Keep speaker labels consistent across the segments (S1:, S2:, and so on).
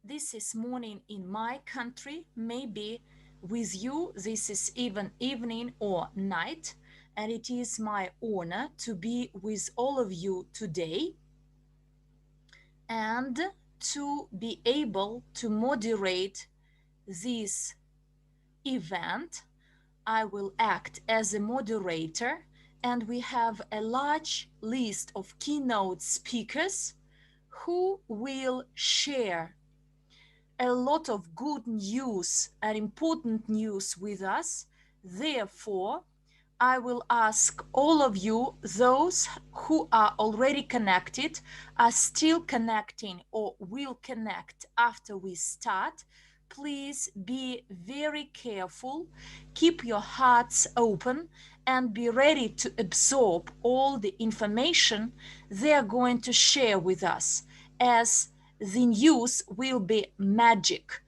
S1: This is morning in my country, maybe with you this is even evening or night, and it is my honor to be with all of you today and to be able to moderate this event. I will act as a moderator, and we have a large list of keynote speakers who will share a lot of good news and important news with us. Therefore, I will ask all of you, those who are already connected, are still connecting, or will connect after we start. Please be very careful, keep your hearts open, and be ready to absorb all the information they are going to share with us, as the news will be magic,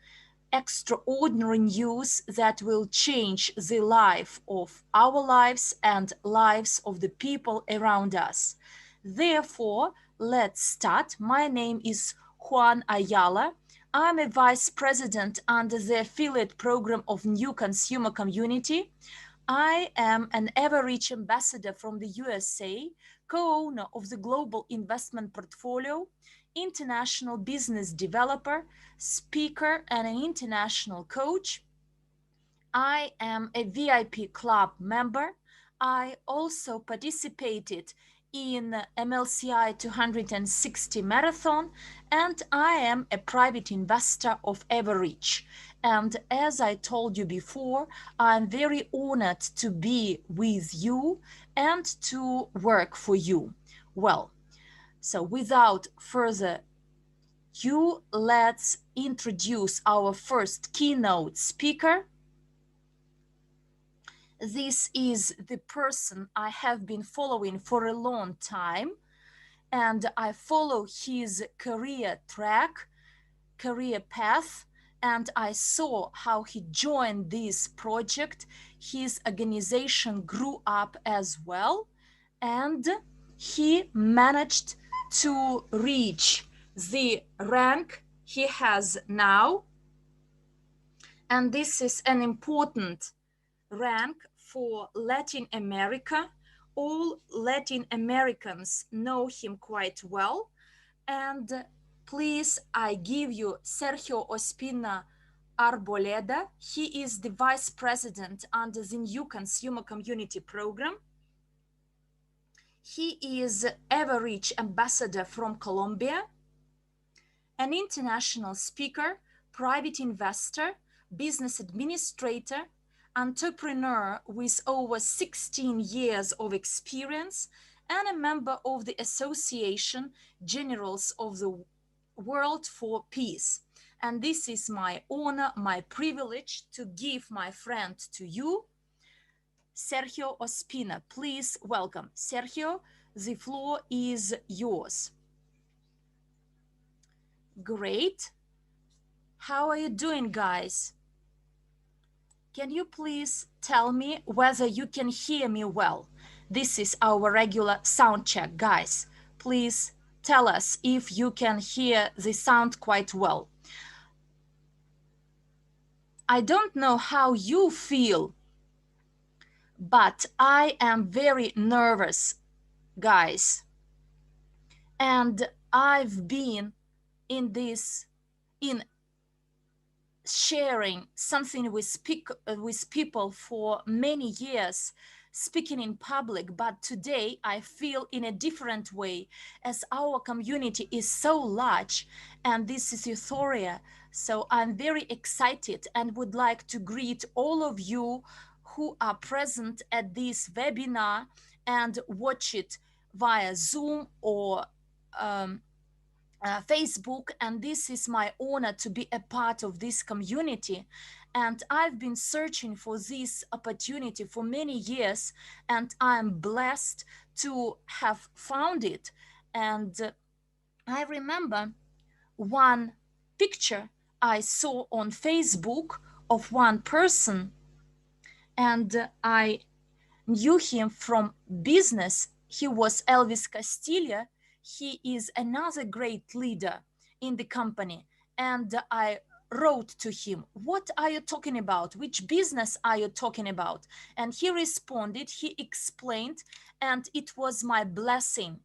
S1: extraordinary news that will change the life of our lives and lives of the people around us. Therefore, let's start. My name is Juan Ayala. I'm a vice president under the affiliate program of NEW Consumer Community. I am an Evorich ambassador from the USA, co-owner of the Global Investment Portfolio, international business developer, speaker, and an international coach. I am a VIP club member. I also participated in MLCI 260 marathon, and I am a private investor of Evorich. And as I told you before, I'm very honored to be with you and to work for you. Well, so without further ado, let's introduce our first keynote speaker. This is the person I have been following for a long time, and I follow his career track, career path, and I saw how he joined this project. His organization grew up as well, and he managed to reach the rank he has now. And this is an important rank for Latin America. All Latin Americans know him quite well. And please, I give you Sergio Ospina Arboleda. He is the vice president under the NEW Consumer Community Program. He is Evorich ambassador from Colombia, an international speaker, private investor, business administrator, entrepreneur with over 16 years of experience, and a member of the Association Generals of the World for Peace. And this is my honor, my privilege to give my friend to you, Sergio Ospina. Please welcome. Sergio, the floor is yours. Great. How are you doing, guys? Can you please tell me whether you can hear me well? This is our regular sound check, guys. Please tell us if you can hear the sound quite well. I don't know how you feel, but I am very nervous, guys. And I've been in sharing something with people for many years, speaking in public, but today I feel in a different way, as our community is so large and this is euphoria. So I'm very excited and would like to greet all of you who are present at this webinar and watch it via Zoom or Facebook, and this is my honor to be a part of this community. And I've been searching for this opportunity for many years, and I'm blessed to have found it. And I remember one picture I saw on Facebook of one person, and I knew him from business. He was Elvis Castillo. He is another great leader in the company. And I wrote to him, what are you talking about? Which business are you talking about? And he responded, he explained, and it was my blessing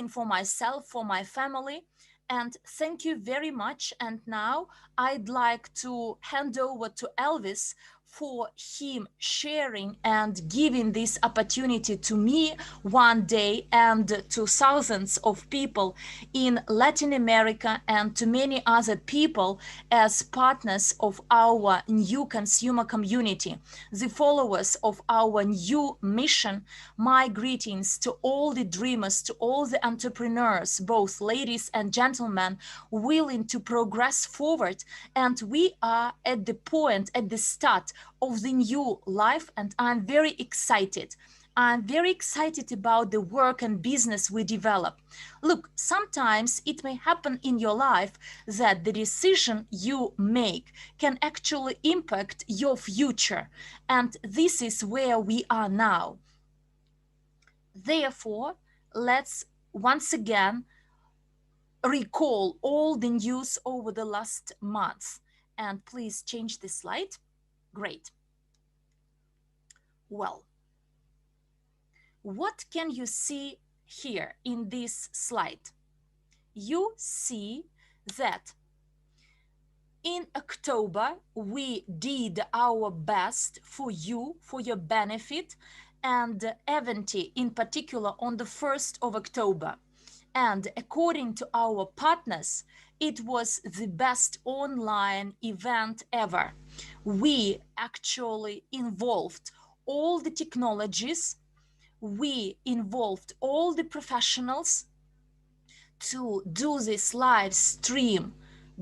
S1: for myself, for my family. And thank you very much. And now I'd like to hand over to Elvis for him sharing and giving this opportunity to me one day and to thousands of people in Latin America and to many other people as partners of our new consumer community, the followers of our new mission. My greetings to all the dreamers, to all the entrepreneurs, both ladies and gentlemen, willing to progress forward. And we are at the point, at the start of the new life, and I'm very excited. I'm very excited about the work and business we develop. Look, sometimes it may happen in your life that the decision you make can actually impact your future. And this is where we are now. Therefore, let's once again recall all the news over the last month. And please change the slide. Great. Well, what can you see here in this slide? You see that in October, we did our best for you, for your benefit, and Eventi in particular on the 1st of October. And according to our partners, it was the best online event ever. We actually involved all the technologies, we involved all the professionals to do this live stream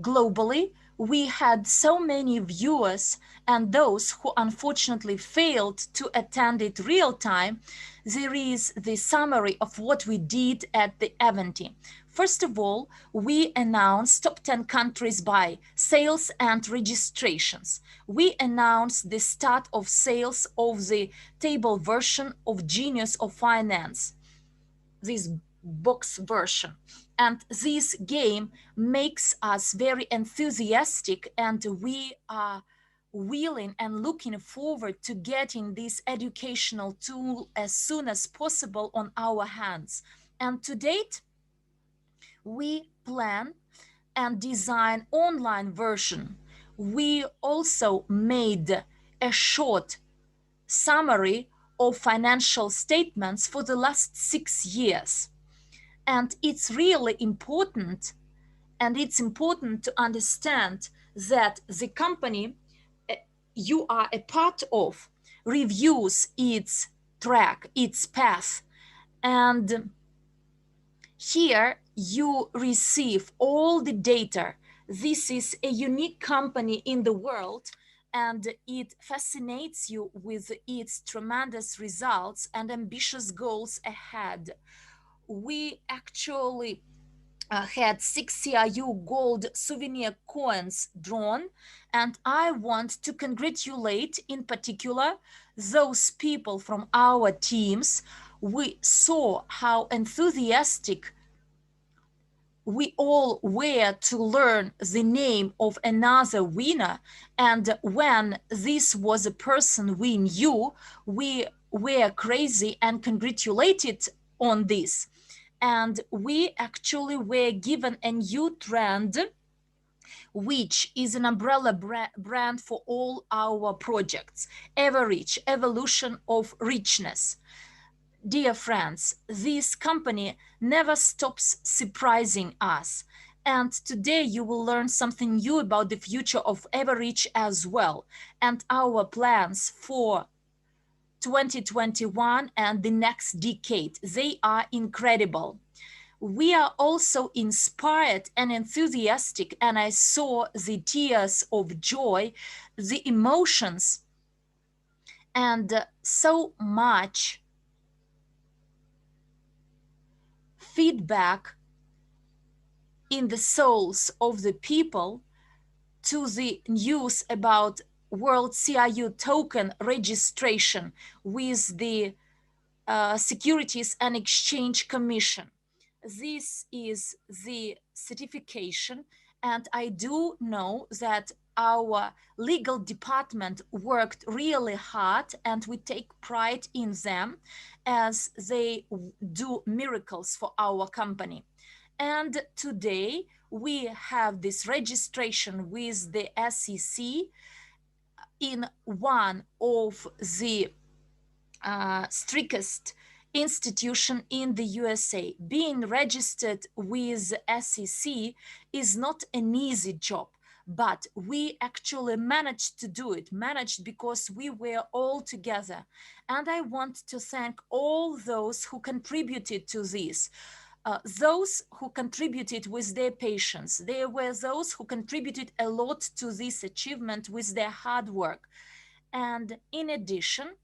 S1: globally. We had so many viewers, and those who unfortunately failed to attend it real time, there is the summary of what we did at the event. First of all, we announced top 10 countries by sales and registrations. We announced the start of sales of the table version of Genius of Finance, this box version. And this game makes us very enthusiastic, and we are willing and looking forward to getting this educational tool as soon as possible on our hands. And to date, we plan and design online version. We also made a short summary of financial statements for the last 6 years. And it's really important, and it's important to understand that the company you are a part of reviews its track, its path. And here you receive all the data. This is a unique company in the world, and it fascinates you with its tremendous results and ambitious goals ahead. We actually had 6 CIU gold souvenir coins drawn, and I want to congratulate in particular those people from our teams. We saw how enthusiastic we all were to learn the name of another winner, and when this was a person we knew, we were crazy and congratulated on this. And we actually were given a new trend, which is an umbrella brand for all our projects: Evorich, evolution of richness. Dear friends, this company never stops surprising us. And today you will learn something new about the future of Evorich as well, and our plans for 2021 and the next decade. They are incredible. We are also inspired and enthusiastic, and I saw the tears of joy, the emotions, and so much feedback in the souls of the people to the news about World CIU token registration with the Securities and Exchange Commission. This is the certification, And I do know that our legal department worked really hard, and we take pride in them as they do miracles for our company. And today we have this registration with the SEC in one of the strictest institution in the USA. Being registered with SEC is not an easy job, but we actually managed to do it, managed because we were all together. And I want to thank all those who contributed to this. Those who contributed with their patience. There were those who contributed a lot to this achievement with their hard work. And in addition,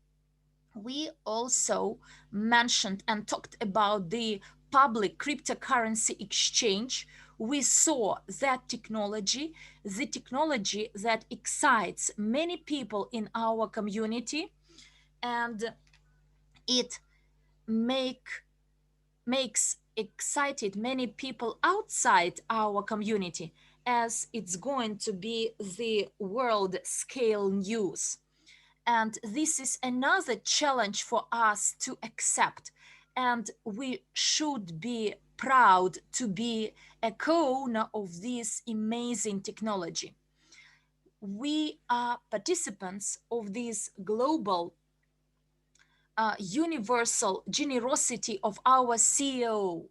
S1: we also mentioned and talked about the public cryptocurrency exchange. We saw that technology, the technology that excites many people in our community, and it make makes excited many people outside our community, as it's going to be the world scale news. And this is another challenge for us to accept. And we should be proud to be a co-owner of this amazing technology. We are participants of this global universal generosity of our CEO.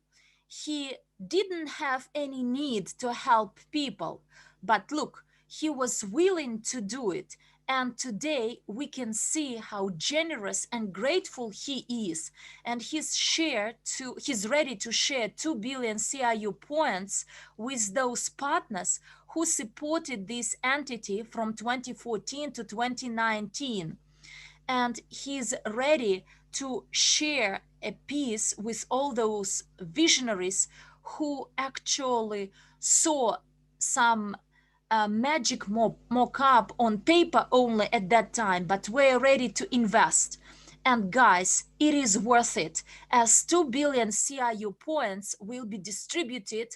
S1: He didn't have any need to help people, but look, he was willing to do it. And today we can see how generous and grateful he is. And he's ready to share 2 billion CIU points with those partners who supported this entity from 2014 to 2019, and he's ready to share a piece with all those visionaries who actually saw some magic mock-up on paper only at that time, but were ready to invest. And guys, it is worth it, as 2 billion CIU points will be distributed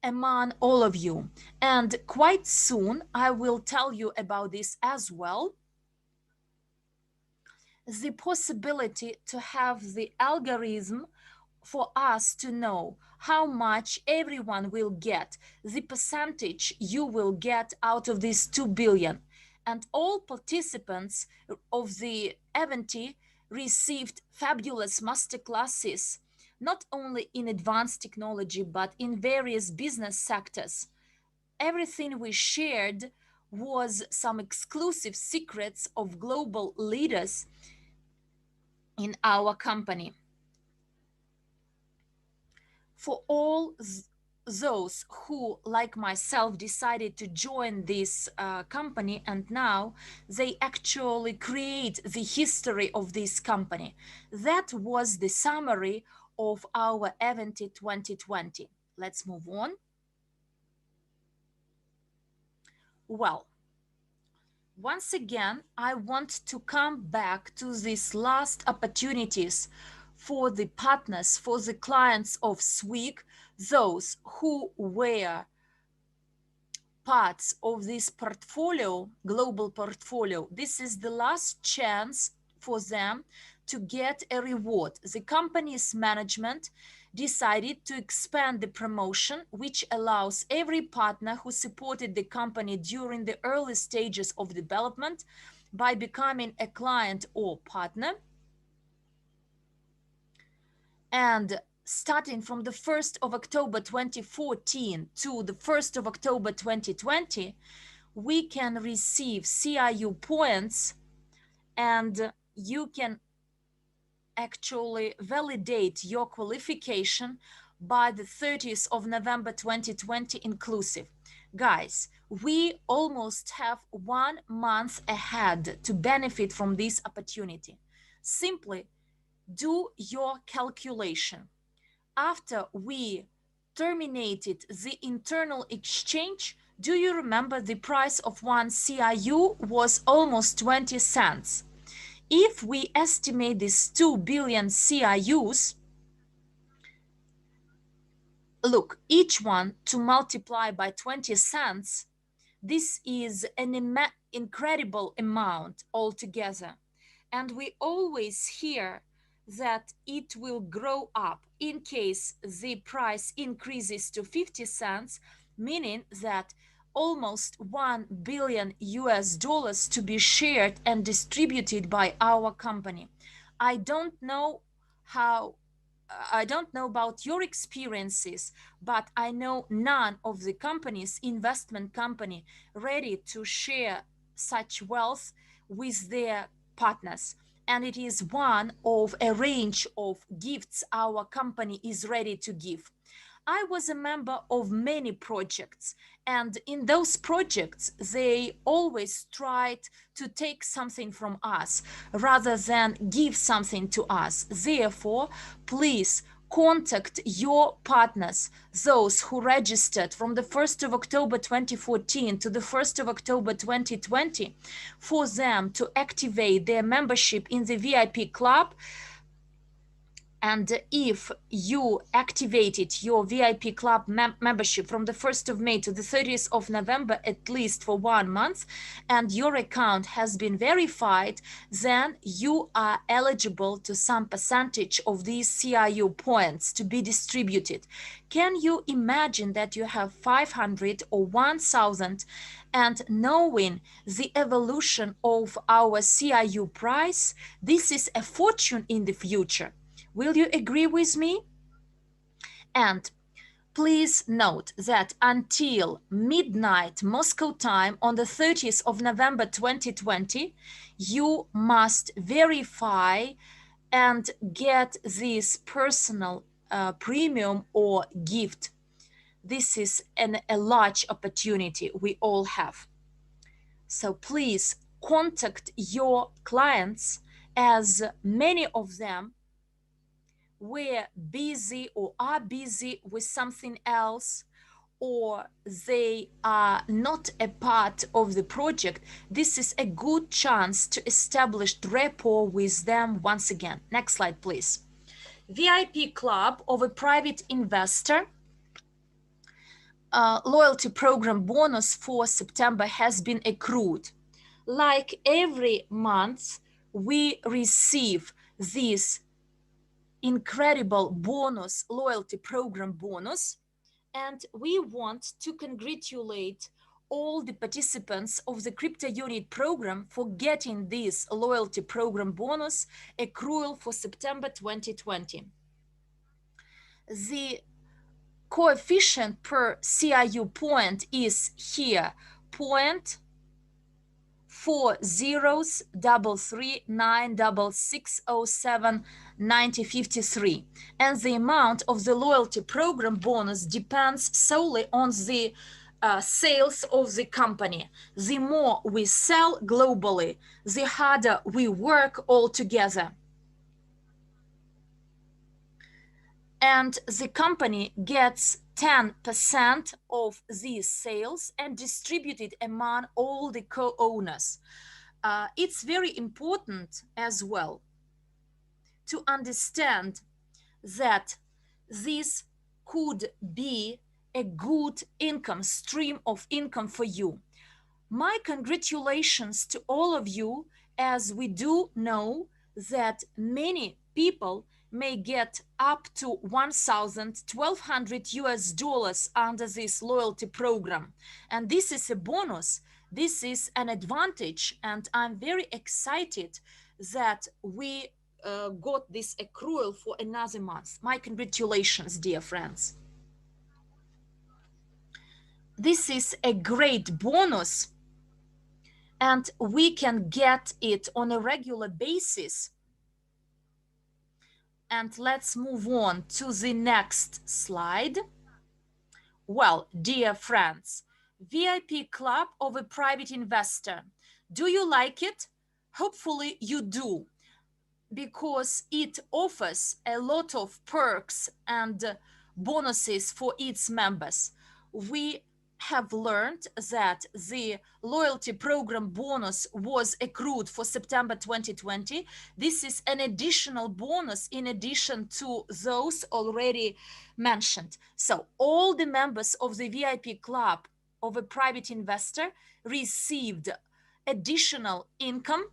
S1: among all of you. And quite soon I will tell you about this as well. The possibility to have the algorithm for us to know how much everyone will get, the percentage you will get out of these 2 billion. And all participants of the event received fabulous masterclasses, not only in advanced technology, but in various business sectors. Everything we shared was some exclusive secrets of global leaders in our company. For all those who, like myself, decided to join this company, and now they actually create the history of this company. That was the summary of our event 2020. Let's move on. Well, once again, I want to come back to these last opportunities for the partners, for the clients of SWIG, those who were parts of this portfolio, global portfolio. This is the last chance for them to get a reward. The company's management decided to expand the promotion, which allows every partner who supported the company during the early stages of development by becoming a client or partner. And starting from the 1st of October 2014 to the 1st of October 2020, we can receive CIU points, and you can actually validate your qualification by the 30th of November 2020 inclusive. Guys, we almost have 1 month ahead to benefit from this opportunity. Simply do your calculation. After we terminated the internal exchange, do you remember the price of one CIU was almost 20 cents? If we estimate these 2 billion CIUs, Look, each one to multiply by 20 cents, this is an incredible amount altogether. And we always hear that it will grow up in case the price increases to 50 cents, meaning that almost 1 billion US dollars to be shared and distributed by our company. I don't know how I don't know about your experiences, but I know none of the companies, investment company, ready to share such wealth with their partners. And it is one of a range of gifts our company is ready to give. I was a member of many projects, and in those projects, they always tried to take something from us rather than give something to us. Therefore, please contact your partners, those who registered from the 1st of October 2014 to the 1st of October 2020, for them to activate their membership in the VIP club. And if you activated your VIP club membership from the 1st of May to the 30th of November, at least for 1 month, and your account has been verified, then you are eligible to some percentage of these CIU points to be distributed. Can you imagine that you have 500 or 1000, and knowing the evolution of our CIU price, this is a fortune in the future. Will you agree with me? And please note that until midnight Moscow time on the 30th of November 2020, you must verify and get this personal premium or gift. This is a large opportunity we all have. So please contact your clients, as many of them were busy or are busy with something else, or they are not a part of the project. This is a good chance to establish rapport with them once again. Next slide, please. VIP club of a private investor loyalty program bonus for September has been accrued. Like every month, we receive this incredible bonus, loyalty program bonus, and we want to congratulate all the participants of the crypto unit program for getting this loyalty program bonus accrual for September 2020. The coefficient per CIU point is here, 0.40339606079053, and the amount of the loyalty program bonus depends solely on the sales of the company. The more we sell globally, the harder we work all together. And the company gets 10% of these sales and distributed among all the co-owners. It's very important as well to understand that this could be a good income stream of income for you. My congratulations to all of you, as we do know that many people may get up to 1,200 US dollars under this loyalty program. And this is a bonus. This is an advantage. And I'm very excited that we got this accrual for another month. My congratulations, dear friends. This is a great bonus, and we can get it on a regular basis. And let's move on to the next slide. Well, dear friends, VIP club of a private investor. Do you like it? Hopefully you do, because it offers a lot of perks and bonuses for its members. We have learned that the loyalty program bonus was accrued for September 2020. This is an additional bonus in addition to those already mentioned. So all the members of the VIP club of a private investor received additional income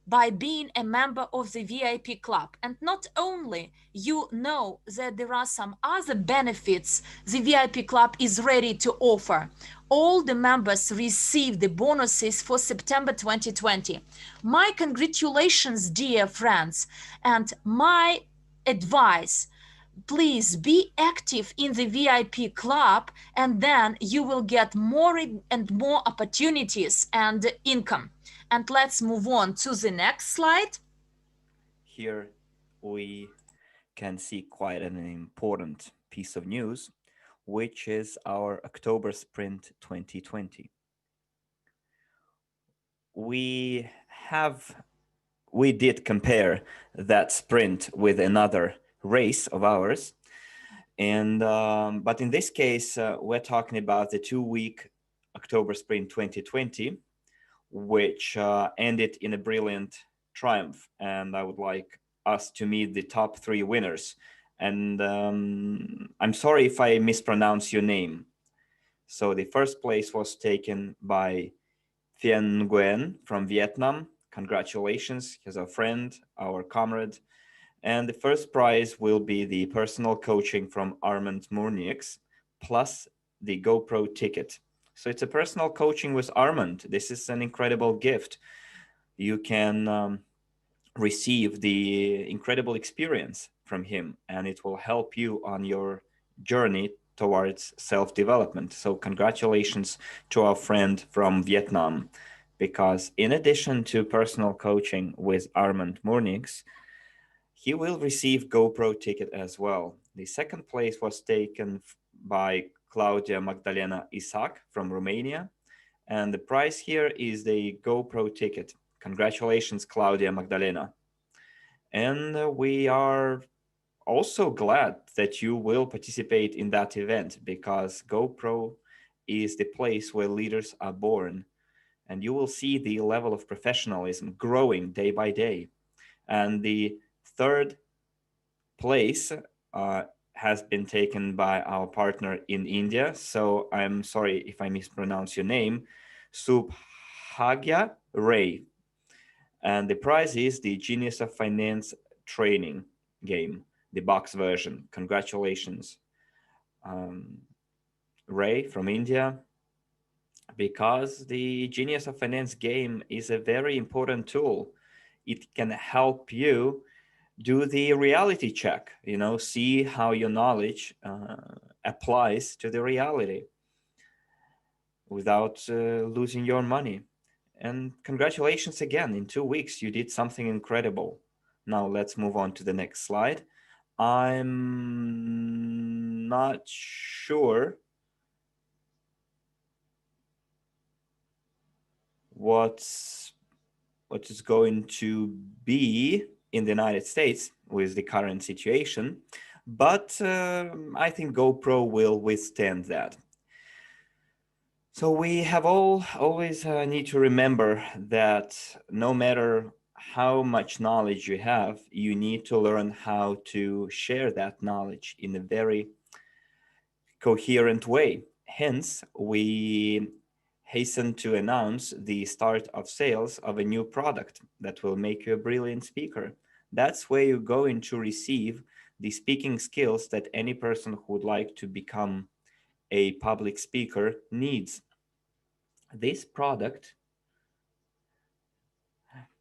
S1: by being a member of the VIP club. And not only you know that there are some other benefits the VIP club is ready to offer. All the members receive the bonuses for September 2020. My congratulations, dear friends, and my advice, please be active in the VIP club, and then you will get more and more opportunities and income. And let's move on to the next slide.
S2: Here we can see quite an important piece of news, which is our October Sprint 2020. We have we did compare that sprint with another race of ours, and but in this case we're talking about the 2-week October Sprint 2020, which ended in a brilliant triumph. And I would like us to meet the top 3 winners. And I'm sorry if I mispronounce your name. So the first place was taken by Thien Nguyen from Vietnam. Congratulations. He's our friend, our comrade. And the first prize will be the personal coaching from Armand Murnieks, plus the GoPro ticket. So it's a personal coaching with Armand. This is an incredible gift. You can receive the incredible experience from him, and it will help you on your journey towards self-development. So congratulations to our friend from Vietnam, because in addition to personal coaching with Armand Murnieks, he will receive GoPro ticket as well. The second place was taken by Claudia Magdalena Isaac from Romania. And the prize here is the GoPro ticket. Congratulations, Claudia Magdalena. And we are also glad that you will participate in that event, because GoPro is the place where leaders are born. And you will see the level of professionalism growing day by day. And the third place has been taken by our partner in India. So I'm sorry if I mispronounce your name, Subhagya Ray. And the prize is the Genius of Finance training game, the box version. Congratulations, um, Ray from India, because the Genius of Finance game is a very important tool. It can help you do the reality check, see how your knowledge applies to the reality without losing your money. And congratulations again. In 2 weeks, you did something incredible. Now let's move on to the next slide. I'm not sure what's what is going to be in the United States with the current situation, but I think GoPro will withstand that. So we have always need to remember that no matter how much knowledge you have, you need to learn how to share that knowledge in a very coherent way. Hence, we hasten to announce the start of sales of a new product that will make you a brilliant speaker. That's where you're going to receive the speaking skills that any person who would like to become a public speaker needs. This product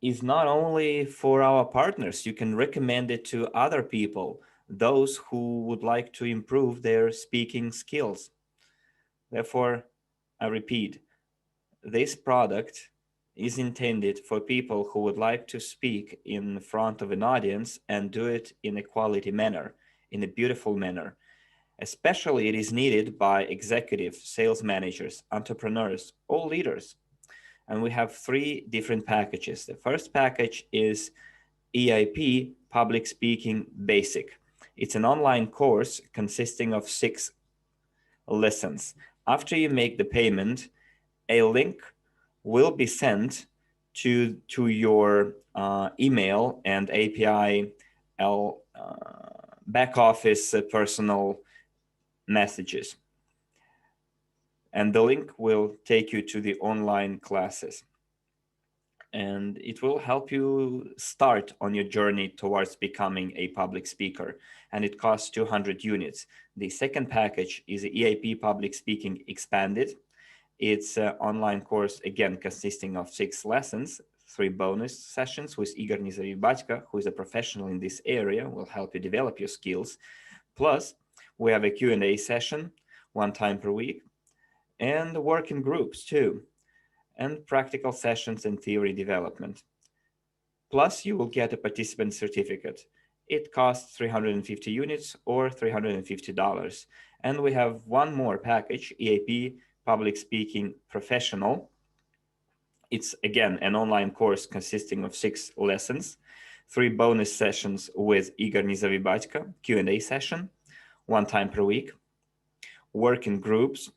S2: is not only for our partners, you can recommend it to other people, those who would like to improve their speaking skills. Therefore, I repeat, this product is intended for people who would like to speak in front of an audience and do it in a quality manner, in a beautiful manner. Especially it is needed by executives, sales managers, entrepreneurs, all leaders. And we have 3 different packages. The first package is EIP Public Speaking Basic. It's an online course consisting of 6 lessons. After you make the payment, a link will be sent to your email and API back office personal messages. And the link will take you to the online classes. And it will help you start on your journey towards becoming a public speaker. And it costs 200 units. The second package is the EAP Public Speaking Expanded. It's an online course, again, consisting of 6 lessons, 3 bonus sessions with Igor Nizaribachka, who is a professional in this area, will help you develop your skills. Plus, we have a Q&A session 1 time per week, and work in groups too, and practical sessions and theory development. Plus, you will get a participant certificate. It costs 350 units or $350. And we have one more package, EAP Public Speaking Professional. It's again an online course consisting of 6 lessons, 3 bonus sessions with Igor Nizaribachka, Q&A session, 1 time per week, work in groups,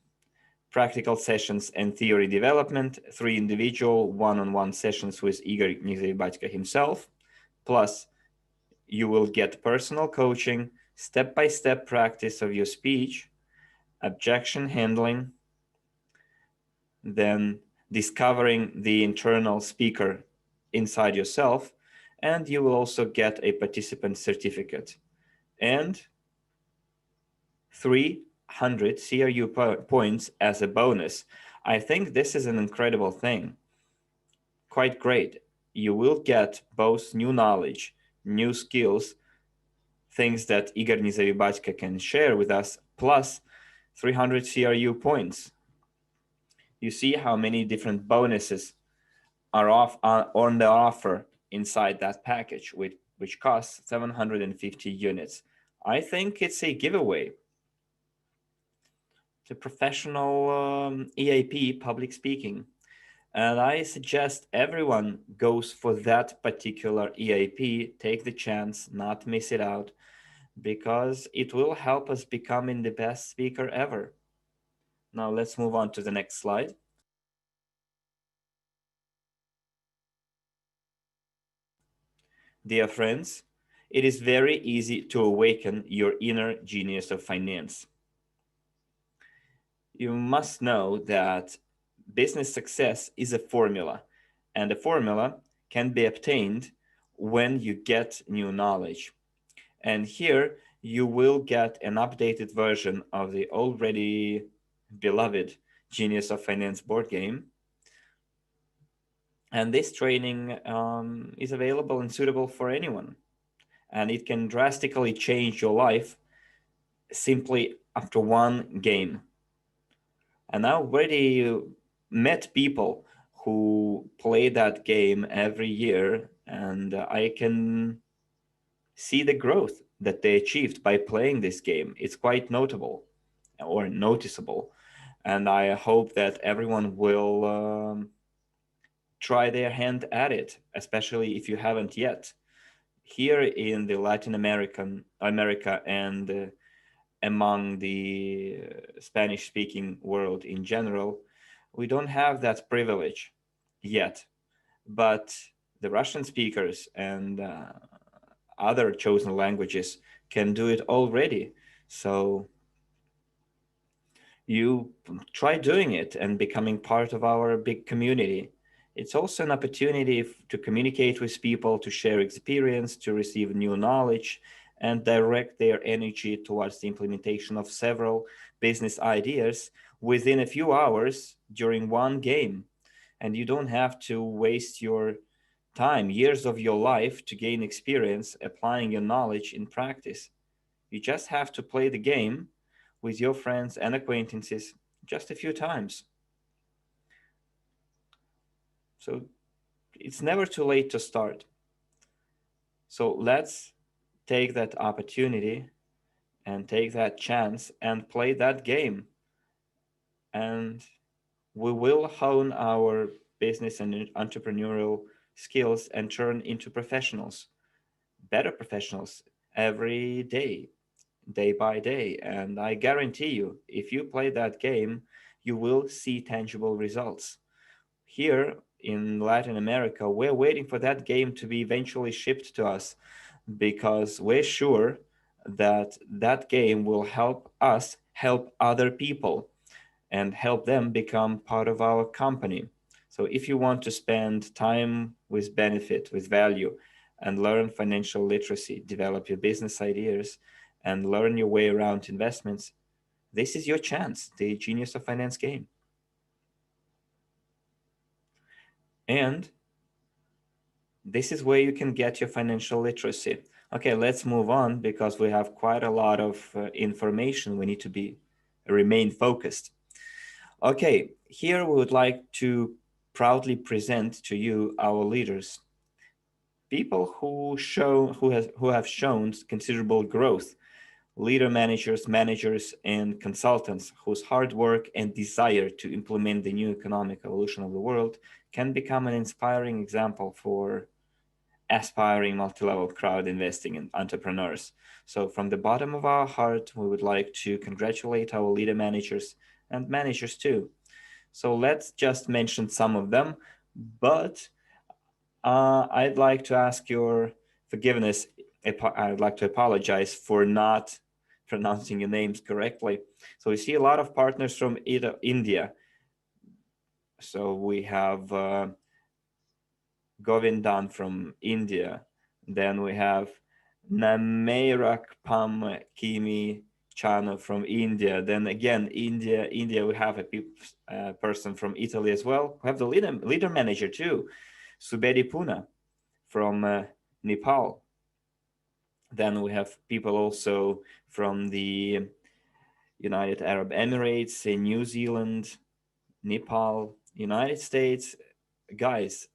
S2: practical sessions and theory development, 3 individual one-on-one sessions with Igor Nizaribachka himself, plus you will get personal coaching, step-by-step practice of your speech, objection handling, then discovering the internal speaker inside yourself, and you will also get a participant certificate and 300 CRU points as a bonus. I think this is an incredible thing. Quite great. You will get both new knowledge, new skills, things that Igor Nizaribachka can share with us, plus 300 CRU points. You see how many different bonuses are on the offer inside that package, which costs 750 units. I think it's a giveaway to professional EAP public speaking. And I suggest everyone goes for that particular EAP, take the chance, not miss it out, because it will help us becoming the best speaker ever. Now let's move on to the next slide. Dear friends, it is very easy to awaken your inner genius of finance. You must know that business success is a formula, and a formula can be obtained when you get new knowledge. And here you will get an updated version of the already beloved Genius of Finance board game. And this training is available and suitable for anyone. And it can drastically change your life simply after one game. And I already met people who play that game every year, and I can see the growth that they achieved by playing this game. It's quite notable or noticeable. And I hope that everyone will try their hand at it, especially if you haven't yet. Here in the Latin America and among the Spanish speaking world in general, we don't have that privilege yet. But the Russian speakers and other chosen languages can do it already. So you try doing it and becoming part of our big community. It's also an opportunity to communicate with people, to share experience, to receive new knowledge, and direct their energy towards the implementation of several business ideas within a few hours during one game. And you don't have to waste your time, years of your life to gain experience applying your knowledge in practice. You just have to play the game with your friends and acquaintances just a few times. So it's never too late to start. So let's take that opportunity and take that chance and play that game. And we will hone our business and entrepreneurial skills and turn into professionals, better professionals every day, day by day. And I guarantee you, if you play that game, you will see tangible results. Here in Latin America, we're waiting for that game to be eventually shipped to us because we're sure that that game will help us help other people and help them become part of our company. So if you want to spend time with benefit, with value, and learn financial literacy, develop your business ideas, and learn your way around investments, this is your chance, the Genius of Finance game. And this is where you can get your financial literacy. Okay, let's move on because we have quite a lot of information. We need to be remain focused. Okay, here we would like to proudly present to you our leaders, people who have shown considerable growth, leader managers, and consultants whose hard work and desire to implement the new economic evolution of the world can become an inspiring example for aspiring multi-level crowd investing in entrepreneurs. So from the bottom of our heart, we would like to congratulate our leader managers and managers too. So let's just mention some of them, but I'd like to ask your forgiveness. I'd like to apologize for not pronouncing your names correctly. So we see a lot of partners from India. So we have Govindan from India. Then we have Namerakpam Kimi Chana from India. Then again, India, we have a person from Italy as well. We have the leader manager too, Subedi Puna from Nepal. Then we have people also from the United Arab Emirates, New Zealand, Nepal, United States. Guys,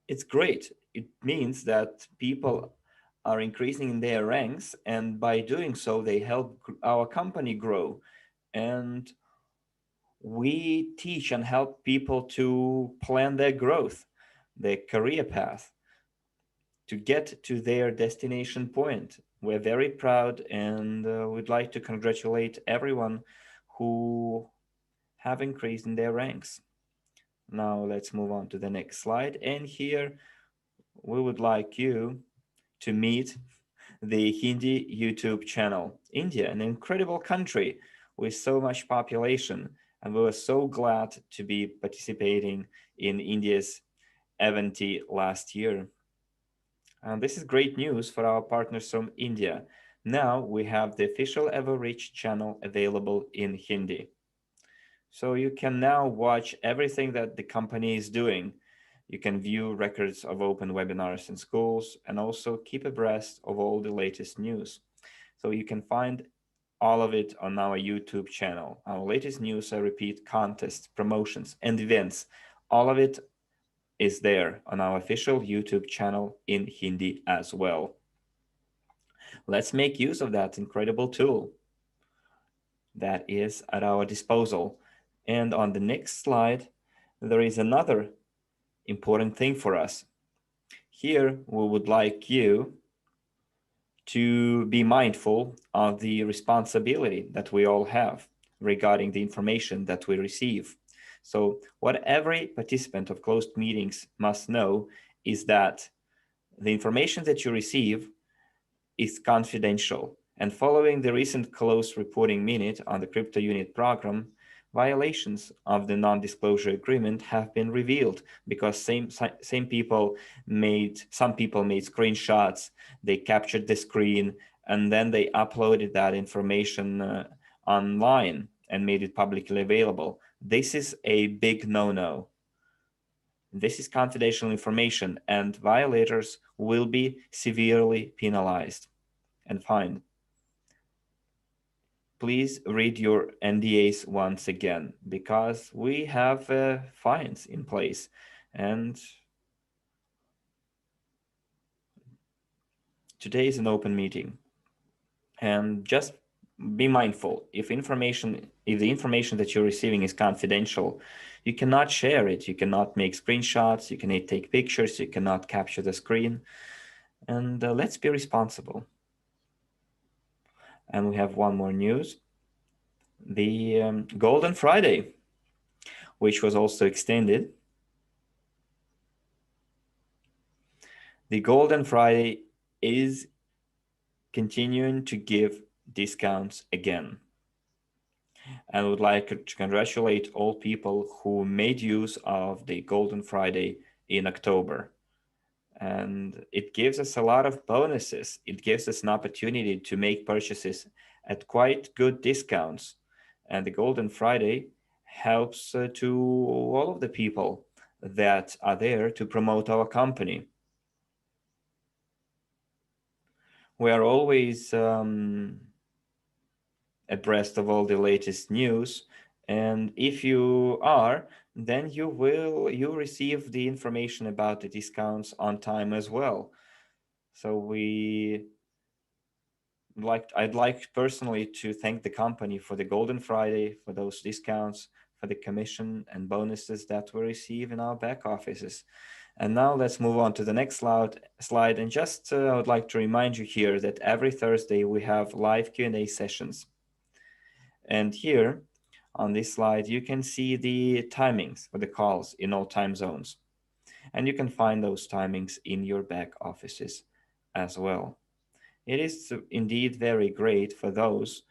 S2: it's great. It means that people are increasing in their ranks, and by doing so, they help our company grow. And we teach and help people to plan their growth, their career path, to get to their destination point. We're very proud and we'd like to congratulate everyone who have increased in their ranks. Now let's move on to the next slide. And here we would like you to meet the Hindi YouTube channel. India, an incredible country with so much population, and we were so glad to be participating in India's event last year. And this is great news for our partners from India. Now we have the official Evorich channel available in Hindi. So you can now watch everything that the company is doing. You can view records of open webinars in schools and also keep abreast of all the latest news. So you can find all of it on our YouTube channel. Our latest news, I repeat, contests, promotions, and events, all of it is there on our official YouTube channel in Hindi as well. Let's make use of that incredible tool that is at our disposal. And on the next slide, there is another important thing for us. Here, we would like you to be mindful of the responsibility that we all have regarding the information that we receive. So what every participant of closed meetings must know is that the information that you receive is confidential. And following the recent close reporting minute on the crypto unit program, violations of the non-disclosure agreement have been revealed because some people made screenshots, they captured the screen, and then they uploaded that information online and made it publicly available. This is a big no-no. This is confidential information, and violators will be severely penalized and fined. Please read your NDAs once again because we have fines in place. And today is an open meeting. And just be mindful, if the information that you're receiving is confidential, you cannot share it, you cannot make screenshots, you cannot take pictures, you cannot capture the screen. And let's be responsible. And we have one more news. The Golden Friday which was also extended. The Golden Friday is continuing to give discounts again. And I would like to congratulate all people who made use of the Golden Friday in October. And it gives us a lot of bonuses. It gives us an opportunity to make purchases at quite good discounts. And the Golden Friday helps to all of the people that are there to promote our company. We are always abreast of all the latest news, and if you are, then you receive the information about the discounts on time as well. So I'd like personally to thank the company for the Golden Friday, for those discounts, for the commission and bonuses that we receive in our back offices. And now let's move on to the next slide. And just I would like to remind you here that every Thursday we have live Q&A sessions. And here on this slide, you can see the timings for the calls in all time zones. And you can find those timings in your back offices as well. It is indeed very great for those,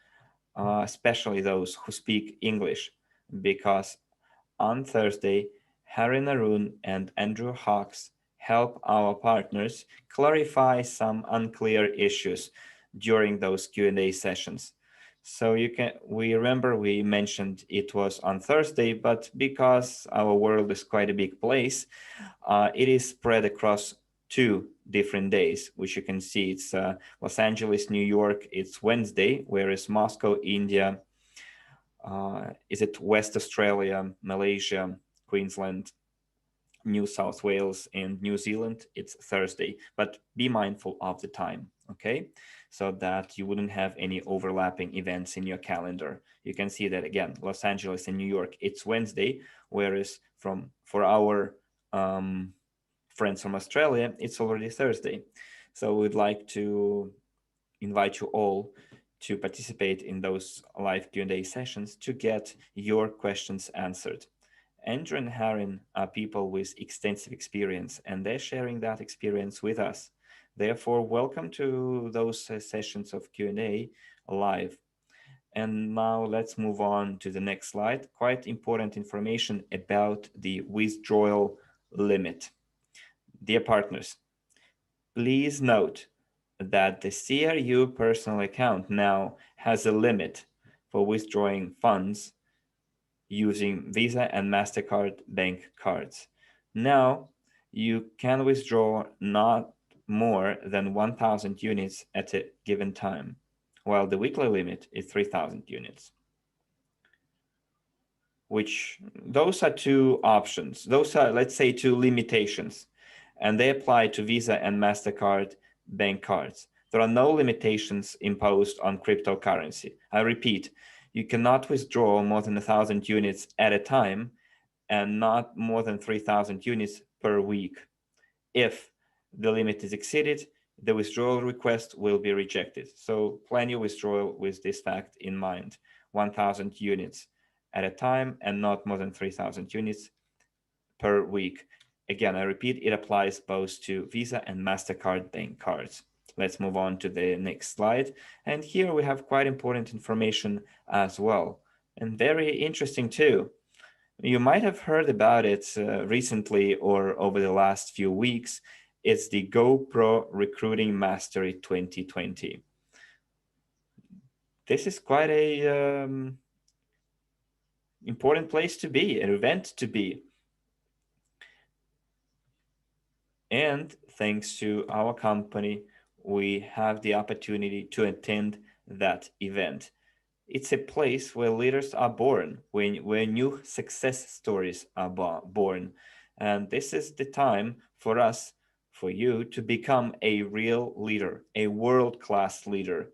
S2: especially those who speak English, because on Thursday, Harry Naroon and Andrew Hawks help our partners clarify some unclear issues during those Q&A sessions. So we remember we mentioned it was on Thursday, but because our world is quite a big place, it is spread across 2 different days, which you can see. It's Los Angeles, New York, it's Wednesday, whereas Moscow, India, is it West Australia, Malaysia, Queensland, New South Wales, and New Zealand, it's Thursday. But be mindful of the time, okay? So that you wouldn't have any overlapping events in your calendar. You can see that again, Los Angeles and New York, it's Wednesday, whereas for our friends from Australia, it's already Thursday. So we'd like to invite you all to participate in those live Q&A sessions to get your questions answered. Andrew and Harin are people with extensive experience, and they're sharing that experience with us. Therefore, welcome to those sessions of Q&A live. And now let's move on to the next slide. Quite important information about the withdrawal limit. Dear partners, please note that the CRU personal account now has a limit for withdrawing funds using Visa and MasterCard bank cards. Now, you can withdraw not more than 1,000 units at a given time, while the weekly limit is 3,000 units. Which those are 2 options. Those are, let's say, 2 limitations, and they apply to Visa and MasterCard bank cards. There are no limitations imposed on cryptocurrency. I repeat, you cannot withdraw more than 1,000 units at a time and not more than 3,000 units per week. If the limit is exceeded, the withdrawal request will be rejected. So plan your withdrawal with this fact in mind: 1,000 units at a time and not more than 3,000 units per week. Again, I repeat, it applies both to Visa and MasterCard bank cards. Let's move on to the next slide. And here we have quite important information as well, and very interesting too. You might have heard about it recently or over the last few weeks. It's the GoPro Recruiting Mastery 2020. This is quite a important place to be, an event to be. And thanks to our company, we have the opportunity to attend that event. It's a place where leaders are born, where new success stories are born. And this is the time for us, for you, to become a real leader, a world-class leader.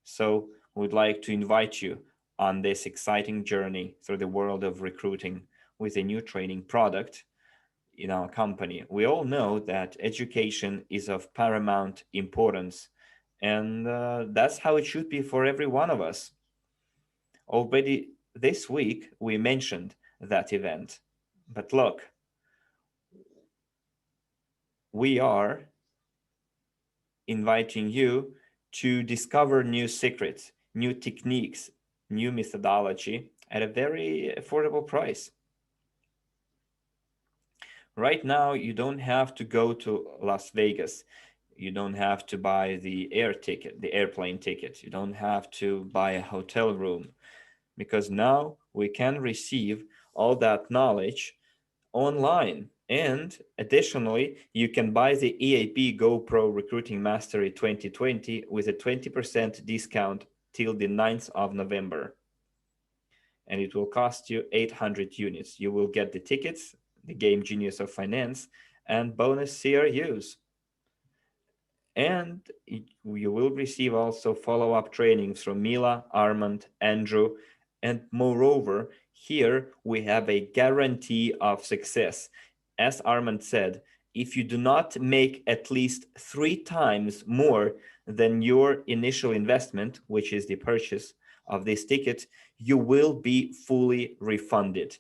S2: So we'd like to invite you on this exciting journey through the world of recruiting with a new training product in our company. We all know that education is of paramount importance, and that's how it should be for every one of us. Already this week, we mentioned that event. But look, we are inviting you to discover new secrets, new techniques, new methodology at a very affordable price. Right now, you don't have to go to Las Vegas. You don't have to buy the airplane ticket. You don't have to buy a hotel room, because now we can receive all that knowledge online. And additionally, you can buy the EAP GoPro Recruiting Mastery 2020 with a 20% discount till the 9th of November. And it will cost you 800 units. You will get the tickets, the Game Genius of Finance, and bonus CRUs. And you will receive also follow-up trainings from Mila, Armand, Andrew, and moreover, here we have a guarantee of success. As Armand said, if you do not make at least 3 times more than your initial investment, which is the purchase of this ticket, you will be fully refunded.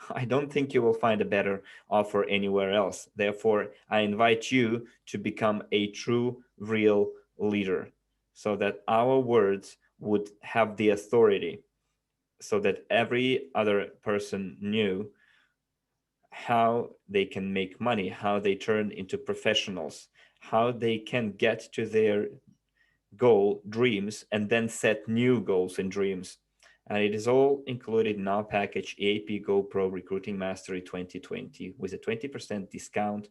S2: I don't think you will find a better offer anywhere else. Therefore, I invite you to become a true, real leader so that our words would have the authority, so that every other person knew how they can make money, how they turn into professionals, how they can get to their goal, dreams, and then set new goals and dreams. And it is all included in our package EAP GoPro Recruiting Mastery 2020 with a 20% discount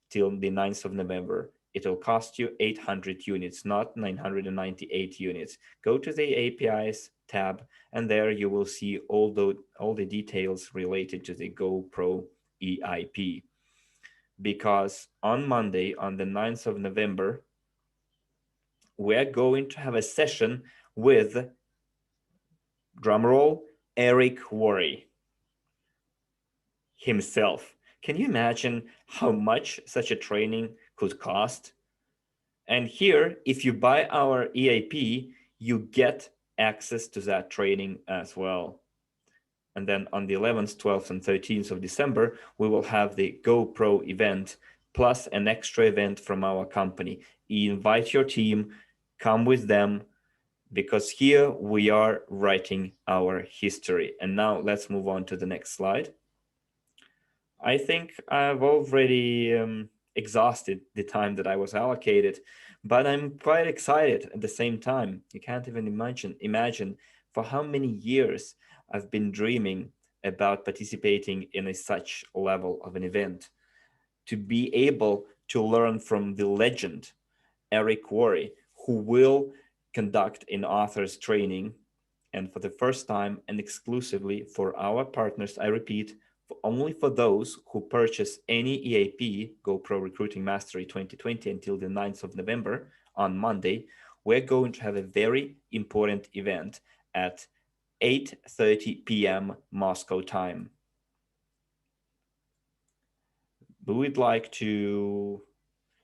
S2: till the 9th of November. It will cost you 800 units, not 998 units. Go to the APIs tab, and there you will see all the details related to the GoPro EIP. Because on Monday, on the 9th of November, we're going to have a session with, drumroll, Eric Worre himself. Can you imagine how much such a training could cost? And here, if you buy our EAP, you get access to that training as well. And then on the 11th, 12th, and 13th of December, we will have the GoPro event plus an extra event from our company. You invite your team, come with them, because here we are writing our history. And now let's move on to the next slide. I think I've already exhausted the time that I was allocated, but I'm quite excited at the same time. You can't even imagine for how many years I've been dreaming about participating in such level of an event. To be able to learn from the legend, Eric Worre, who will conduct an author's training, and for the first time and exclusively for our partners, I repeat, only for those who purchase any EAP GoPro Recruiting Mastery 2020 until the 9th of November on Monday, we're going to have a very important event at 8:30 p.m. Moscow time. We would like you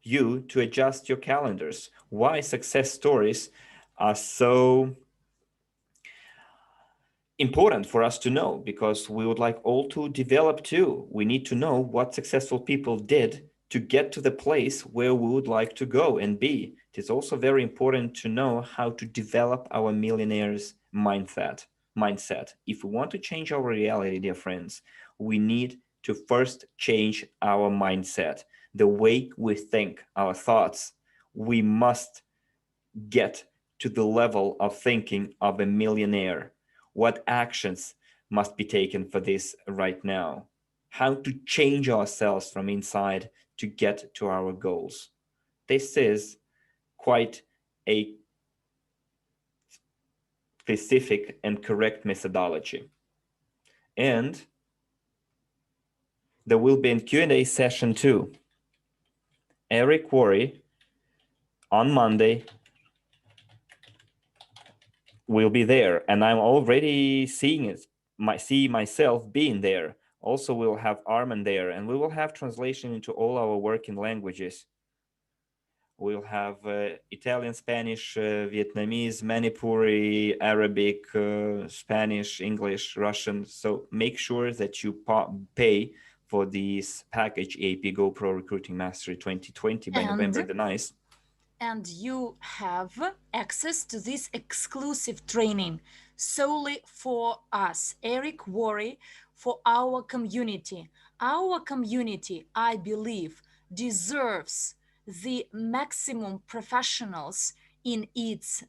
S2: to adjust your calendars. Why success stories are so important for us to know, because we would like all to develop too. We need to know what successful people did to get to the place where we would like to go and be. It is also very important to know how to develop our millionaires mindset. If we want to change our reality, dear friends, we need to first change our mindset, the way we think, our thoughts. We must get to the level of thinking of a millionaire. What actions must be taken for this right now? How to change ourselves from inside to get to our goals? This is quite a specific and correct methodology. And there will be a Q&A session too. Eric Worre on Monday will be there, and I'm already seeing it. See myself being there. Also, we'll have Armand there, and we will have translation into all our working languages. We'll have Italian, Spanish, Vietnamese, Manipuri, Arabic, Spanish, English, Russian. So make sure that you pay for this package AP Go Pro Recruiting Mastery 2020 by November
S1: And
S2: the 9th.
S1: you have access to this exclusive training solely for us, Eric Worre, for our community. Our community, I believe, deserves the maximum professionals in its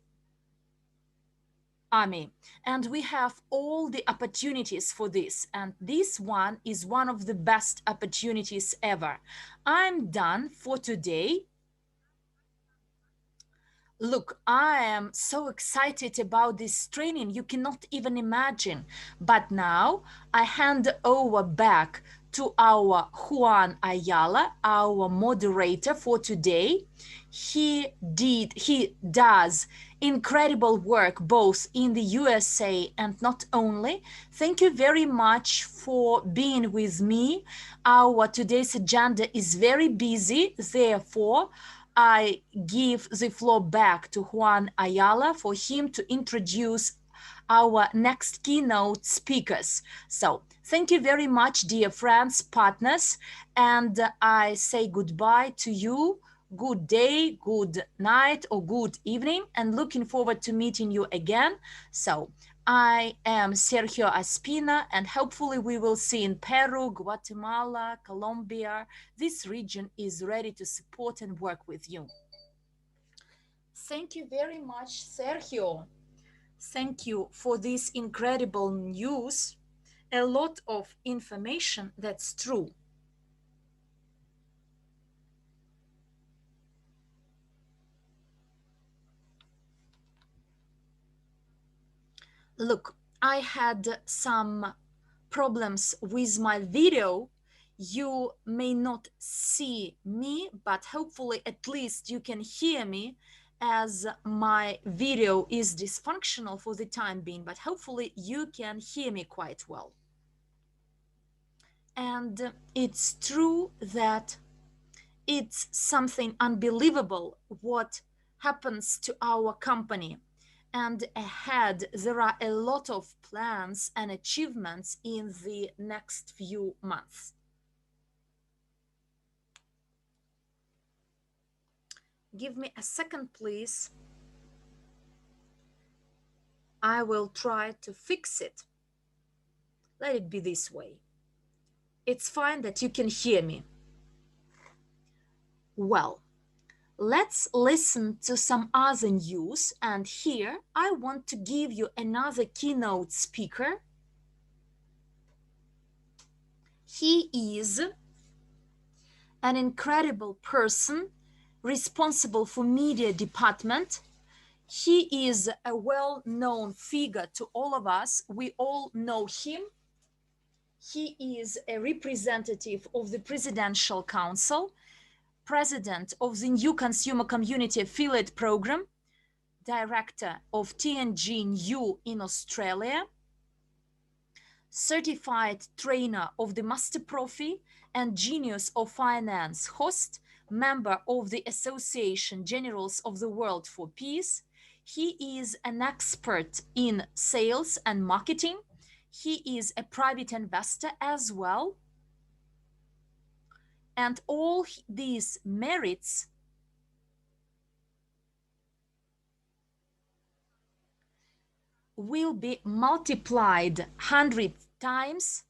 S1: army, and we have all the opportunities for this, and this one is one of the best opportunities ever. I'm done for today. Look, I am so excited about this training, you cannot even imagine. But now I hand over back to our Juan Ayala, our moderator for today. He does incredible work both in the USA and not only. Thank you very much for being with me. Our today's agenda is very busy, therefore I give the floor back to Juan Ayala for him to introduce our next keynote speakers. So, thank you very much, dear friends, partners, and I say goodbye to you. Good day, good night, or good evening, and looking forward to meeting you again. So, I am Sergio Aspina, and hopefully we will see in Peru, Guatemala, Colombia. This region is ready to support and work with you. Thank you very much, Sergio. Thank you for this incredible news. A lot of information that's true. Look, I had some problems with my video. You may not see me, but hopefully at least you can hear me, as my video is dysfunctional for the time being, but hopefully you can hear me quite well. And it's true that it's something unbelievable what happens to our company. And ahead, there are a lot of plans and achievements in the next few months. Give me a second, please. I will try to fix it. Let it be this way. It's fine that you can hear me. Well, let's listen to some other news, and here I want to give you another keynote speaker. He is an incredible person responsible for media department. He is a well-known figure to all of us. We all know him. He is a representative of the Presidential Council, president of the New Consumer Community Affiliate Program, director of TNG NEW in Australia, certified trainer of the Master Profi and Genius of Finance host, member of the Association Generals of the World for Peace. He is an expert in sales and marketing. He is a private investor as well. And all these merits will be multiplied 100 times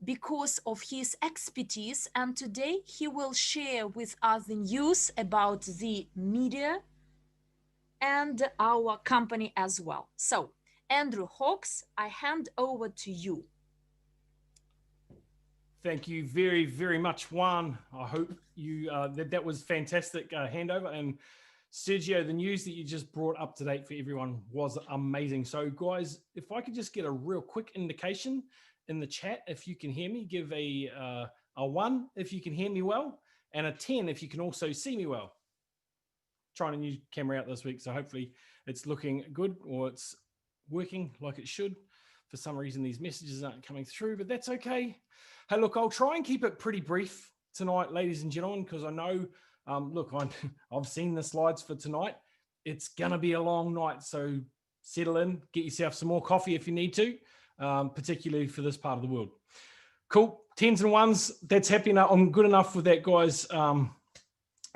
S1: because of his expertise, and today he will share with us the news about the media and our company as well. So, Andrew Hawks, I hand over to you.
S3: Thank you very, very much, Juan. I hope you that was fantastic handover. And Sergio, the news that you just brought up to date for everyone was amazing. So, guys, if I could just get a real quick indication in the chat, if you can hear me, give a 1 if you can hear me well, and a 10 if you can also see me well. Trying a new camera out this week, so hopefully it's looking good, or it's working like it should. For some reason, these messages aren't coming through, but that's okay. Hey, look, I'll try and keep it pretty brief tonight, ladies and gentlemen, because I know Look, I've seen the slides for tonight. It's going to be a long night, so settle in, get yourself some more coffee if you need to, particularly for this part of the world. Cool, 10s and 1s, that's happy enough. I'm good enough with that, guys.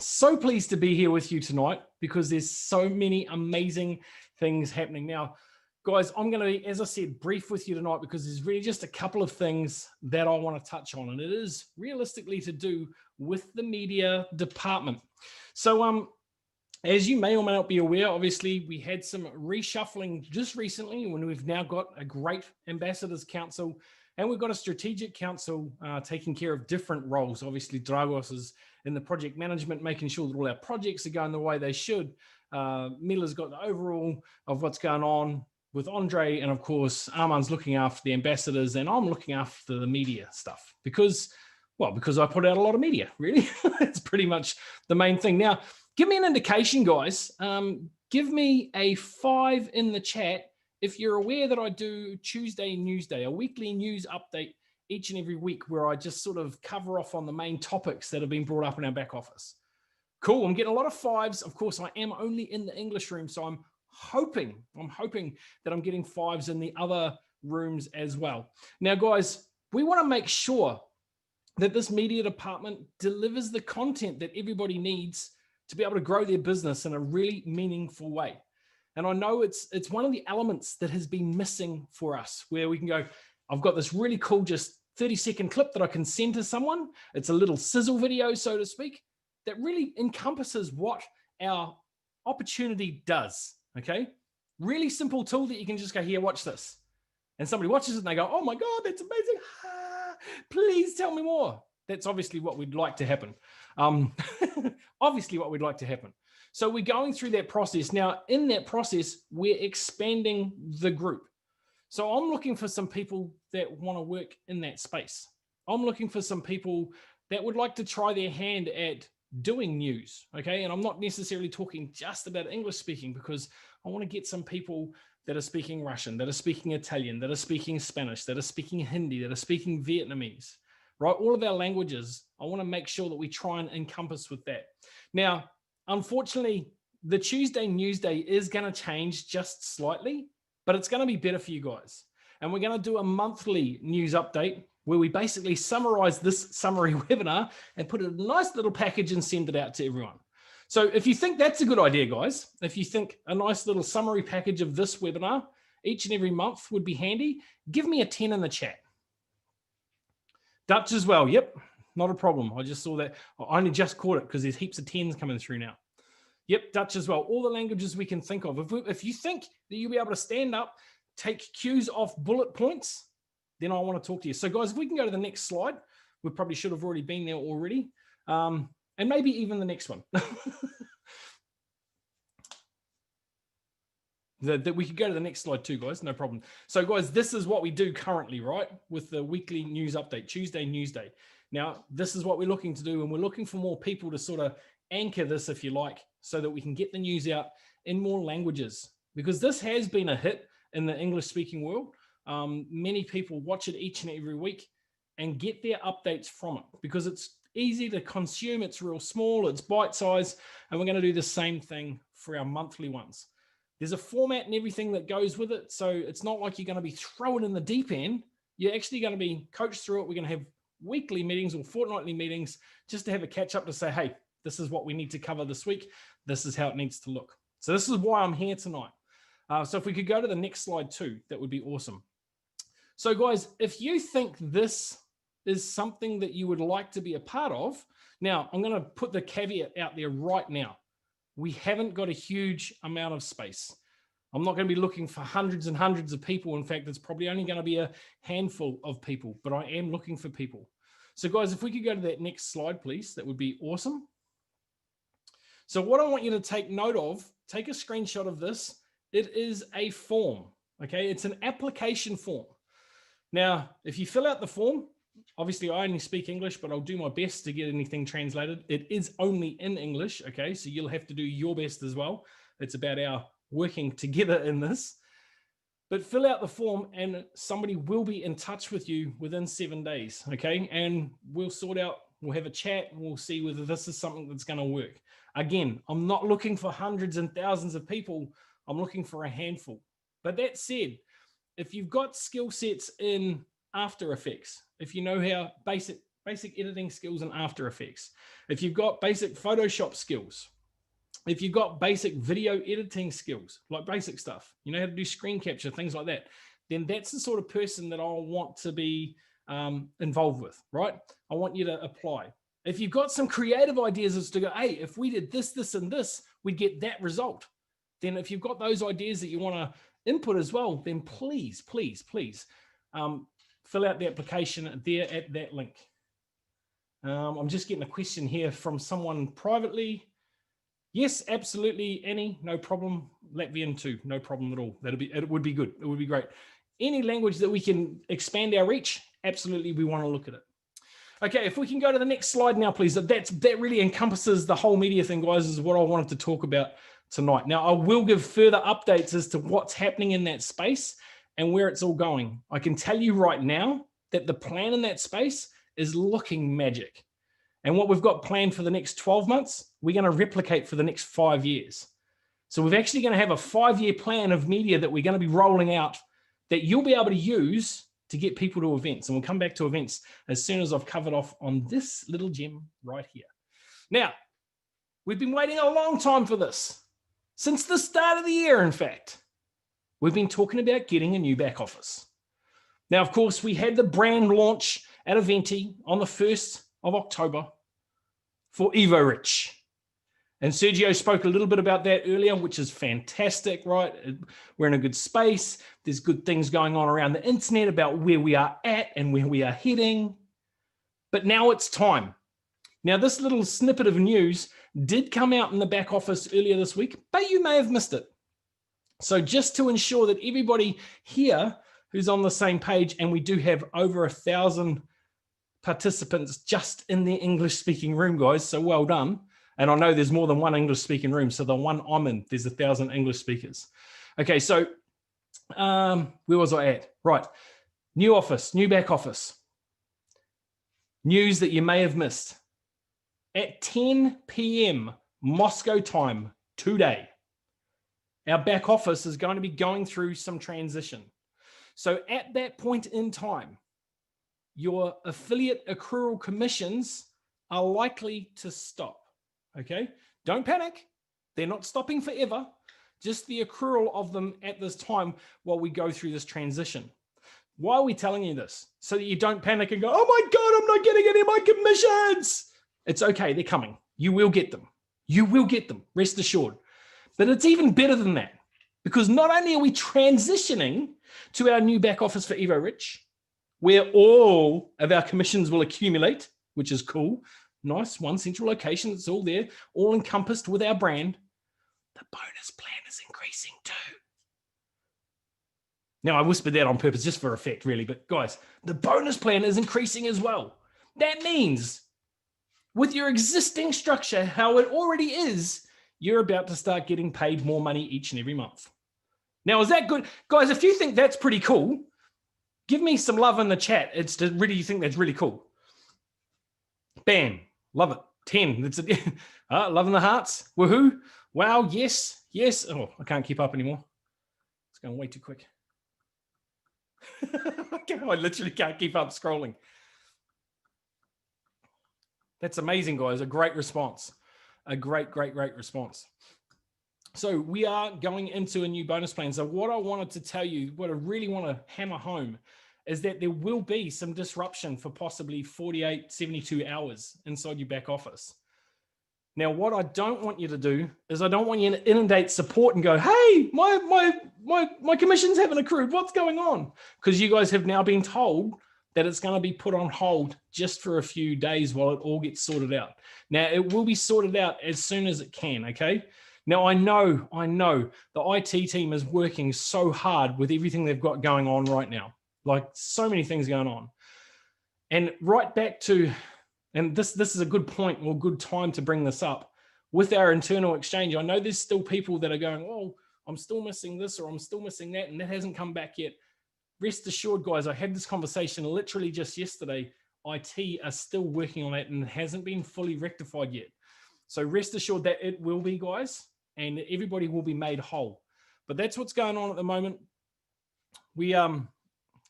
S3: So pleased to be here with you tonight because there's so many amazing things happening. Now, guys, I'm going to be, as I said, brief with you tonight because there's really just a couple of things that I want to touch on, and it is realistically to do with the media department. So, as you may or may not be aware, obviously, we had some reshuffling just recently when we've now got a great ambassadors council and we've got a strategic council taking care of different roles. Obviously, Dragos is in the project management, making sure that all our projects are going the way they should. Mila's got the overall of what's going on with Andre. And of course, Armand's looking after the ambassadors and I'm looking after the media stuff because I put out a lot of media, really. It's pretty much the main thing. Now, give me an indication, guys. Give me a 5 in the chat if you're aware that I do Tuesday Newsday, a weekly news update each and every week where I just sort of cover off on the main topics that have been brought up in our back office. Cool, I'm getting a lot of 5s. Of course, I am only in the English room, so I'm hoping that I'm getting 5s in the other rooms as well. Now, guys, we want to make sure that this media department delivers the content that everybody needs to be able to grow their business in a really meaningful way. And I know it's one of the elements that has been missing for us, where we can go, I've got this really cool, just 30-second clip that I can send to someone. It's a little sizzle video, so to speak, that really encompasses what our opportunity does, okay? Really simple tool that you can just go, here, watch this. And somebody watches it and they go, oh my God, that's amazing. Please tell me more. That's obviously what we'd like to happen. Obviously what we'd like to happen. So we're going through that process. Now, in that process, we're expanding the group. So I'm looking for some people that want to work in that space. I'm looking for some people that would like to try their hand at doing news, okay? And I'm not necessarily talking just about English speaking because I want to get some people that are speaking Russian, that are speaking Italian, that are speaking Spanish, that are speaking Hindi, that are speaking Vietnamese, right? All of our languages, I want to make sure that we try and encompass with that. Now, unfortunately, the Tuesday Newsday is going to change just slightly, but it's going to be better for you guys. And we're going to do a monthly news update where we basically summarize this summary webinar and put it in a nice little package and send it out to everyone. So if you think that's a good idea, guys, if you think a nice little summary package of this webinar each and every month would be handy, give me a 10 in the chat. Dutch as well. Yep, not a problem. I just saw that. I only just caught it because there's heaps of 10s coming through now. Yep, Dutch as well. All the languages we can think of. If you think that you'll be able to stand up, take cues off bullet points, then I want to talk to you. So guys, if we can go to the next slide, we probably should have already been there already. And maybe even the next one. That we could go to the next slide too, guys, no problem. So guys, this is what we do currently, right? With the weekly news update, Tuesday Newsday. Now, this is what we're looking to do, and we're looking for more people to sort of anchor this, if you like, so that we can get the news out in more languages, because this has been a hit in the English speaking world. Many people watch it each and every week and get their updates from it because it's easy to consume. It's real small, it's bite size, and we're going to do the same thing for our monthly ones. There's a format and everything that goes with it. So it's not like you're going to be thrown in the deep end. You're actually going to be coached through it. We're going to have weekly meetings or fortnightly meetings just to have a catch up to say, hey, this is what we need to cover this week. This is how it needs to look. So this is why I'm here tonight. So if we could go to the next slide too, that would be awesome. So guys, if you think this is something that you would like to be a part of, now I'm going to put the caveat out there right now. We haven't got a huge amount of space. I'm not going to be looking for hundreds and hundreds of people. In fact, it's probably only going to be a handful of people, but I am looking for people. So guys, if we could go to that next slide, please, that would be awesome. So what I want you to take note of, take a screenshot of this. It is a form, okay? It's an application form. Now, if you fill out the form, obviously I only speak English, but I'll do my best to get anything translated. It is only in English, okay? So you'll have to do your best as well. It's about our working together in this. But fill out the form and somebody will be in touch with you within 7 days, okay? And we'll sort out We'll have a chat and we'll see whether this is something that's going to work. Again, I'm not looking for hundreds and thousands of people. I'm looking for a handful. But that said, if you've got skill sets in After Effects, if you know how basic editing skills in After Effects, if you've got basic Photoshop skills, if you've got basic video editing skills, like basic stuff, you know how to do screen capture, things like that, then that's the sort of person that I'll want to be involved with, right? I want you to apply. If you've got some creative ideas as to go, hey, if we did this, this, and this, we'd get that result. Then if you've got those ideas that you want to input as well, then please, please, please fill out the application there at that link. I'm just getting a question here from someone privately. Yes, absolutely, Annie, no problem. Latvian too, no problem at all. It would be good. It would be great. Any language that we can expand our reach, absolutely, we want to look at it. Okay, if we can go to the next slide now, please. That really encompasses the whole media thing, guys, is what I wanted to talk about tonight. Now, I will give further updates as to what's happening in that space and where it's all going. I can tell you right now that the plan in that space is looking magic. And what we've got planned for the next 12 months, we're going to replicate for the next 5 years. So we're actually going to have a 5-year plan of media that we're going to be rolling out that you'll be able to use to get people to events. And we'll come back to events as soon as I've covered off on this little gem right here. Now, we've been waiting a long time for this. Since the start of the year, in fact, we've been talking about getting a new back office. Now, of course, we had the brand launch at Eventi on the 1st of October for Evorich. And Sergio spoke a little bit about that earlier, which is fantastic, right? We're in a good space. There's good things going on around the internet about where we are at and where we are heading. But now it's time. Now, this little snippet of news did come out in the back office earlier this week, but you may have missed it. So just to ensure that everybody here who's on the same page, and we do have over 1,000 participants just in the English speaking room, guys. So well done. And I know there's more than one English speaking room. So the one I'm in, there's 1,000 English speakers. Okay, so where was I at? Right. New office, new back office. News that you may have missed. At 10 p.m. Moscow time today, our back office is going to be going through some transition. So at that point in time, your affiliate accrual commissions are likely to stop, okay? Don't panic. They're not stopping forever. Just the accrual of them at this time while we go through this transition. Why are we telling you this? So that you don't panic and go, oh my God, I'm not getting any of my commissions. It's okay, they're coming. You will get them. You will get them, rest assured. But it's even better than that, because not only are we transitioning to our new back office for Evorich, where all of our commissions will accumulate, which is cool. Nice, one central location, it's all there, all encompassed with our brand. The bonus plan is increasing too. Now, I whispered that on purpose just for effect, really, but guys, the bonus plan is increasing as well. That means with your existing structure, how it already is, you're about to start getting paid more money each and every month. Now, is that good? Guys, if you think that's pretty cool, give me some love in the chat. It's to really, you think that's really cool. Bam. Love it. 10. That's it. Loving the hearts. Woohoo. Wow. Yes. Yes. Oh, I can't keep up anymore. It's going way too quick. I literally can't keep up scrolling. That's amazing, guys. A great response. A great, great, great response. So we are going into a new bonus plan. So what I wanted to tell you, what I really want to hammer home is that there will be some disruption for possibly 48, 72 hours inside your back office. Now, what I don't want you to do is I don't want you to inundate support and go, hey, my commissions haven't accrued. What's going on? Because you guys have now been told that it's going to be put on hold just for a few days while it all gets sorted out. Now, it will be sorted out as soon as it can, okay? Now, I know the IT team is working so hard with everything they've got going on right now, like so many things going on. And right back to, and this is a good point or good time to bring this up, with our internal exchange, I know there's still people that are going, oh, I'm still missing this or I'm still missing that, and that hasn't come back yet. Rest assured, guys, I had this conversation literally just yesterday IT are still working on that and it hasn't been fully rectified yet. So rest assured that it will be, guys, and everybody will be made whole. But that's what's going on at the moment.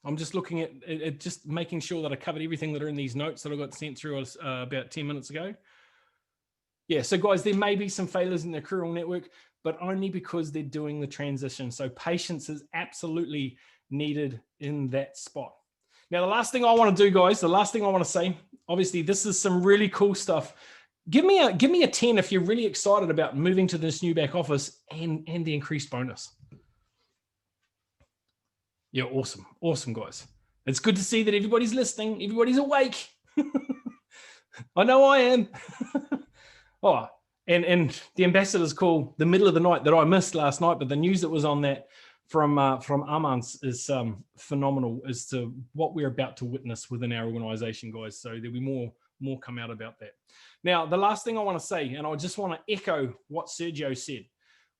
S3: I'm just looking at it, just making sure that I covered everything that are in these notes that I got sent through about 10 minutes ago. Yeah, so guys, there may be some failures in the accrual network, but only because they're doing the transition. So patience is absolutely needed in that spot. Now, the last thing I want to do, guys, the last thing I want to say, obviously, this is some really cool stuff. Give me a 10 if you're really excited about moving to this new back office and the increased bonus. Yeah, awesome. Awesome, guys. It's good to see that everybody's listening. Everybody's awake. I know I am. Oh, and the ambassador's call, the middle of the night that I missed last night, but the news that was on that from Armand is phenomenal as to what we're about to witness within our organization, guys. So there'll be more come out about that. Now, the last thing I want to say, and I just want to echo what Sergio said.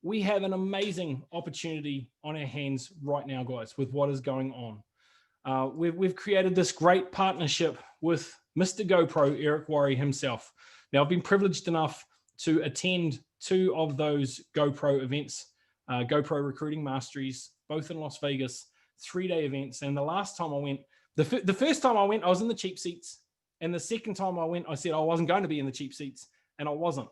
S3: We have an amazing opportunity on our hands right now, guys, with what is going on. We've created this great partnership with Mr. GoPro, Eric Worre himself. Now, I've been privileged enough to attend 2 of those GoPro events, GoPro Recruiting Masteries, both in Las Vegas, 3-day events. And the last time I went, the first time I went, I was in the cheap seats. And the second time I went, I said I wasn't going to be in the cheap seats. And I wasn't,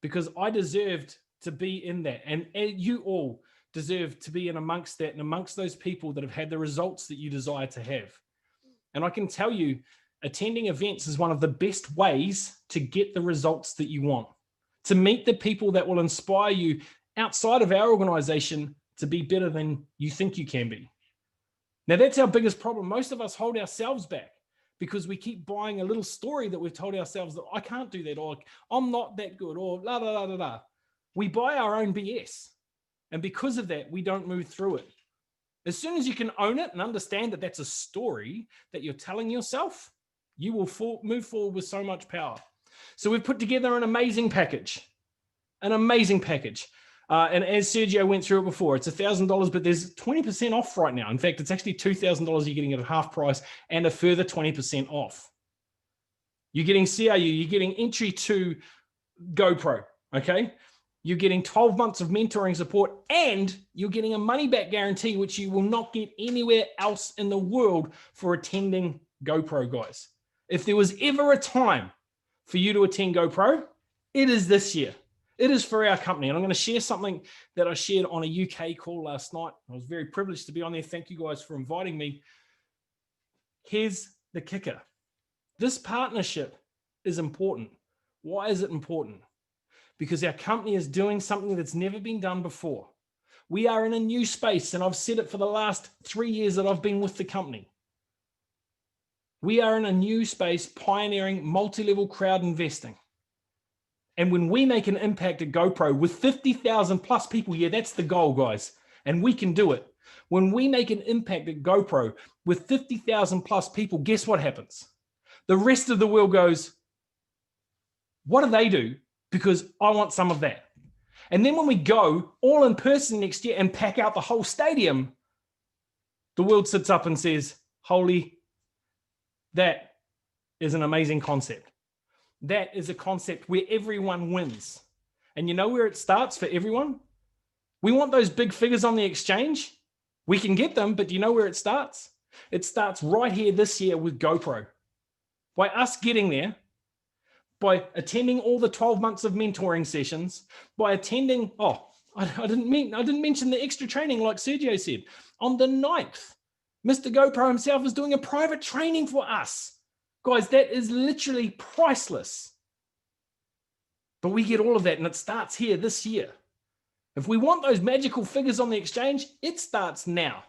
S3: because I deserved to be in that. And you all deserve to be in amongst that and amongst those people that have had the results that you desire to have. And I can tell you, attending events is one of the best ways to get the results that you want, to meet the people that will inspire you outside of our organization to be better than you think you can be. Now, that's our biggest problem. Most of us hold ourselves back because we keep buying a little story that we've told ourselves that I can't do that, or I'm not that good, or la, la, la, la, la. We buy our own BS. And because of that, we don't move through it. As soon as you can own it and understand that that's a story that you're telling yourself, you will move forward with so much power. So we've put together an amazing package, And as Sergio went through it before, it's $1,000, but there's 20% off right now. In fact, it's actually $2,000 you're getting it at half price and a further 20% off. You're getting CRU, you're getting entry to GoPro, okay? You're getting 12 months of mentoring support, and you're getting a money-back guarantee, which you will not get anywhere else in the world for attending GoPro, guys. If there was ever a time for you to attend GoPro, it is this year. It is for our company. And I'm going to share something that I shared on a UK call last night. I was very privileged to be on there. Thank you guys for inviting me. Here's the kicker. This partnership is important. Why is it important? Because our company is doing something that's never been done before. We are in a new space, and I've said it for the last 3 years that I've been with the company. We are in a new space pioneering multi-level crowd investing. And when we make an impact at GoPro with 50,000 plus people, yeah, that's the goal, guys. And we can do it. When we make an impact at GoPro with 50,000 plus people, guess what happens? The rest of the world goes, what do they do? Because I want some of that. And then when we go all in person next year and pack out the whole stadium, the world sits up and says, holy, that is an amazing concept. That is a concept where everyone wins. And you know where it starts for everyone? We want those big figures on the exchange. We can get them, but do you know where it starts? It starts right here this year with GoPro. By us getting there, by attending all the 12 months of mentoring sessions, by attending, I didn't mention the extra training like Sergio said. On the 9th, Mr. GoPro himself is doing a private training for us. Guys, that is literally priceless. But we get all of that, and it starts here this year. If we want those magical figures on the exchange, it starts now.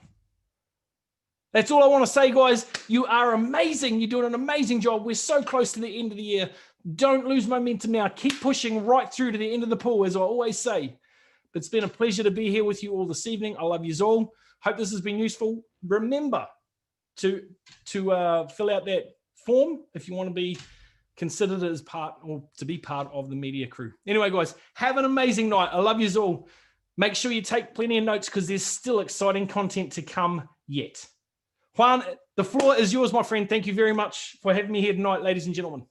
S3: That's all I want to say, guys. You are amazing. You're doing an amazing job. We're so close to the end of the year. Don't lose momentum now. Keep pushing right through to the end of the pool, as I always say. It's been a pleasure to be here with you all this evening. I love you all. Hope this has been useful. Remember to fill out that form if you want to be considered as part or to be part of the media crew. Anyway, guys, have an amazing night. I love you all. Make sure you take plenty of notes because there's still exciting content to come yet. Juan, the floor is yours, my friend. Thank you very much for having me here tonight, ladies and gentlemen.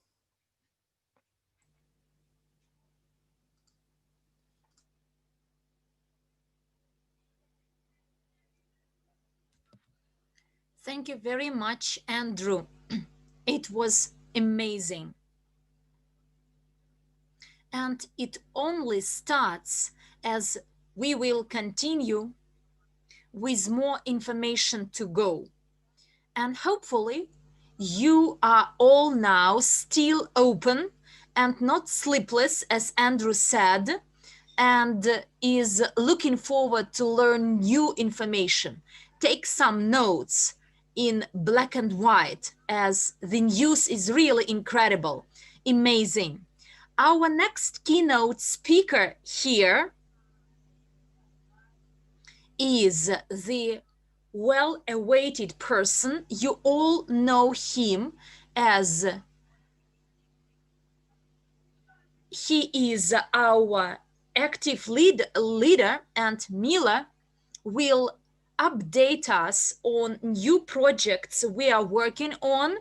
S1: Thank you very much, Andrew. It was amazing. And it only starts as we will continue with more information to go. And hopefully, you are all now still open and not sleepless, as Andrew said, and is looking forward to learn new information. Take some notes in black and white, as the news is really incredible, amazing. Our next keynote speaker here is the well-awaited person. You all know him as he is our active leader, and Mila will update us on new projects we are working on.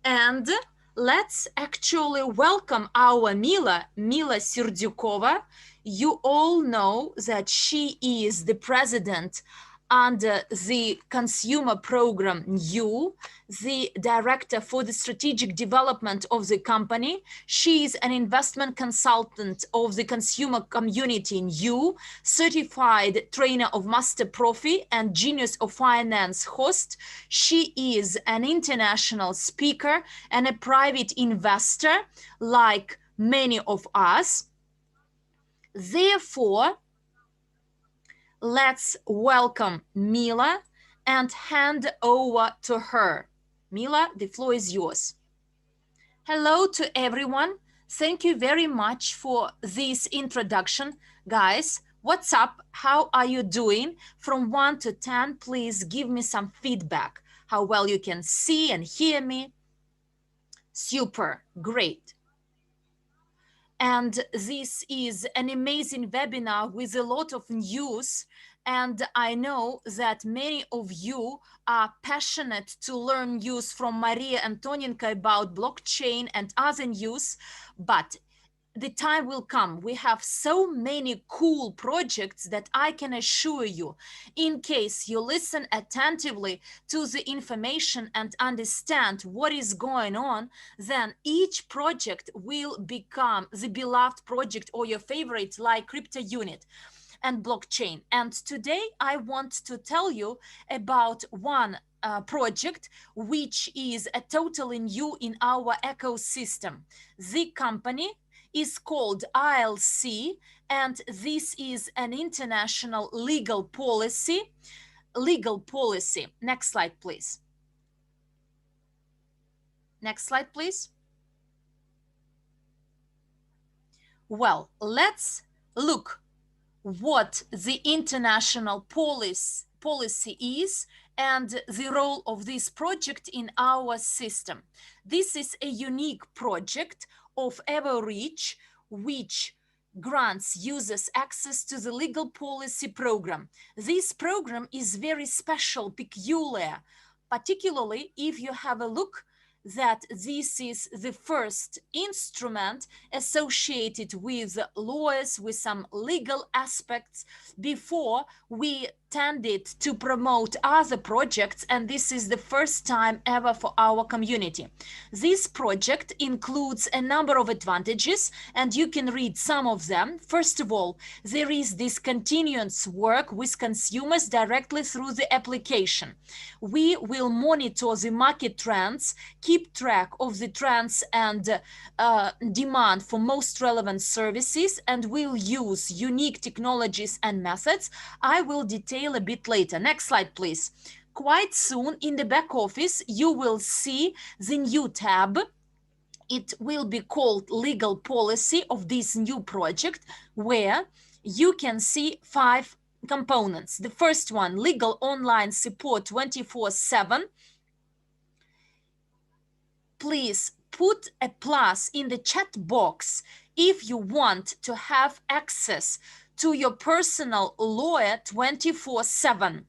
S1: And let's actually welcome our Mila Serdyukova. You all know that she is the president under the consumer program NEEW, the director for the strategic development of the company. She is an investment consultant of the consumer community NEEW, certified trainer of Master Profi and Genius of Finance host. She is an international speaker and a private investor like many of us. Therefore, let's welcome Mila and hand over to her. Mila, the floor is yours. Hello to everyone. Thank you very much for this introduction. Guys, what's up? How are you doing? From 1 to 10, please give me some feedback. How well you can see and hear me. Super, great. And this is an amazing webinar with a lot of news. And I know that many of you are passionate to learn news from Maria Antoninka about blockchain and other news, but the time will come. We have so many cool projects that I can assure you, in case you listen attentively to the information and understand what is going on, then each project will become the beloved project or your favorite, like crypto unit and blockchain. And today I want to tell you about one project which is a totally new in our ecosystem. The company is called ILC, and this is an international legal policy. Next slide, please. Next slide, please. Well, let's look what the international policy is and the role of this project in our system. This is a unique project of Evorich, which grants users access to the legal policy program. This program is very special, peculiar, particularly if you have a look that this is the first instrument associated with lawyers, with some legal aspects. Before, we tended to promote other projects, and this is the first time ever for our community. This project includes a number of advantages, and you can read some of them. First of all, there is this continuous work with consumers directly through the application. We will monitor the market trends, keep track of the trends and demand for most relevant services, and will use unique technologies and methods. I will detail a bit later. Next slide, please. Quite soon in the back office, you will see the new tab. It will be called Legal Policy of this new project, where you can see 5 components. The first one, legal online support 24/7. Please put a plus in the chat box if you want to have access to your personal lawyer 24/7.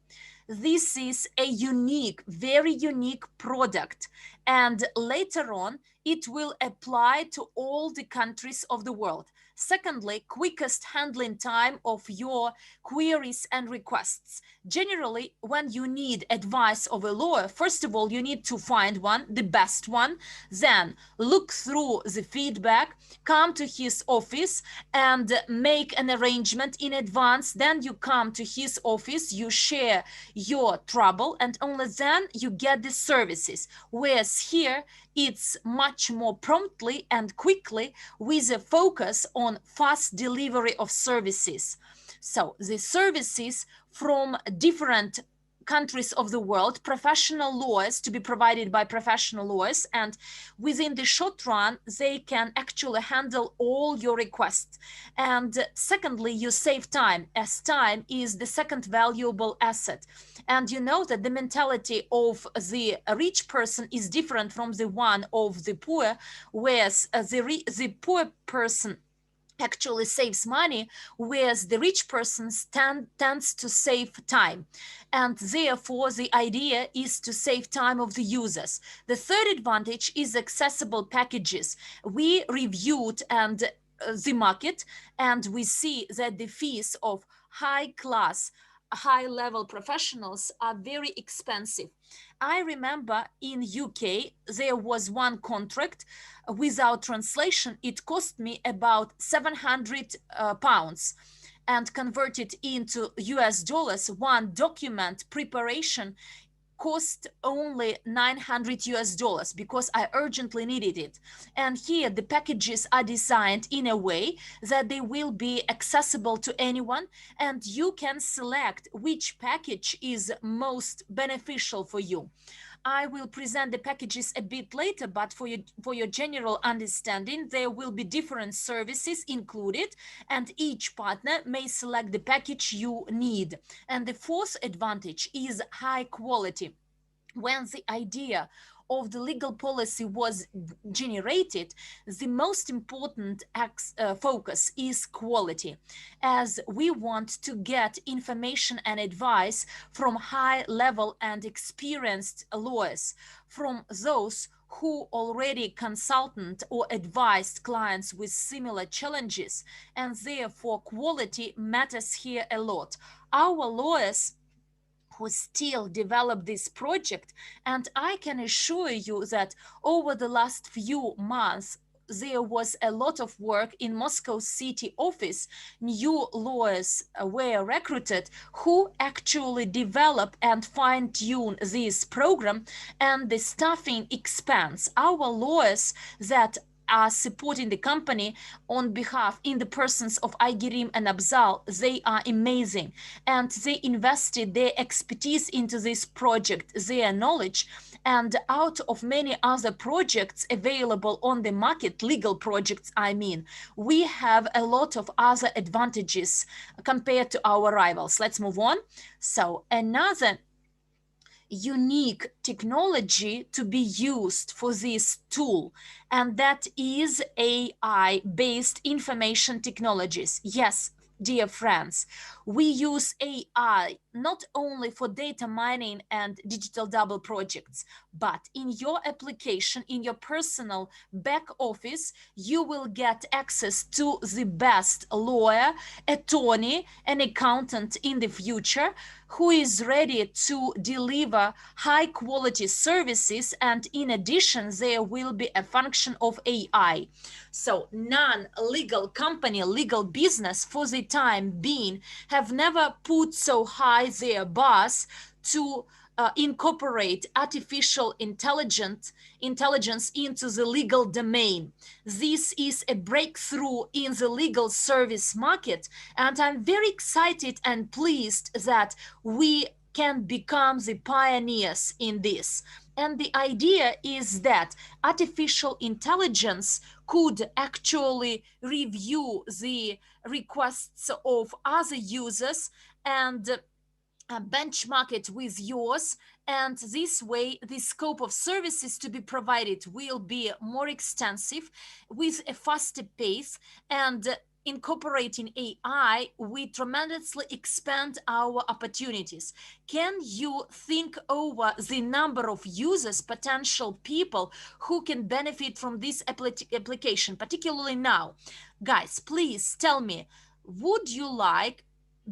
S1: This is a unique, very unique product. And later on, it will apply to all the countries of the world. Secondly, quickest handling time of your queries and requests. Generally, when you need advice of a lawyer, first of all, you need to find one, the best one, then look through the feedback, come to his office and make an arrangement in advance. Then you come to his office, you share your trouble, and only then you get the services. Whereas here, it's much more promptly and quickly with a focus on fast delivery of services. So the services from different countries of the world, professional lawyers to be provided by professional lawyers, and within the short run they can actually handle all your requests. And secondly, you save time, as time is the second valuable asset. And you know that the mentality of the rich person is different from the one of the poor, whereas the poor person actually saves money, whereas the rich person tends to save time. And therefore, the idea is to save time of the users. The third advantage is accessible packages. We reviewed and the market, and we see that the fees of high class, high level professionals are very expensive. I remember in UK there was one contract without translation. It cost me about 700 pounds, and converted into US dollars, one document preparation cost only 900 US dollars because I urgently needed it. And here the packages are designed in a way that they will be accessible to anyone, and you can select which package is most beneficial for you. I will present the packages a bit later, but for your general understanding, there will be different services included, and each partner may select the package you need. And the fourth advantage is high quality. When the idea of the legal policy was generated, the most important focus is quality, as we want to get information and advice from high level and experienced lawyers, from those who already consulted or advised clients with similar challenges, and therefore quality matters here a lot. Our lawyers who still develop this project, and I can assure you that over the last few months there was a lot of work in Moscow city office. New lawyers were recruited who actually develop and fine-tune this program, and the staffing expands. Our lawyers that are supporting the company on behalf in the persons of Aigerim and Abzal, they are amazing, and they invested their expertise into this project, their knowledge. And out of many other projects available on the market, legal projects I mean, we have a lot of other advantages compared to our rivals. Let's move on. So another unique technology to be used for this tool, and that is AI based information technologies. Yes, dear friends, we use AI not only for data mining and digital double projects, but in your application, in your personal back office, you will get access to the best lawyer, attorney, and accountant in the future who is ready to deliver high quality services. And in addition, there will be a function of AI. So non-legal company, legal business for the time being have never put so high their bars to incorporate artificial intelligence into the legal domain. This is a breakthrough in the legal service market, and I'm very excited and pleased that we can become the pioneers in this. And the idea is that artificial intelligence could actually review the requests of other users and benchmark it with yours, and this way the scope of services to be provided will be more extensive with a faster pace, and incorporating AI, we tremendously expand our opportunities. Can you think over the number of users, potential people who can benefit from this application, particularly now? Guys, please tell me, would you like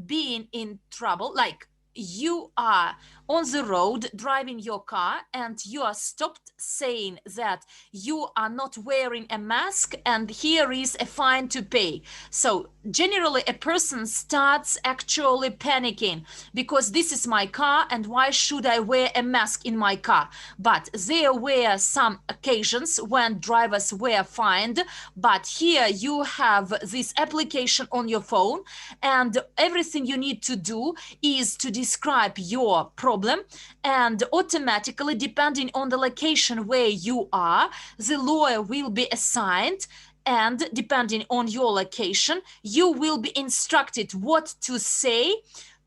S1: being in trouble, like you are on the road driving your car and you are stopped saying that you are not wearing a mask and here is a fine to pay? So generally a person starts actually panicking because this is my car and why should I wear a mask in my car? But there were some occasions when drivers were fined, but here you have this application on your phone and everything you need to do is to describe your problem, and automatically, depending on the location where you are, the lawyer will be assigned, and depending on your location, you will be instructed what to say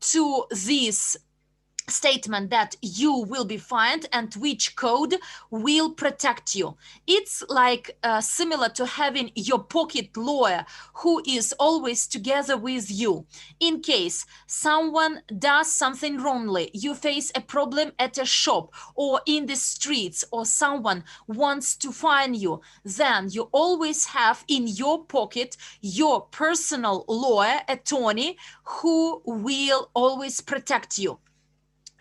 S1: to this statement that you will be fined and which code will protect you. It's like similar to having your pocket lawyer who is always together with you. In case someone does something wrongly, you face a problem at a shop or in the streets, or someone wants to fine you, then you always have in your pocket your personal lawyer, attorney, who will always protect you.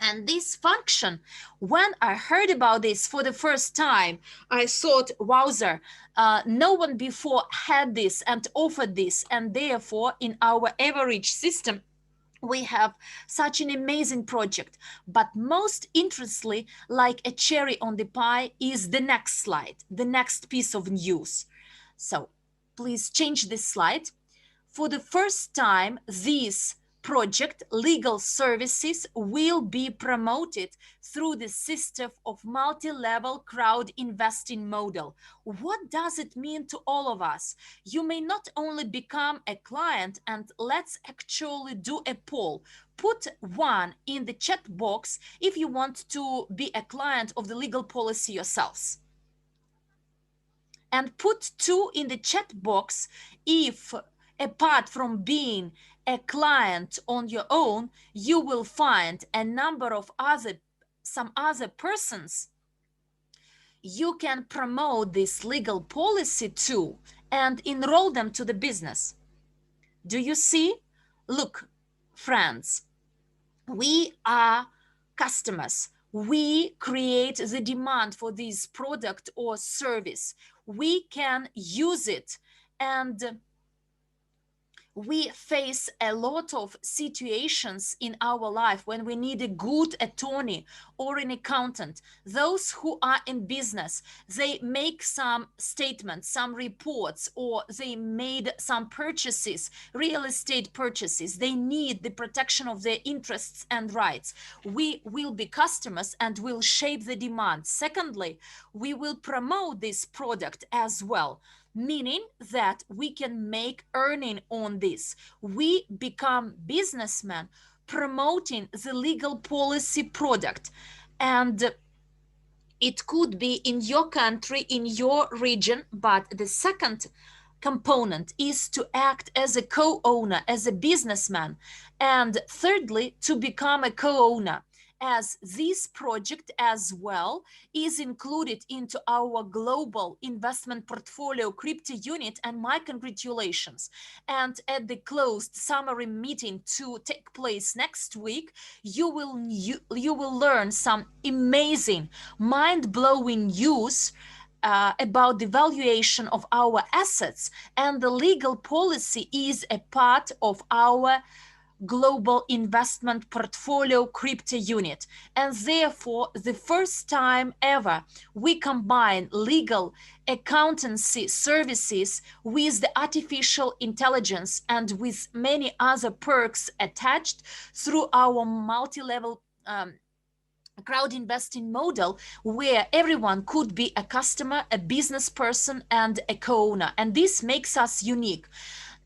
S1: And this function, when I heard about this for the first time, I thought, wowzer, no one before had this and offered this. And therefore, in our Evorich system, we have such an amazing project. But most interestingly, like a cherry on the pie, is the next slide, the next piece of news. So please change this slide. For the first time, this project, legal services, will be promoted through the system of multi-level crowd investing model. What does it mean to all of us? You may not only become a client, and let's actually do a poll. Put one in the chat box if you want to be a client of the legal policy yourselves. And put two in the chat box if, apart from being a client on your own, you will find a number of some other persons you can promote this legal policy to and enroll them to the business. Do you see? Look, friends, we are customers. We create the demand for this product or service. We can use it, and we face a lot of situations in our life when we need a good attorney or an accountant. Those who are in business, they make some statements, some reports, or they made some purchases, real estate purchases. They need the protection of their interests and rights. We will be customers and will shape the demand. Secondly, we will promote this product as well, meaning that we can make earning on this. We become businessmen promoting the legal policy product, and it could be in your country, in your region. But the second component is to act as a co-owner, as a businessman, and thirdly, to become a co-owner, as this project as well is included into our global investment portfolio crypto unit. And my congratulations. And at the closed summary meeting to take place next week, you will learn some amazing, mind-blowing news about the valuation of our assets, and the legal policy is a part of our global investment portfolio crypto unit. And therefore, the first time ever, we combine legal accountancy services with the artificial intelligence and with many other perks attached through our multi-level crowd investing model, where everyone could be a customer, a business person, and a co-owner. And this makes us unique.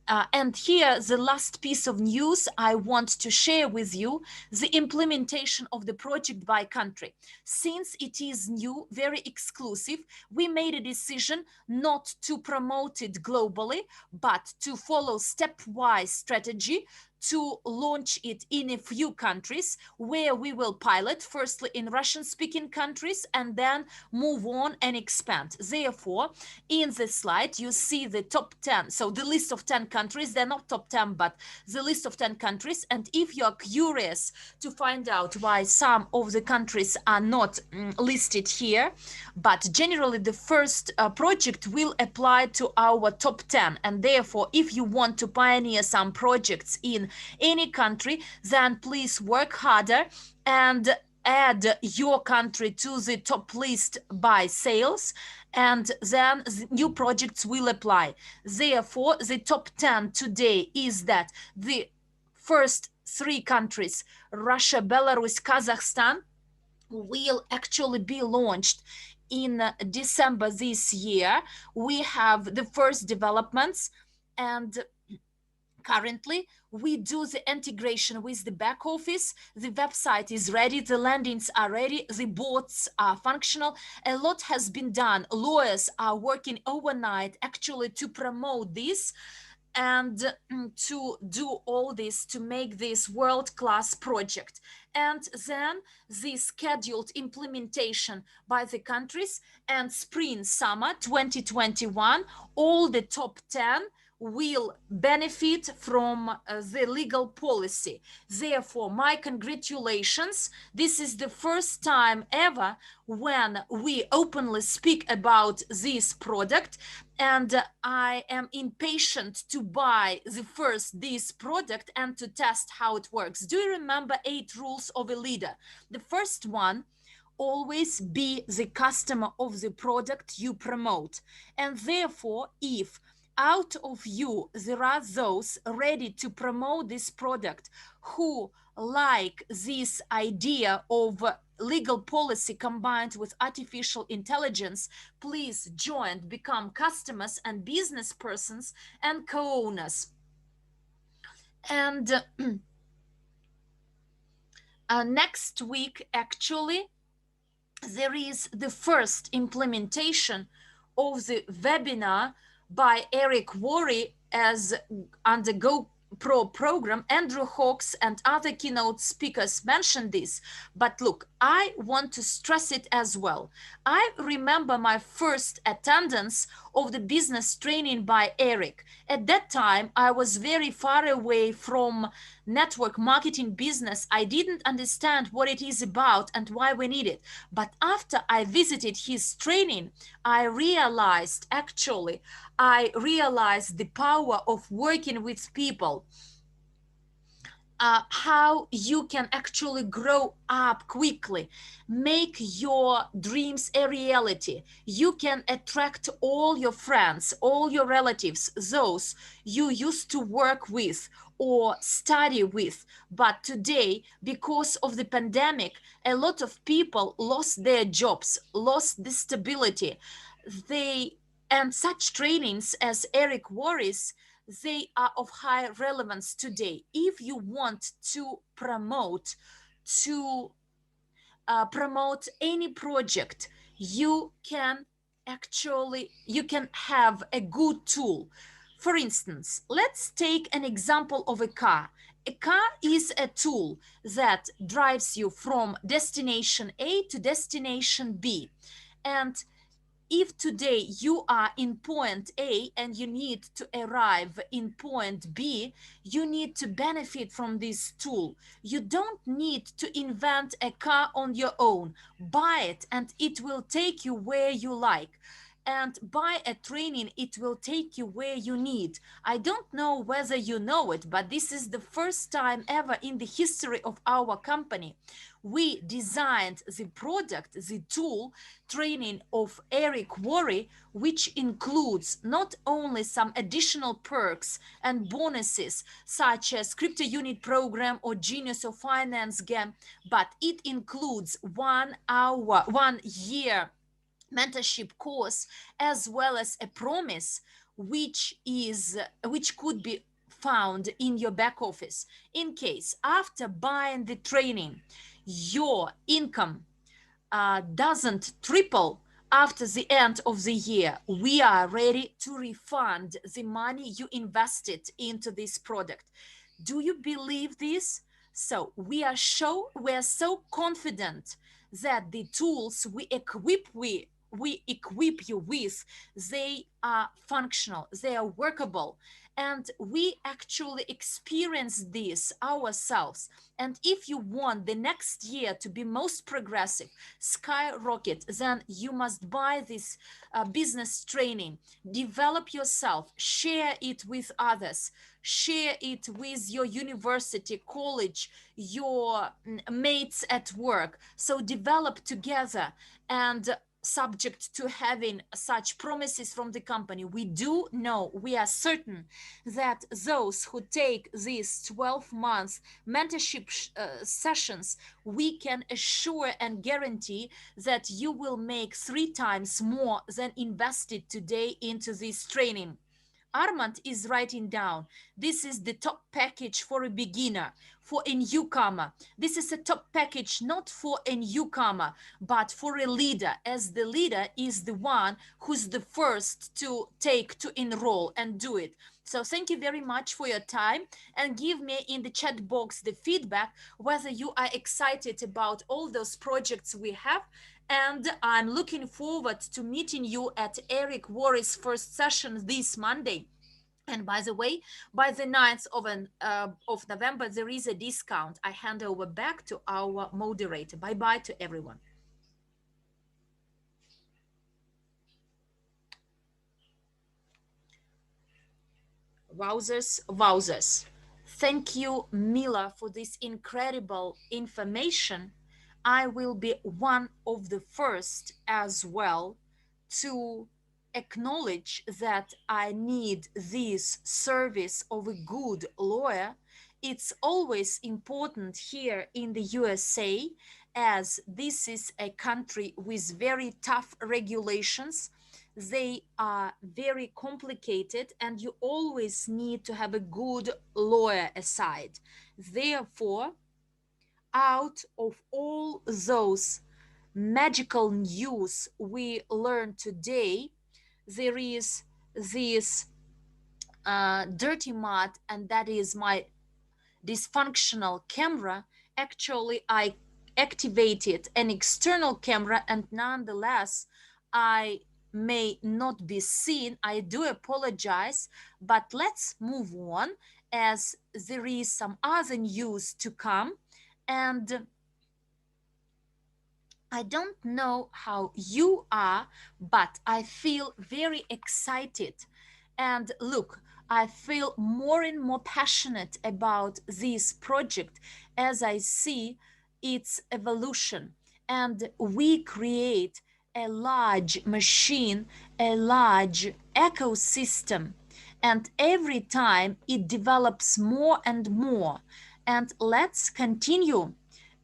S1: And here, the last piece of news I want to share with you, the implementation of the project by country. Since it is new, very exclusive, we made a decision not to promote it globally, but to follow stepwise strategy to launch it in a few countries where we will pilot, firstly in Russian speaking countries, and then move on and expand. Therefore, in this slide, you see the top 10. So the list of 10 countries, they're not top 10, but the list of 10 countries. And if you're curious to find out why some of the countries are not listed here, but generally the first project will apply to our top 10. And therefore, if you want to pioneer some projects in any country, then please work harder and add your country to the top list by sales, and then new projects will apply. Therefore, the top 10 today is that the first three countries, Russia, Belarus, Kazakhstan, will actually be launched in December this year. We have the first developments, and currently we do the integration with the back office. The website is ready, the landings are ready, the bots are functional. A lot has been done. Lawyers are working overnight actually to promote this and to do all this to make this world-class project. And then the scheduled implementation by the countries, and spring summer 2021, all the top 10 will benefit from the legal policy. Therefore, my congratulations. This is the first time ever when we openly speak about this product, and I am impatient to buy this product and to test how it works. Do you remember 8 rules of a leader? The first one: always be the customer of the product you promote. And therefore, if out of you there are those ready to promote this product who like this idea of legal policy combined with artificial intelligence, please join, become customers and business persons and co-owners. And next week, actually, there is the first implementation of the webinar by Eric Worre as under GoPro program. Andrew Hawks and other keynote speakers mentioned this, but look, I want to stress it as well. I remember my first attendance of the business training by Eric. At that time, I was very far away from network marketing business. I didn't understand what it is about and why we need it. But after I visited his training, I realized the power of working with people. How you can actually grow up quickly, make your dreams a reality. You can attract all your friends, all your relatives, those you used to work with or study with. But today, because of the pandemic, a lot of people lost their jobs, lost the stability. And such trainings as Eric Worre's, they are of high relevance today. If you want to to promote any project, you can have a good tool. For instance, let's take an example of a car. A car is a tool that drives you from destination A to destination B. And if today you are in point A and you need to arrive in point B, you need to benefit from this tool. You don't need to invent a car on your own. Buy it and it will take you where you like. And buy a training, it will take you where you need. I don't know whether you know it, but this is the first time ever in the history of our company we designed the product, the tool training of Eric Worre, which includes not only some additional perks and bonuses such as crypto unit program or genius of finance game, but it includes 1 year mentorship course, as well as a promise which could be found in your back office. In case after buying the training, your income doesn't triple after the end of the year, we are ready to refund the money you invested into this product. Do you believe this? So we are so confident that the tools we equip you with, they are functional, they are workable, and we actually experience this ourselves. And if you want the next year to be most progressive, skyrocket, then you must buy this business training, develop yourself, share it with others, share it with your university, college, your mates at work. So develop together, and subject to having such promises from the company, we do know, we are certain that those who take these 12 months mentorship sessions, we can assure and guarantee that you will make 3 times more than invested today into this training. Armand is writing down, this is the top package for a beginner, for a newcomer. This is a top package not for a newcomer, but for a leader, as the leader is the one who's the first to enroll and do it. So thank you very much for your time, and give me in the chat box the feedback whether you are excited about all those projects we have. And I'm looking forward to meeting you at Eric Worre's first session this Monday. And by the way, by the 9th of November, there is a discount. I hand over back to our moderator. Bye-bye to everyone. Wowzers, wowzers. Thank you, Mila, for this incredible information. I will be one of the first as well to acknowledge that I need this service of a good lawyer. It's always important here in the USA, as this is a country with very tough regulations. They are very complicated, and you always need to have a good lawyer aside. Therefore, out of all those magical news we learned today, there is this dirty mud, and that is my dysfunctional camera. Actually, I activated an external camera, and nonetheless, I may not be seen. I do apologize, but let's move on, as there is some other news to come. And I don't know how you are, but I feel very excited. And look, I feel more and more passionate about this project as I see its evolution. And we create a large machine, a large ecosystem. And every time it develops more and more. And let's continue,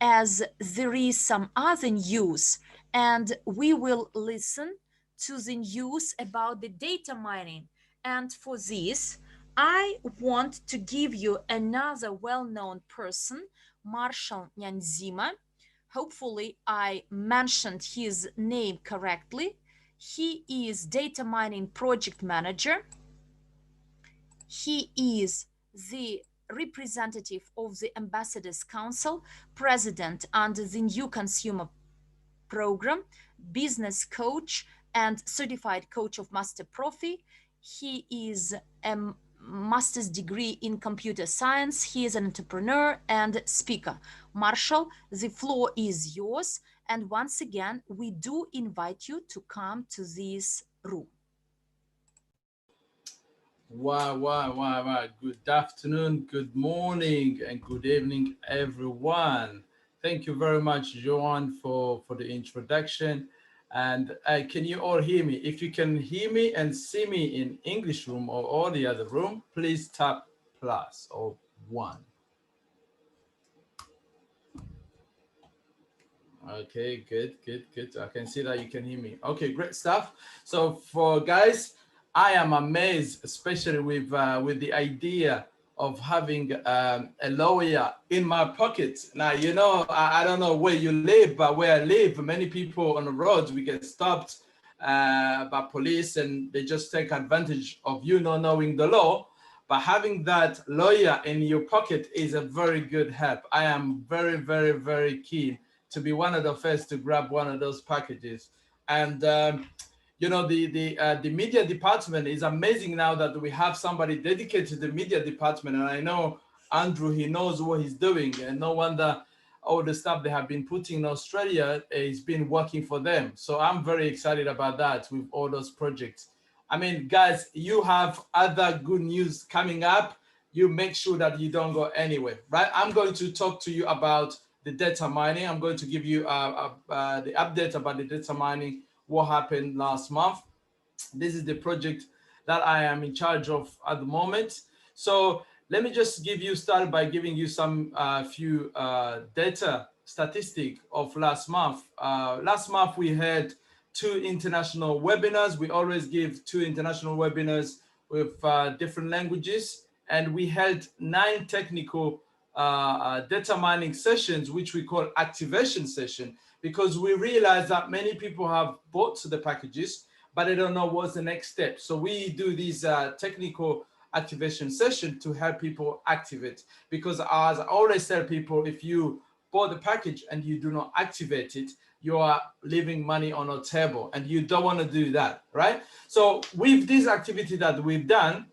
S1: as there is some other news, and we will listen to the news about the data mining. And for this, I want to give you another well-known person, Marshall Nyanzima. Hopefully, I mentioned his name correctly. He is data mining project manager. He is the representative of the Ambassadors Council, president under the New Consumer Program, business coach, and certified coach of Master Profi. He is a master's degree in computer science. He is an entrepreneur and speaker. Marshall, the floor is yours. And once again, we do invite you to come to this room.
S4: Wow. Good afternoon, good morning, and good evening, everyone. Thank you very much, Joan, for the introduction. And can you all hear me? If you can hear me and see me in English room or all the other room, please tap plus or one. Okay, good. I can see that you can hear me. Okay, great stuff. So for guys, I am amazed, especially with the idea of having a lawyer in my pocket. Now, I don't know where you live, but where I live, many people on the roads, we get stopped by police and they just take advantage of you not knowing the law. But having that lawyer in your pocket is a very good help. I am very, very, very keen to be one of the first to grab one of those packages. And the media department is amazing now that we have somebody dedicated to the media department. And I know Andrew, he knows what he's doing, and no wonder all the stuff they have been putting in Australia is been working for them. So I'm very excited about that with all those projects. I mean, guys, you have other good news coming up. You make sure that you don't go anywhere, right? I'm going to talk to you about the data mining. I'm going to give you the update about the data mining, what happened last month. This is the project that I am in charge of at the moment. So let me just start by giving you some few data statistic of last month. Last month we had 2 international webinars. We always give 2 international webinars with different languages, and we held 9 technical data mining sessions, which we call activation session, because we realized that many people have bought the packages, but they don't know what's the next step. So we do these technical activation session to help people activate, because as I always tell people, if you bought the package and you do not activate it, you are leaving money on a table, and you don't want to do that, right? So with this activity that we've done,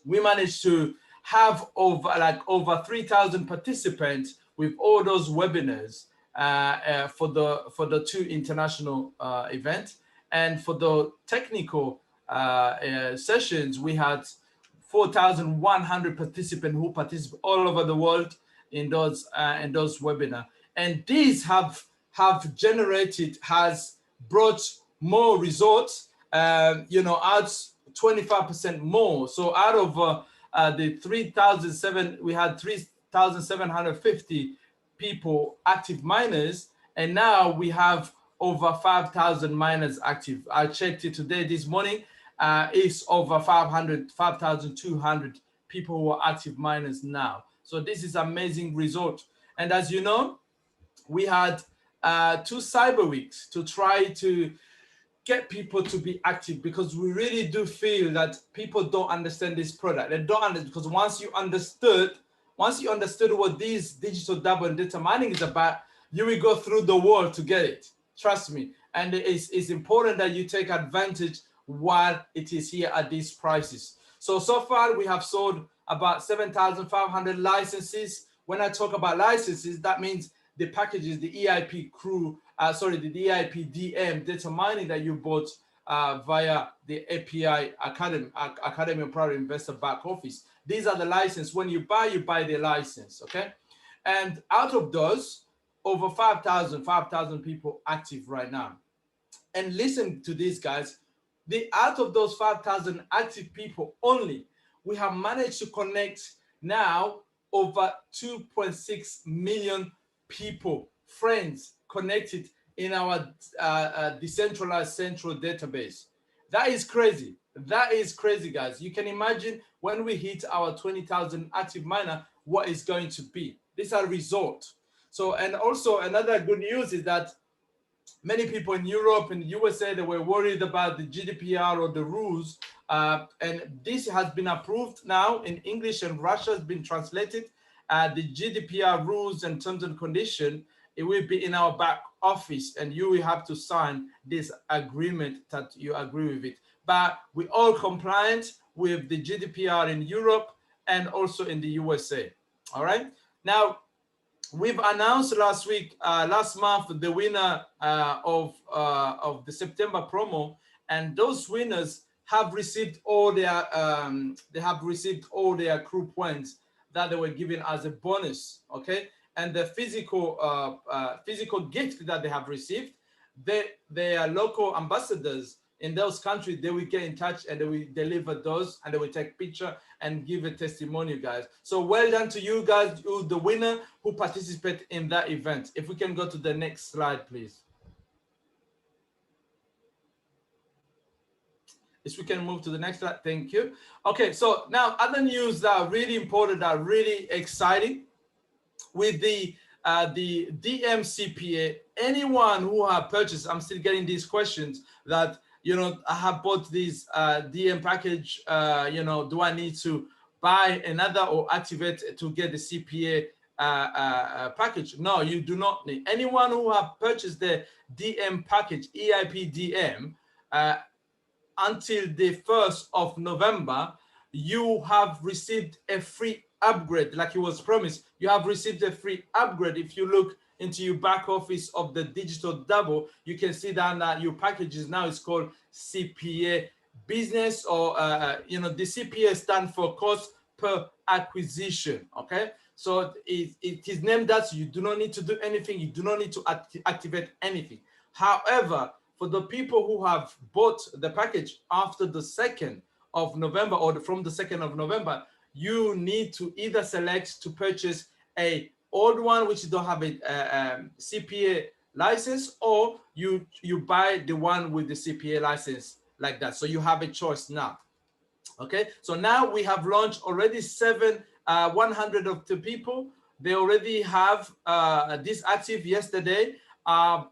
S4: we managed to have over 3,000 participants with all those webinars for the 2 international events. And for the technical sessions, we had 4,100 participants who participate all over the world in those webinars. And these has brought more results, out 25% more. So out of the 3,007, we had 3,750 people, active miners, and now we have over 5,000 miners active. I checked it today, this morning, it's over 5,200 people who are active miners now. So this is amazing result. And as you know, we had 2 cyber weeks to try to get people to be active, because we really do feel that people don't understand this product. They don't understand, because once you understood what this digital double and data mining is about, you will go through the wall to get it. Trust me. And it's important that you take advantage while it is here at these prices. So far we have sold about 7,500 licenses. When I talk about licenses, that means the packages, the EIP crew, the EIP DM data mining that you bought via the API Academy of Private Investor back office. These are the license. When you buy the license, okay? And out of those, over 5,000 people active right now. And listen to these guys. Out of those 5,000 active people only, we have managed to connect now over 2.6 million people, friends connected in our decentralized central database. That is crazy. That is crazy, guys. You can imagine when we hit our 20,000 active miner, what is going to be. These are results. So, and also another good news is that many people in Europe and USA, they were worried about the GDPR or the rules. And this has been approved now in English, and Russia has been translated. The GDPR rules and terms and conditions, it will be in our back office, and you will have to sign this agreement that you agree with it. But we're all compliant with the GDPR in Europe and also in the USA. All right. Now, we've announced last month, the winner of the September promo, and those winners have received all their crew points that they were given as a bonus. Okay, and the physical gift that they have received, their local ambassadors in those countries, they will get in touch and they will deliver those, and they will take picture and give a testimonial, guys. So well done to you guys, the winner who participate in that event. If we can go to the next slide, please. If we can move to the next slide, thank you. Okay, so now other news that are really important, that are really exciting with the DMCPA. Anyone who have purchased, I'm still getting these questions that, you know, I have bought this DM package, you know, do I need to buy another or activate to get the CPA package? No, you do not need. Anyone who have purchased the DM package, EIP DM, until the 1st of November, you have received a free upgrade, like it was promised. You have received a free upgrade. If you look into your back office of the digital double, you can see that your package is now is called CPA business, or you know, the CPA stands for cost per acquisition. Okay, so it is named that, so you do not need to do anything. You do not need to activate anything. However, for the people who have bought the package after the 2nd of November, or from the 2nd of November, you need to either select to purchase a old one which don't have a CPA license, or you buy the one with the CPA license, like that. So you have a choice now. Okay, so now we have launched already 100 of the people. They already have this active. Yesterday,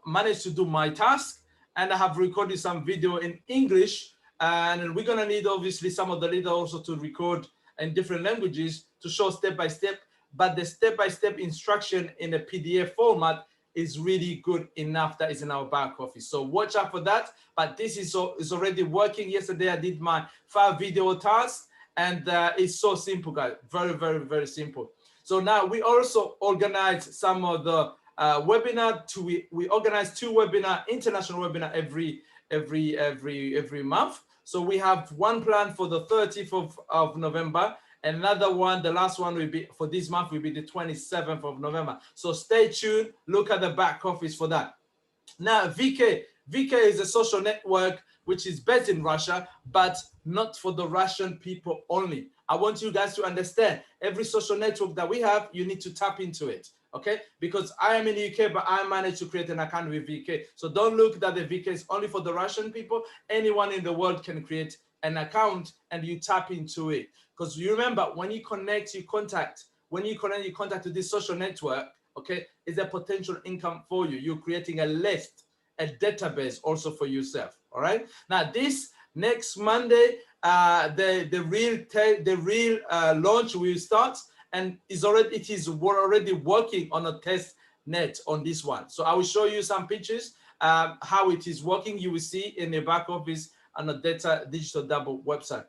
S4: managed to do my task, and I have recorded some video in English, and we're gonna need obviously some of the leader also to record in different languages to show step by step, but the step-by-step instruction in a PDF format is really good enough. That is in our back office, so watch out for that. But this is already working. Yesterday I did my 5 video task, and it's so simple, guys. Very, very, very simple. So now we also organize some of the webinar. We organize 2 webinar, international webinar every month. So we have one plan for the 30th of November. Another one, the last one will be for this month, will be the 27th of November. So stay tuned. Look at the back office for that. Now, VK is a social network which is based in Russia, but not for the Russian people only. I want you guys to understand, every social network that we have, you need to tap into it, okay? Because I am in the UK, but I managed to create an account with VK. So don't look that the VK is only for the Russian people. Anyone in the world can create an account, and you tap into it. Because you remember, when you connect your contact to this social network, okay, is a potential income for you. You're creating a list, a database also for yourself. All right. Now this next Monday, the real launch will start, and it is already working on a test net on this one. So I will show you some pictures how it is working. You will see in the back office on the digital double website.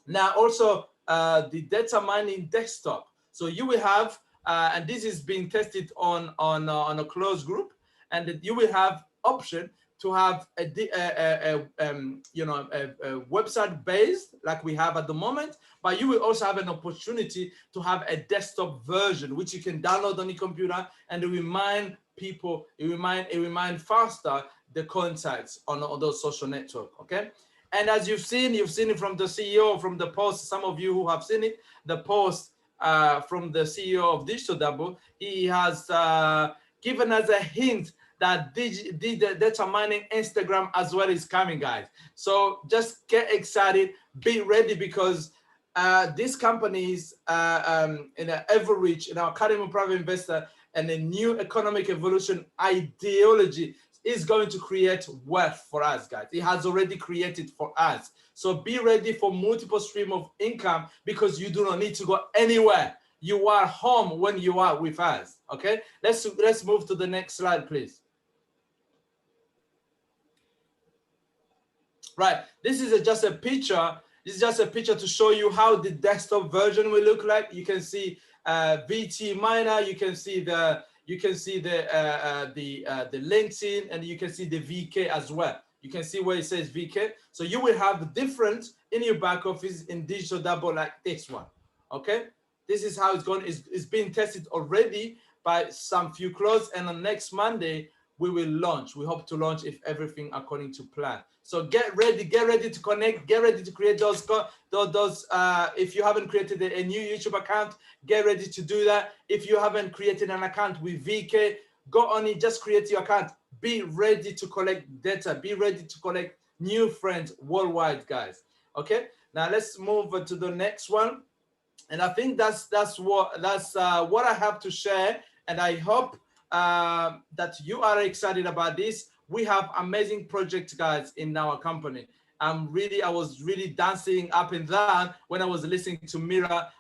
S4: Now also the data mining desktop. So you will have, and this is being tested on a closed group, and you will have option to have a website based like we have at the moment, but you will also have an opportunity to have a desktop version which you can download on your computer, and it will mine people, it will mine faster the contacts on those social networks. Okay. And as you've seen it from the CEO, from the post, some of you who have seen it, the post from the CEO of Digital Double, he has given us a hint that the data mining Instagram as well is coming, guys. So just get excited, be ready, because these companies in Evorich, in our Academy of Private Investor, and the new economic evolution ideology is going to create wealth for us, guys. It has already created for us. So be ready for multiple stream of income, because you do not need to go anywhere. You are home when you are with us. Okay, let's move to the next slide, please. Right, this is just a picture. This is just a picture to show you how the desktop version will look like. You can see VT Miner. You can see the LinkedIn, and you can see the VK as well. You can see where it says VK. So you will have different in your back office in digital double like this one. Okay, this is how it's going. It's being tested already by some few clothes, and on next Monday we will launch. We hope to launch if everything according to plan. So get ready to connect, get ready to create those. If you haven't created a new YouTube account, get ready to do that. If you haven't created an account with VK, go on it, just create your account. Be ready to collect data. Be ready to collect new friends worldwide, guys. Okay, now let's move to the next one. And I think that's what I have to share. And I hope that you are excited about this. We have amazing projects, guys, in our company. I was really dancing up and down when I was listening to Mira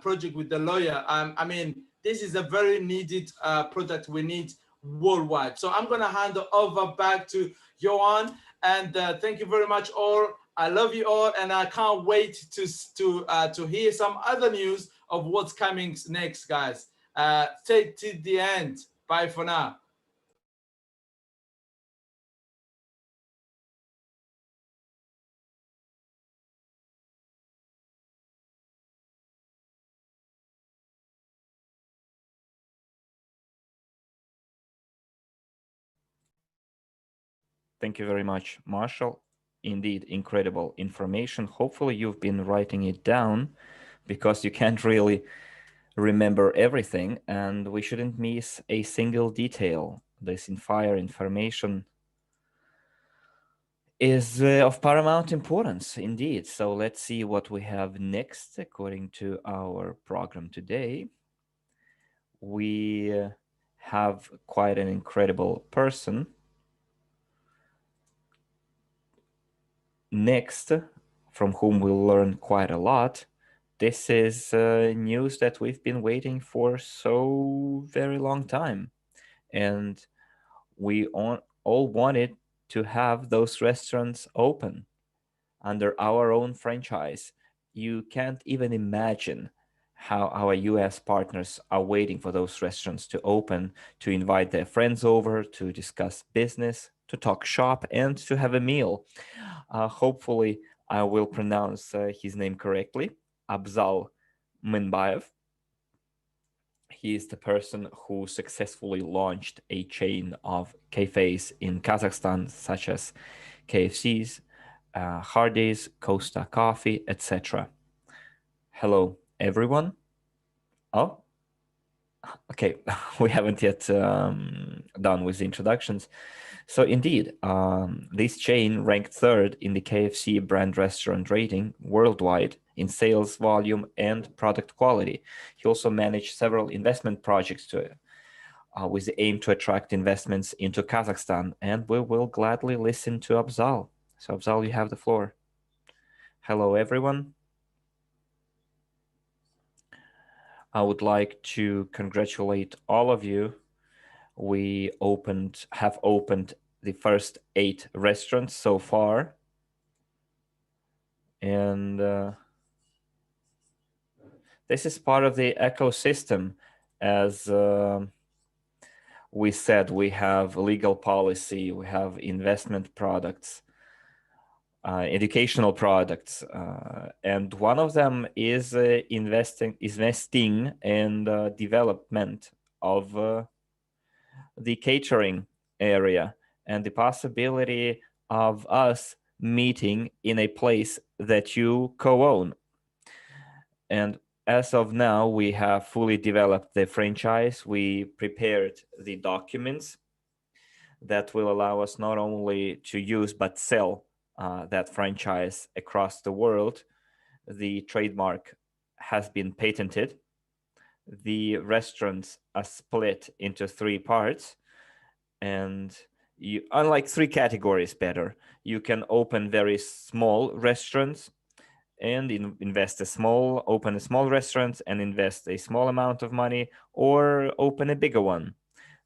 S4: project with the lawyer. I mean, this is a very needed product we need worldwide. So I'm gonna hand over back to Johan, and thank you very much all. I love you all, and I can't wait to hear some other news of what's coming next, guys. Stay to the end. Bye for now.
S2: Thank you very much, Marshall. Indeed, incredible information. Hopefully, you've been writing it down because you can't really remember everything, and we shouldn't miss a single detail. This fire information is of paramount importance indeed. So let's see what we have next according to our program today. We have quite an incredible person next, from whom we'll learn quite a lot. This is news that we've been waiting for so very long time, and we all wanted to have those restaurants open under our own franchise. You can't even imagine how our US partners are waiting for those restaurants to open, to invite their friends over, to discuss business, to talk shop, and to have a meal. Hopefully, I will pronounce his name correctly. Abzal Minbayev. He is the person who successfully launched a chain of cafes in Kazakhstan, such as KFC's, Hardee's, Costa Coffee, etc. Hello, everyone. Oh, okay. We haven't yet done with the introductions. So indeed, this chain ranked third in the KFC brand restaurant rating worldwide in sales volume and product quality. He also managed several investment projects with the aim to attract investments into Kazakhstan, and we will gladly listen to Abzal. So Abzal, you have the floor. Hello, everyone. I would like to congratulate all of you. We have opened the first 8 restaurants so far, and this is part of the ecosystem. As we said, we have legal policy, we have investment products, educational products, and one of them is investing and development of the catering area, and the possibility of us meeting in a place that you co-own. And as of now, we have fully developed the franchise. We prepared the documents that will allow us not only to use but sell that franchise across the world. The trademark has been patented. The restaurants are split into 3 parts, and you, unlike 3 categories better, you can open very small restaurants and open a small restaurant and invest a small amount of money, or open a bigger one.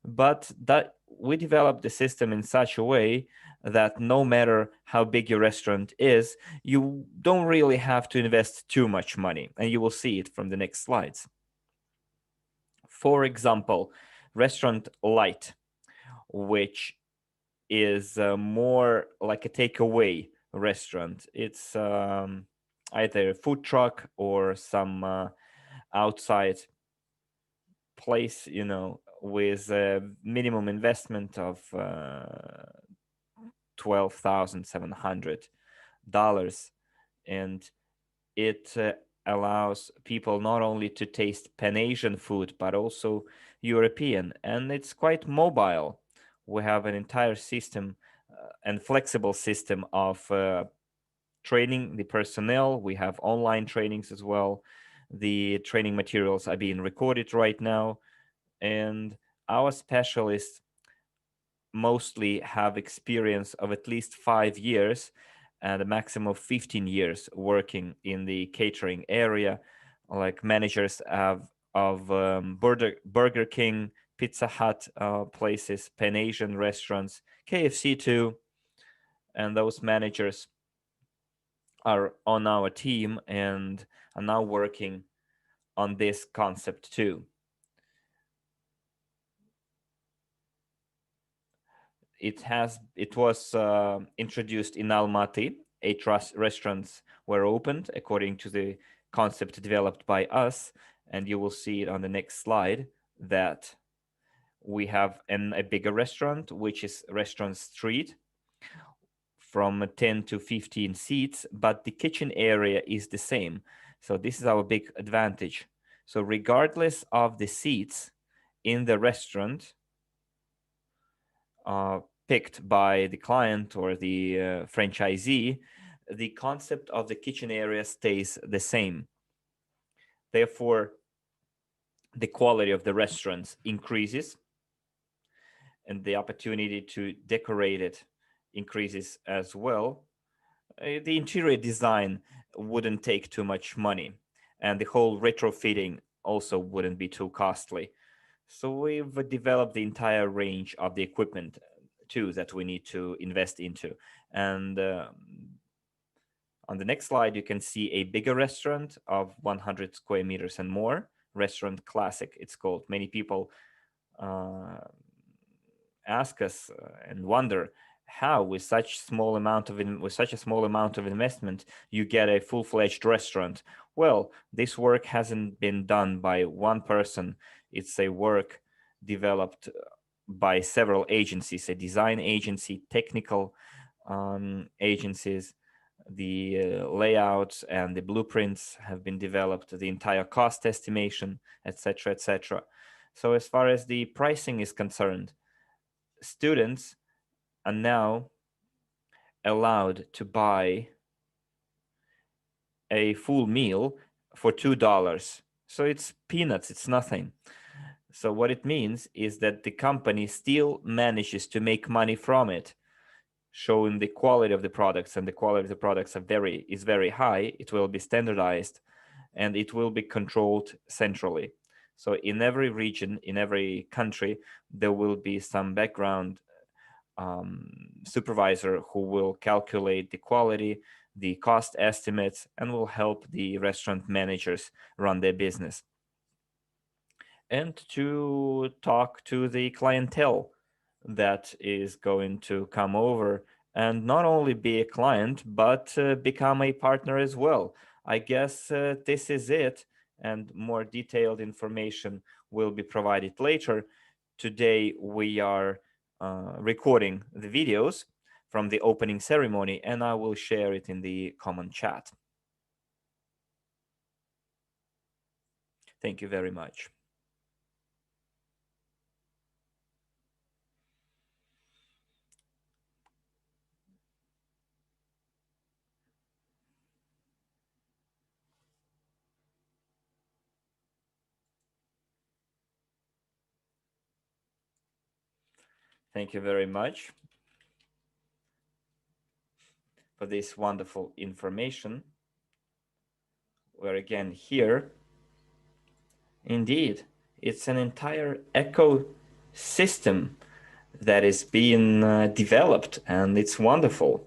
S2: But that we developed the system in such a way that no matter how big your restaurant is, you don't really have to invest too much money, and you will see it from the next slides. For example, Restaurant Light, which is more like a takeaway restaurant. It's either a food truck or some outside place, with a minimum investment of $12,700, and it allows people not only to taste Pan-Asian food but also European, and it's quite mobile. We have an entire system and flexible system of training the personnel. We have online trainings as well. The training materials are being recorded right now, and our specialists mostly have experience of at least 5 years and a maximum of 15 years working in the catering area, like managers of Burger King, Pizza Hut places, Pan Asian restaurants, KFC too. And those managers are on our team and are now working on this concept too. It was introduced in Almaty. Eight restaurants were opened according to the concept developed by us, and you will see it on the next slide that we have a bigger restaurant, which is Restaurant Street, from 10 to 15 seats, but the kitchen area is the same. So this is our big advantage. So regardless of the seats in the restaurant, uh, picked by the client or the franchisee, the concept of the kitchen area stays the same. Therefore, the quality of the restaurants increases and the opportunity to decorate it increases as well. The interior design wouldn't take too much money, and the whole retrofitting also wouldn't be too costly. So we've developed the entire range of the equipment too that we need to invest into. And on the next slide, you can see a bigger restaurant of 100 square meters and more. Restaurant Classic, it's called. Many people uh, ask us and wonder how, with such with such a small amount of investment, you get a full-fledged restaurant. Well, this work hasn't been done by one person. It's a work developed by several agencies, a design agency, technical agencies. The layouts and the blueprints have been developed, the entire cost estimation, etc., etc. So as far as the pricing is concerned, students are now allowed to buy a full meal for $2. So it's peanuts, it's nothing. So what it means is that the company still manages to make money from it, showing the quality of the products, and the quality of the products is very high. It will be standardized and it will be controlled centrally. So in every region, in every country, there will be some background supervisor who will calculate the quality, the cost estimates, and will help the restaurant managers run their business. And to talk to the clientele that is going to come over and not only be a client, but become a partner as well. I guess this is it, and more detailed information will be provided later. Today, we are recording the videos from the opening ceremony, and I will share it in the common chat. Thank you very much. Thank you very much for this wonderful information. We're again here. Indeed, it's an entire ecosystem that is being developed, and it's wonderful.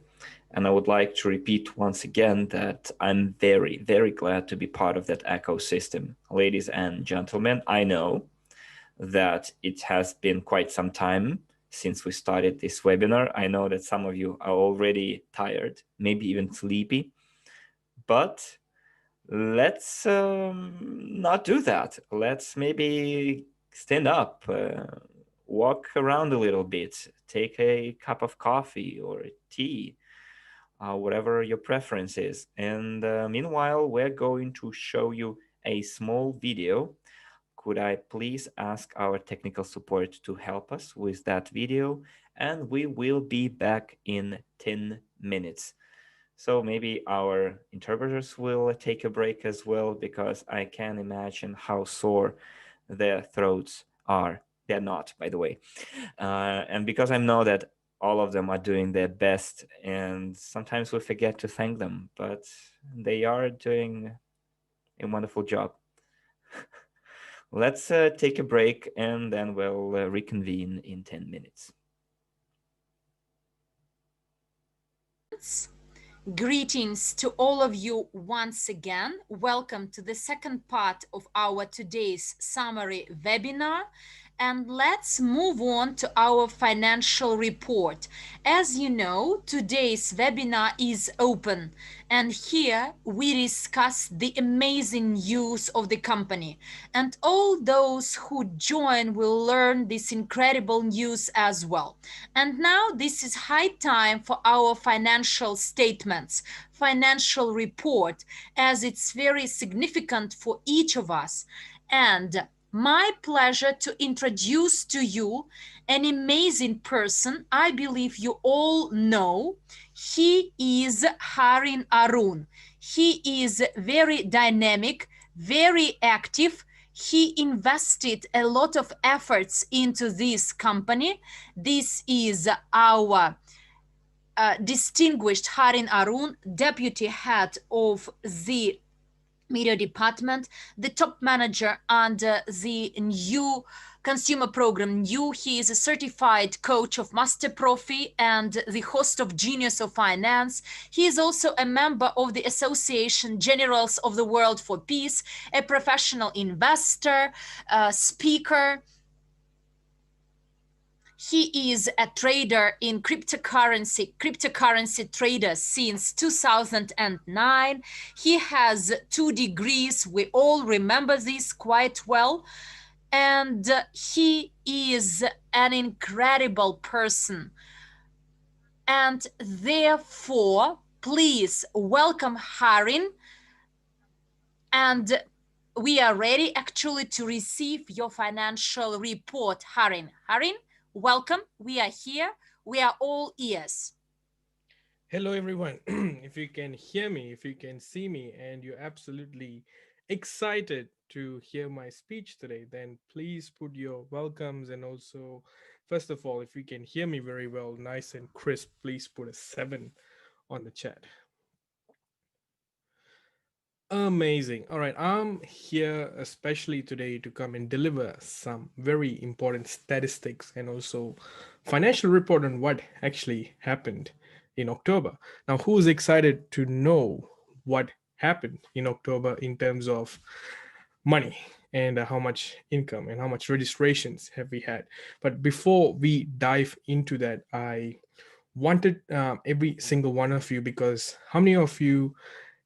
S2: And I would like to repeat once again that I'm very, very glad to be part of that ecosystem. Ladies and gentlemen, I know that it has been quite some time since we started this webinar. I know that some of you are already tired, maybe even sleepy, but let's not do that. Let's maybe stand up, walk around a little bit, take a cup of coffee or tea, whatever your preference is. And meanwhile, we're going to show you a small video could I please ask our technical support to help us with that video? And we will be back in 10 minutes. So maybe our interpreters will take a break as well, because I can imagine how sore their throats are. They're not, by the way. And because I know that all of them are doing their best, and sometimes we forget to thank them, but they are doing a wonderful job. Let's take a break and then we'll reconvene in 10 minutes.
S1: Greetings to all of you once again. Welcome to the second part of our today's summary webinar. And let's move on to our financial report. As you know, today's webinar is open, and here we discuss the amazing news of the company. And all those who join will learn this incredible news as well. And now this is high time for our financial statements, financial report, as it's very significant for each of us. And my pleasure to introduce to you an amazing person I believe you all know. He is Harin Arun. He is very dynamic, very active. He invested a lot of efforts into this company. This is our distinguished Harin Arun, deputy head of the media department, the top manager under the new consumer program NEEW. He is a certified coach of Master Profi and the host of Genius of Finance. He is also a member of the Association Generals of the World for Peace, a professional investor, speaker. He is a trader in cryptocurrency trader since 2009. He has 2 degrees. We all remember this quite well. And he is an incredible person. And therefore, please welcome Harin. And we are ready actually to receive your financial report, Harin. Harin, welcome. We are here. We are all ears.
S5: Hello, everyone. If you can hear me, if you can see me, and you're absolutely excited to hear my speech today, then please put your welcomes. And also, first of all, if you can hear me very well, nice and crisp, please put a 7 on the chat. Amazing. All right. I'm here especially today to come and deliver some very important statistics and also financial report on what actually happened in October. Now, who's excited to know what happened in October in terms of money and how much income and how much registrations have we had? But before we dive into that, I wanted every single one of you, because how many of you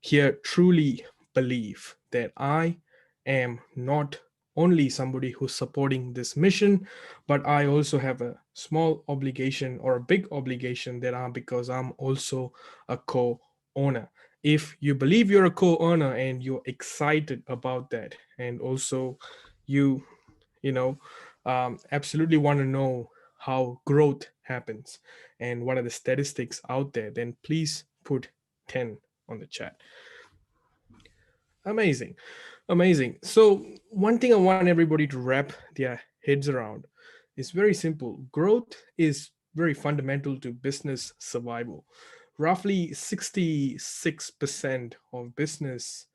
S5: here truly believe that I am not only somebody who's supporting this mission, but I also have a small obligation or a big obligation that because I'm also a co-owner. If you believe you're a co-owner and you're excited about that, and also you you know absolutely want to know how growth happens and what are the statistics out there, then please put 10 on the chat. Amazing. Amazing. So, one thing I want everybody to wrap their heads around is very simple. Growth is very fundamental to business survival. Roughly 66% of business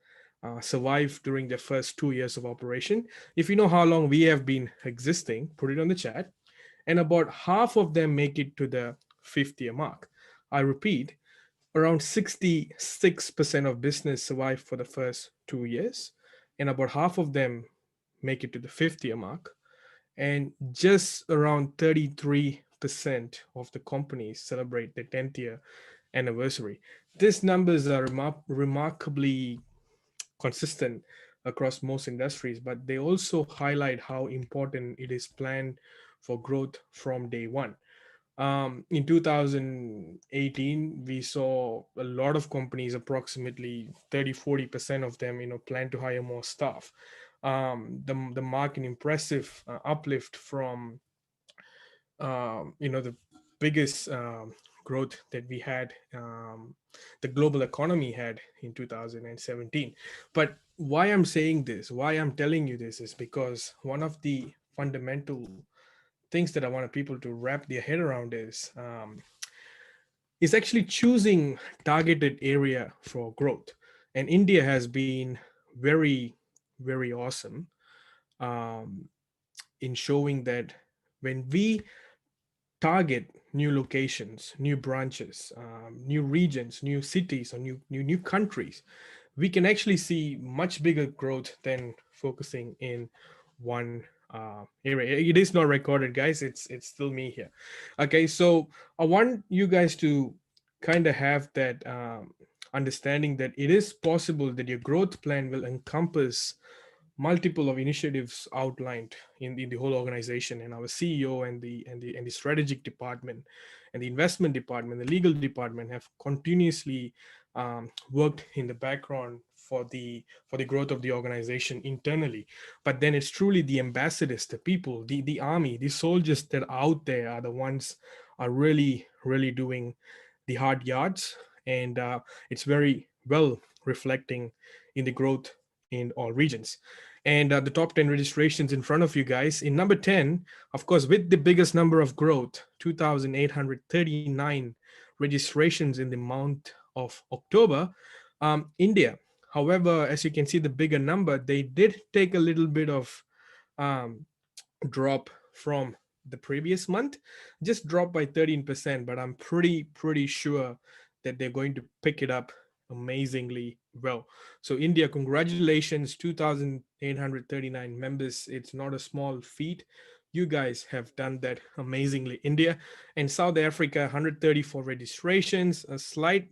S5: survive during their first 2 years of operation. If you know how long we have been existing, put it on the chat. And about half of them make it to the 50th mark. I repeat, around 66% of business survive for the first 2 years, and about half of them make it to the 50th mark, and just around 33% of the companies celebrate their 10th year anniversary. These numbers are remarkably consistent across most industries, but they also highlight how important it is planned for growth from day one. In 2018, we saw a lot of companies, approximately 30-40% of them, plan to hire more staff. the mark an impressive uplift from the biggest growth that we had, the global economy had in 2017. But why I'm saying this, why I'm telling you this, is because one of the fundamental things that I want people to wrap their head around is actually choosing targeted area for growth. And India has been very, very awesome um, in showing that when we target new locations, new branches, new regions, new cities, or new countries, we can actually see much bigger growth than focusing in one area. It is not recorded, guys. It's still me here. Okay, so I want you guys to kind of have that understanding that it is possible that your growth plan will encompass multiple of initiatives outlined in the whole organization, and our CEO and the strategic department and the investment department, the legal department have continuously worked in the background for the growth of the organization internally. But then it's truly the ambassadors, the people, the army, the soldiers that are out there are the ones are really doing the hard yards, and it's very well reflecting in the growth in all regions. And the top 10 registrations in front of you guys. In number 10, of course, with the biggest number of growth, 2,839 registrations in the month of October, India. However, as you can see, the bigger number, they did take a little bit of um, drop from the previous month, just dropped by 13%, but I'm pretty sure that they're going to pick it up amazingly well. So India, congratulations, 2,839 members. It's not a small feat. You guys have done that amazingly. India and South Africa, 134 registrations, a slight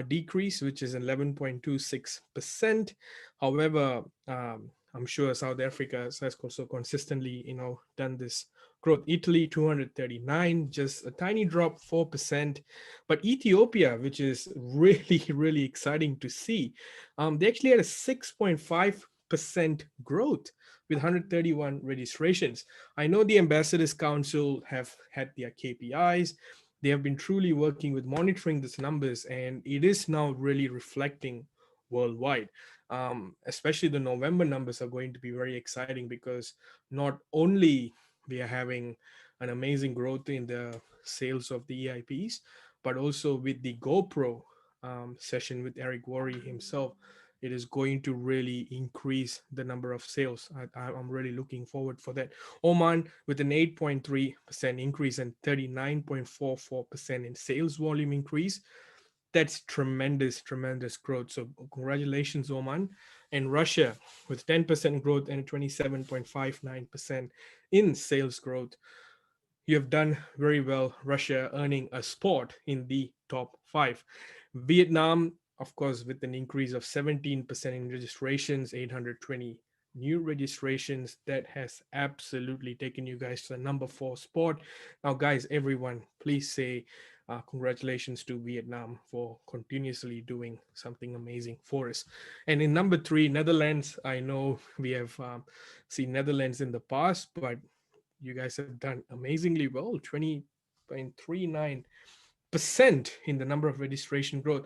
S5: decrease, which is 11.26%. However, I'm sure South Africa has also consistently, done this growth. Italy, 239, just a tiny drop, 4%. But Ethiopia, which is really, really exciting to see, they actually had a 6.5% growth with 131 registrations. I know the Ambassadors Council have had their KPIs. They have been truly working with monitoring these numbers, and it is now really reflecting worldwide. Especially the November numbers are going to be very exciting because not only we are having an amazing growth in the sales of the EIPs, but also with the GoPro session with Eric Worre himself, it is going to really increase the number of sales. I'm really looking forward for that. Oman with an 8.3% increase and 39.44% in sales volume increase. That's tremendous growth. So congratulations, Oman. And Russia with 10% growth and 27.59% in sales growth. You have done very well. Russia earning a spot in the top 5. Vietnam, of course, with an increase of 17% in registrations, 820 new registrations. That has absolutely taken you guys to the number 4 spot. Now, guys, everyone, please say congratulations to Vietnam for continuously doing something amazing for us. And in number 3, Netherlands. I know we have seen Netherlands in the past, but you guys have done amazingly well, 20.39% in the number of registration growth.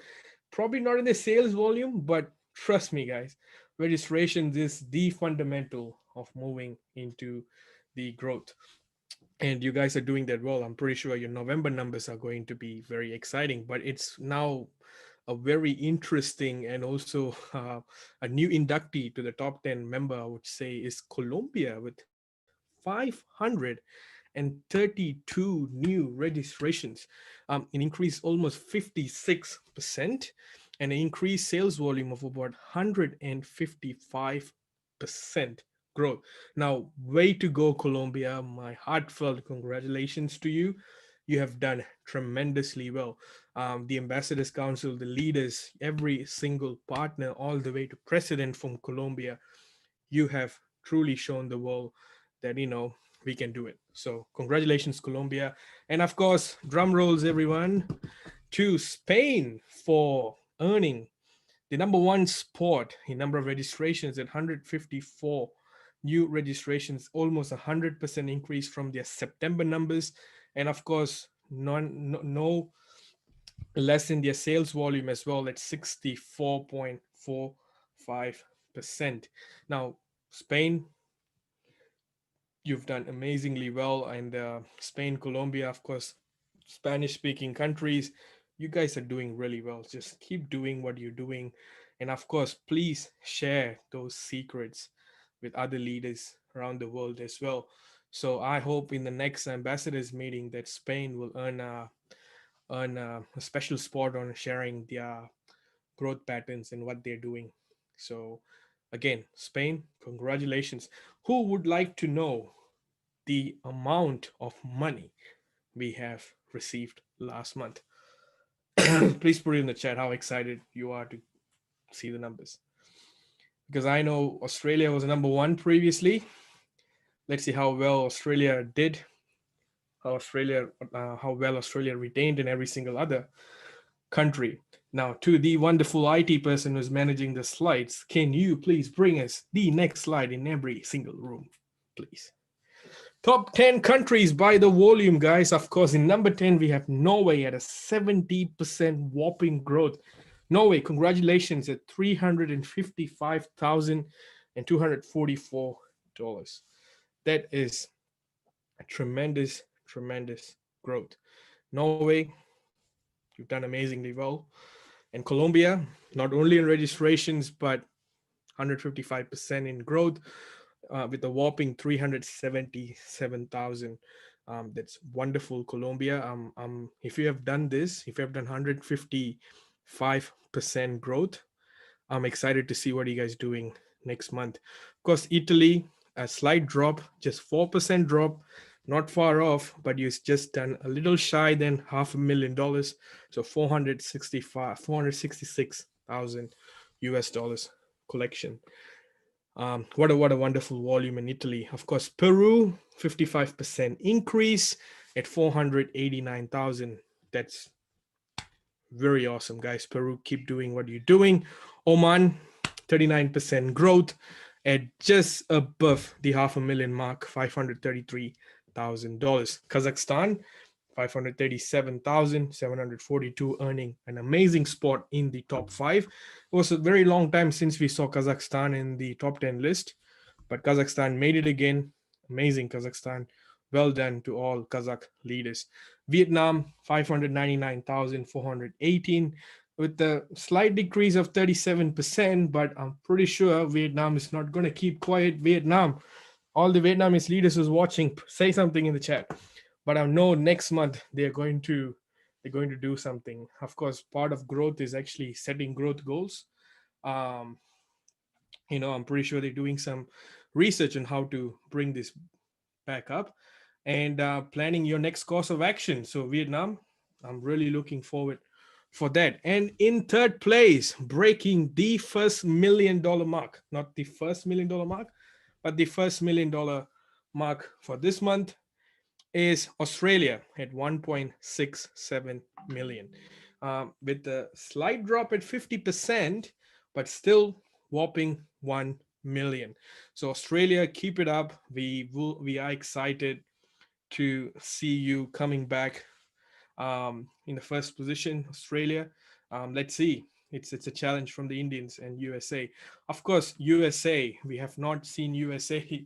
S5: Probably not in the sales volume, but trust me, guys, registrations is the fundamental of moving into the growth. And you guys are doing that well. I'm pretty sure your November numbers are going to be very exciting, but it's now a very interesting and also a new inductee to the top 10 member, I would say, is Colombia with 532 new registrations, an increase almost 56%, and an increased sales volume of about 155% growth. Now, way to go, Colombia. My heartfelt congratulations to you. You have done tremendously well. The Ambassadors Council, the leaders, every single partner, all the way to president from Colombia, you have truly shown the world that we can do it. So congratulations, Colombia. And of course, drum rolls, everyone, to Spain for earning The number one sport in number of registrations at 154 new registrations, almost 100% increase from their September numbers. And of course, no less in their sales volume as well at 64.45%. Now, Spain, you've done amazingly well, and Spain, Colombia, of course, Spanish speaking countries, you guys are doing really well. Just keep doing what you're doing, and of course, please share those secrets with other leaders around the world as well. So I hope in the next ambassadors meeting that Spain will earn a special spot on sharing their growth patterns and what they're doing. So again, Spain, congratulations. Who would like to know the amount of money we have received last month? Please put it in the chat how excited you are to see the numbers. Because I know Australia was number one previously. Let's see how well Australia did, how well Australia retained in every single other country. Now, to the wonderful IT person who's managing the slides, can you please bring us the next slide in every single room, please? Top 10 countries by the volume, guys. Of course, in number 10, we have Norway at a 70% whopping growth. Norway, congratulations at $355,244. That is a tremendous, tremendous growth. Norway, you've done amazingly well. And Colombia, not only in registrations, but 155% in growth with a whopping 377,000. That's wonderful, Colombia. If you have done this, if you have done 155% growth, I'm excited to see what you guys doing next month. Of course, Italy, a slight drop, just 4% drop, not far off, but you've just done a little shy than $500,000. So 466,000 US dollars collection. What a wonderful volume in Italy. Of course, Peru, 55% increase at 489,000. That's very awesome, guys. Peru, keep doing what you're doing. Oman, 39% growth at just above the $500,000 mark, $533,000. Kazakhstan, 537,742, earning an amazing spot in the top 5. It was a very long time since we saw Kazakhstan in the top 10 list, but Kazakhstan made it again. Amazing, Kazakhstan. Well done to all Kazakh leaders. Vietnam, 599,418, with a slight decrease of 37%, but I'm pretty sure Vietnam is not going to keep quiet. Vietnam, all the Vietnamese leaders who's watching, say something in the chat. But I know next month they're going to do something. Of course, part of growth is actually setting growth goals. I'm pretty sure they're doing some research on how to bring this back up and planning your next course of action. So Vietnam, I'm really looking forward for that. And in third place, breaking the first $1 million mark, not the first $1 million mark, but the first $1 million mark for this month is Australia at 1.67 million, with a slight drop at 50%, but still whopping 1 million. So Australia, keep it up. We are excited to see you coming back in the first position, Australia. Let's see. It's a challenge from the Indians and USA. Of course, USA. We have not seen USA,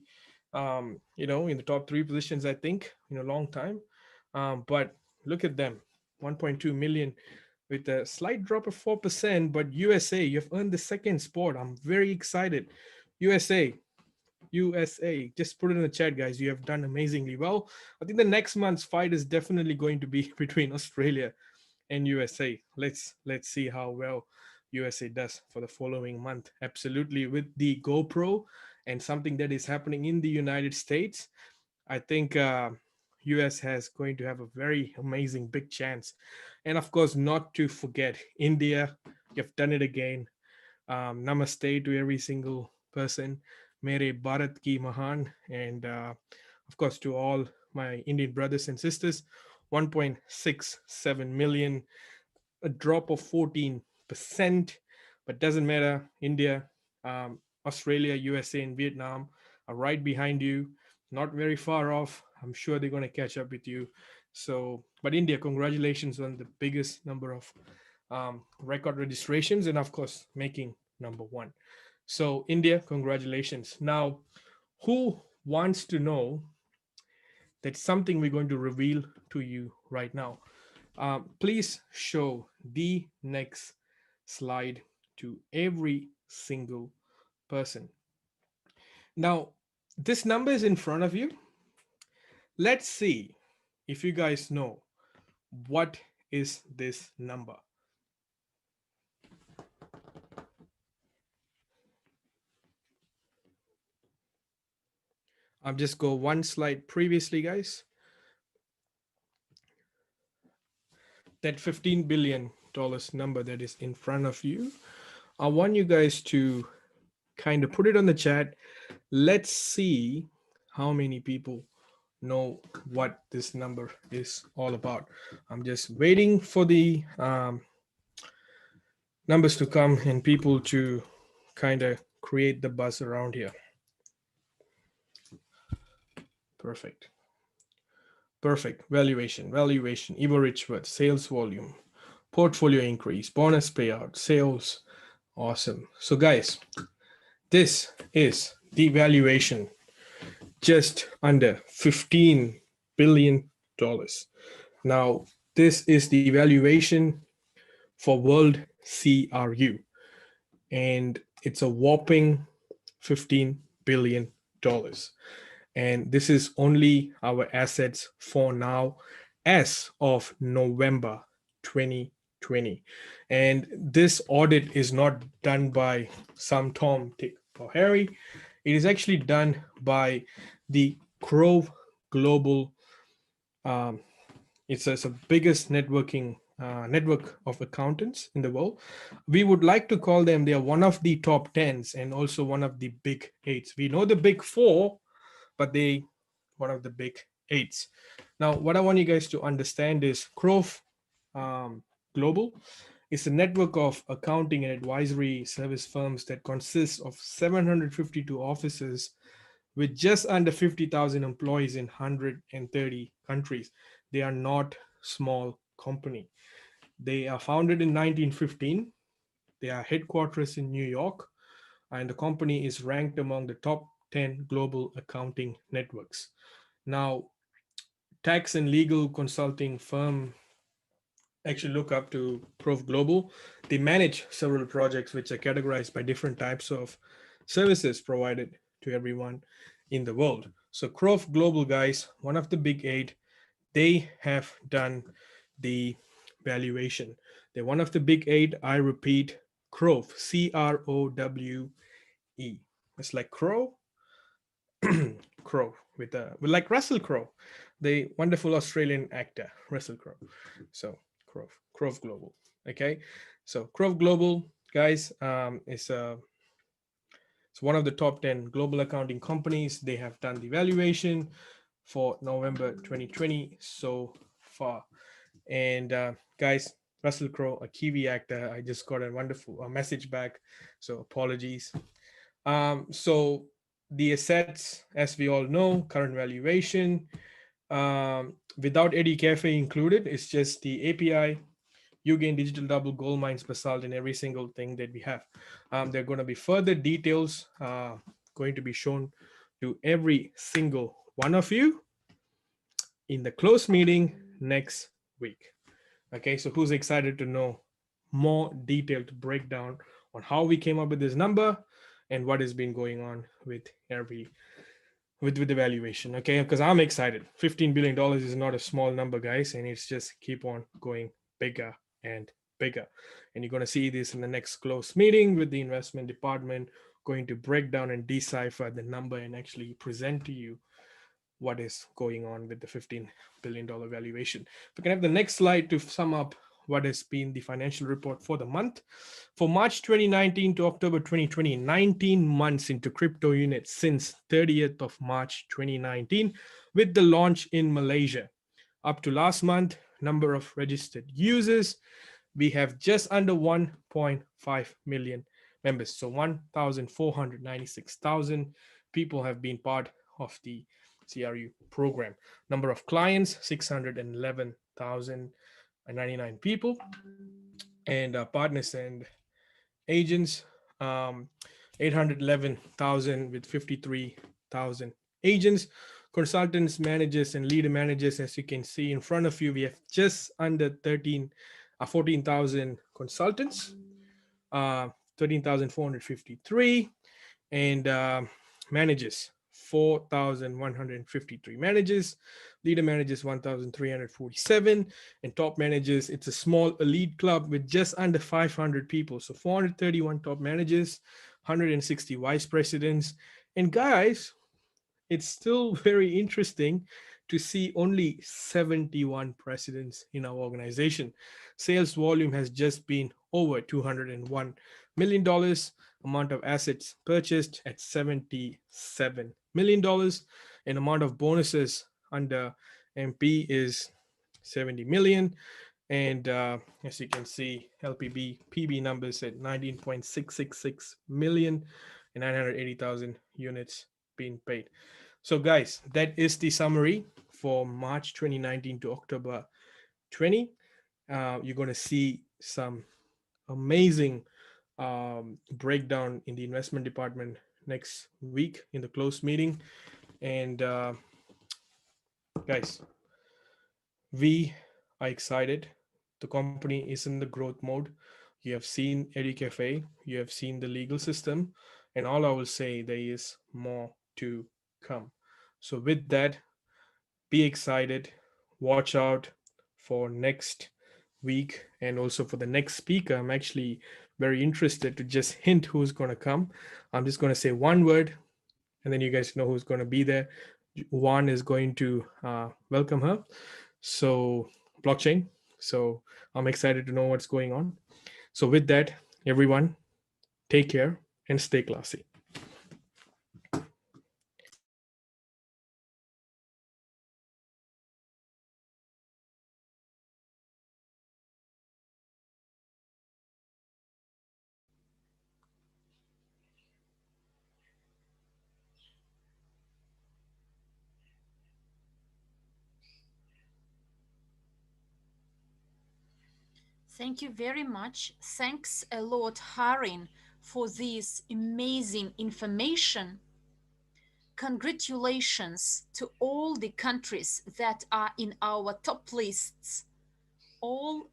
S5: in the top 3 positions, I think, in a long time. But look at them, 1.2 million with a slight drop of 4%. But USA, you've earned the second spot. I'm very excited. USA, just put it in the chat, guys. You have done amazingly well. I think the next month's fight is definitely going to be between Australia and USA. Let's see how well USA does for the following month. Absolutely, with the GoPro and something that is happening in the United States, I think US has going to have a very amazing big chance. And of course, not to forget India. You've done it again. Namaste to every single person. Mere Bharat ki Mahan. And of course, to all my Indian brothers and sisters, 1.67 million, a drop of 14%, but doesn't matter. India, Australia, USA, and Vietnam are right behind you, not very far off. I'm sure they're going to catch up with you. So, but India, congratulations on the biggest number of record registrations, and of course, making number one. So, India, congratulations. Now, who wants to know? That's something we're going to reveal to you right now. Please show the next slide to every single person. Now, this number is in front of you. Let's see if you guys know what is this number. I'll just go one slide previously, guys. That $15 billion number that is in front of you. I want you guys to kind of put it on the chat. Let's see how many people know what this number is all about. I'm just waiting for the numbers to come and people to kind of create the buzz around here. Perfect. Perfect. Valuation, Evorich worth, sales volume, portfolio increase, bonus payout, sales. Awesome. So guys, this is the valuation, just under $15 billion. Now, this is the valuation for World CRU, and it's a whopping $15 billion. And this is only our assets for now as of November 2020. And this audit is not done by some Tom, Dick, or Harry. It is actually done by the Crow Global. It's the biggest network of accountants in the world. We would like to call them, they are one of the top 10s and also one of the big 8s. We know the big 4, but they one of the big 8s. Now, what I want you guys to understand is Crow Global is a network of accounting and advisory service firms that consists of 752 offices with just under 50,000 employees in 130 countries. They are not small company. They are founded in 1915. They are headquarters in New York, and the company is ranked among the top 10 global accounting networks. Now, tax and legal consulting firm actually look up to Crow Global. They manage several projects which are categorized by different types of services provided to everyone in the world. So Crow Global, guys, one of the big 8, they have done the valuation. They're one of the big 8. I repeat, Crow, CROWE. It's like Crow, Crow with like Russell Crowe, the wonderful Australian actor Russell Crowe. So Crow Global. Okay, so Crow Global, guys, is it's one of the top 10 global accounting companies. They have done the valuation for November 2020 so far. And guys, Russell Crowe, a Kiwi actor, I just got a wonderful message back, so apologies. So the assets, as we all know, current valuation, without Eddie Cafe included, it's just the API, Yugain, Digital Double, Gold Mines, Basalt, and every single thing that we have. There are going to be further details going to be shown to every single one of you in the close meeting next week. Okay, so who's excited to know more detailed breakdown on how we came up with this number and what has been going on with every with the valuation? Okay, because I'm excited. $15 billion is not a small number, guys, and it's just keep on going bigger and bigger. And you're going to see this in the next close meeting with the investment department, going to break down and decipher the number and actually present to you what is going on with the $15 billion valuation. We can have the next slide to sum up what has been the financial report for the month. For March 2019 to October 2020, 19 months into crypto units since 30th of March 2019 with the launch in Malaysia. Up to last month, number of registered users, we have just under 1.5 million members. So 1,496,000 people have been part of the CRU program. Number of clients 611,099 people, and partners and agents, 811,000 with 53,000 agents. Consultants, managers, and leader managers, as you can see in front of you, we have just under 14,000 consultants, 13,453, and managers 4,153 managers, leader managers 1,347, and top managers, it's a small elite club with just under 500 people, so 431 top managers, 160 vice presidents. And guys, it's still very interesting to see only 71 presidents in our organization. Sales volume has just been over $201 million. Amount of assets purchased at $77 million, and amount of bonuses under MP is 70 million. And as you can see, LPB PB numbers at 19.666 million and 980,000 units being paid. So, guys, that is the summary for March 2019 to October 20. You're going to see some amazing breakdown in the investment department next week in the close meeting. And, guys, we are excited. The company is in the growth mode. You have seen EduCafe, you have seen the legal system, and all I will say, there is more to come. So, with that, be excited, watch out for next week and also for the next speaker. I'm actually very interested to just hint who's going to come. I'm just going to say one word, and then you guys know who's going to be there. Juan is going to welcome her. So, blockchain. So, I'm excited to know what's going on. So, with that, everyone, take care and stay classy.
S1: Thank you very much. Thanks a lot, Harin, for this amazing information. Congratulations to all the countries that are in our top lists, all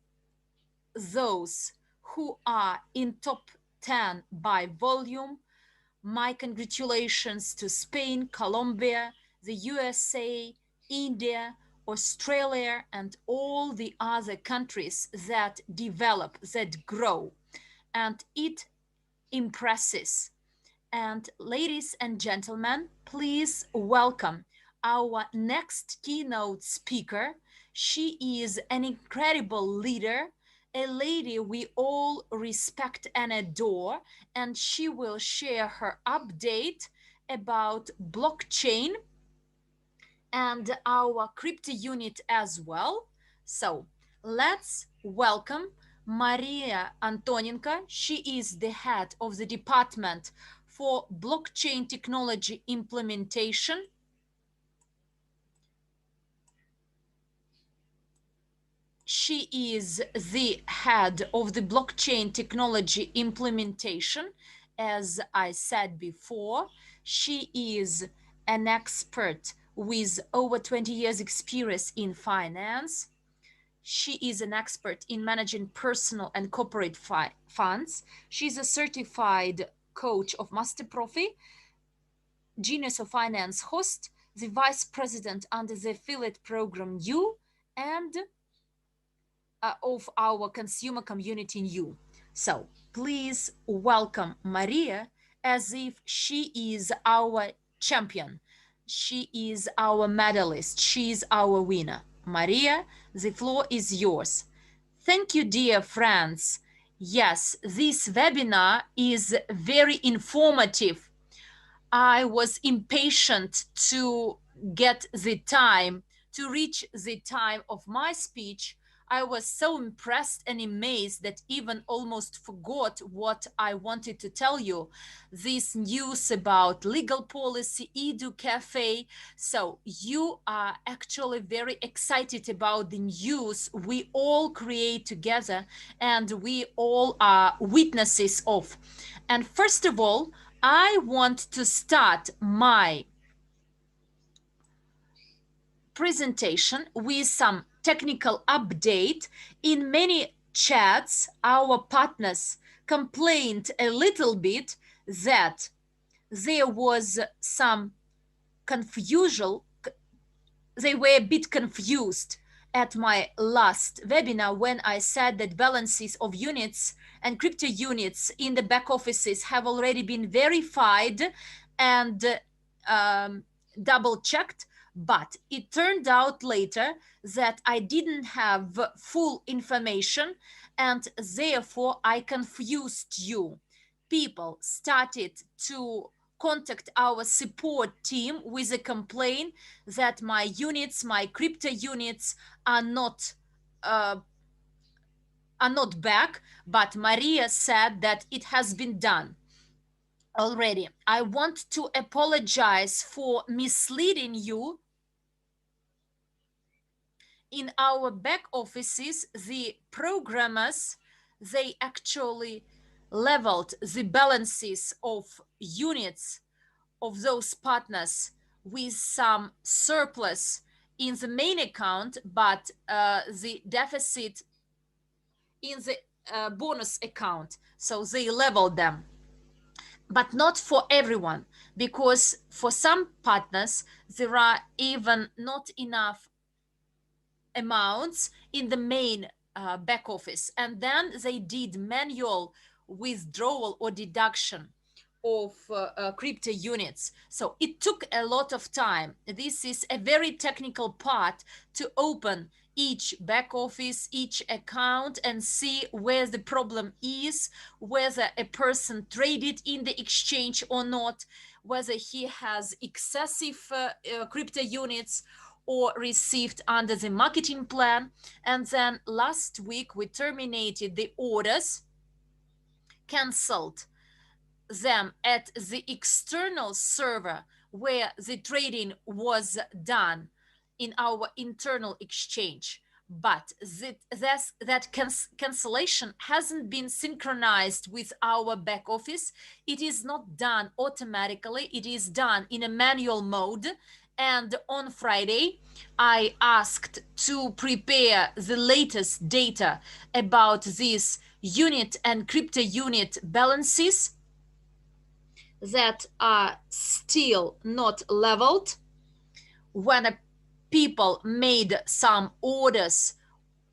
S1: those who are in top 10 by volume. My congratulations to Spain, Colombia, the USA, India, Australia, and all the other countries that develop, that grow. And it impresses. And ladies and gentlemen, please welcome our next keynote speaker. She is an incredible leader, a lady we all respect and adore, and she will share her update about blockchain and our crypto unit as well. So let's welcome Maria Antonenko. She is the head of the Department for Blockchain Technology Implementation. She is the head of the blockchain technology implementation. As I said before, she is an expert with over 20 years experience in finance. She is an expert in managing personal and corporate funds. She's a certified coach of Master Profi, Genius of Finance host, the vice president under the affiliate program NEEW, and of our consumer community NEEW. So please welcome Maria as if she is our champion. She is our medalist. She is our winner. Maria, the floor is yours. Thank you, dear friends. Yes, this webinar is very informative. I was impatient to get the time, to reach the time of my speech. I was so impressed and amazed that even almost forgot what I wanted to tell you. This news about legal policy, Edu Cafe. So you are actually very excited about the news we all create together and we all are witnesses of. And first of all, I want to start my presentation with some technical update. In many chats, our partners complained a little bit that there was some confusion. They were a bit confused at my last webinar when I said that balances of units and crypto units in the back offices have already been verified and double checked. But it turned out later that I didn't have full information and therefore I confused you. People started to contact our support team with a complaint that my units, my crypto units uh, are not back, but Maria said that it has been done already. I want to apologize for misleading you. In our back offices, the programmers, they actually leveled the balances of units of those partners with some surplus in the main account, but the deficit in the bonus account. So they leveled them, but not for everyone, because for some partners, there are even not enough amounts in the main back office. And then they did manual withdrawal or deduction of crypto units. So it took a lot of time. This is a very technical part to open each back office, each account, and see where the problem is, whether a person traded in the exchange or not, whether he has excessive crypto units or received under the marketing plan. And then last week we terminated the orders, canceled them at the external server where the trading was done in our internal exchange. But that cancellation hasn't been synchronized with our back office. It is not done automatically. It is done in a manual mode. And on Friday, I asked to prepare the latest data about these unit and crypto unit balances that are still not leveled when people made some orders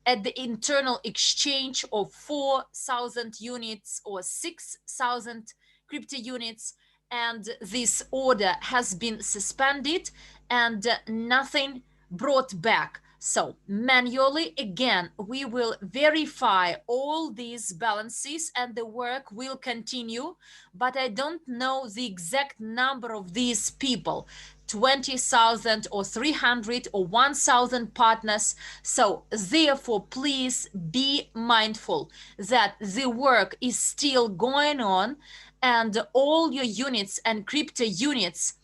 S1: at the internal exchange of 4,000 units or 6,000 crypto units, and this order has been suspended and nothing brought back. So manually, again, we will verify all these balances and the work will continue, but I don't know the exact number of these people, 20,000 or 300 or 1,000 partners. So therefore, please be mindful that the work is still going on and all your units and crypto units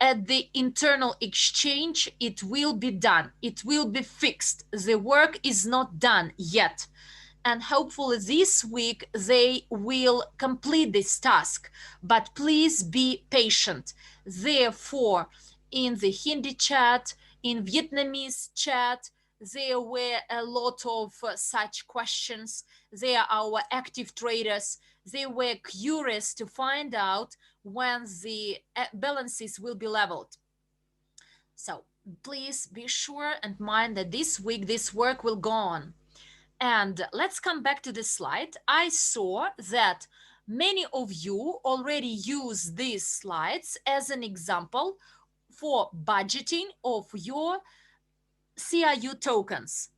S1: at the internal exchange, it will be done. It will be fixed. The work is not done yet. And hopefully this week they will complete this task. But please be patient. Therefore, in the Hindi chat, in Vietnamese chat, there were a lot of such questions. They are our active traders. They were curious to find out when the balances will be leveled. So please be sure and mind that this week this work will go on. And let's come back to the slide. I saw that many of you already use these slides as an example for budgeting of your CRU tokens.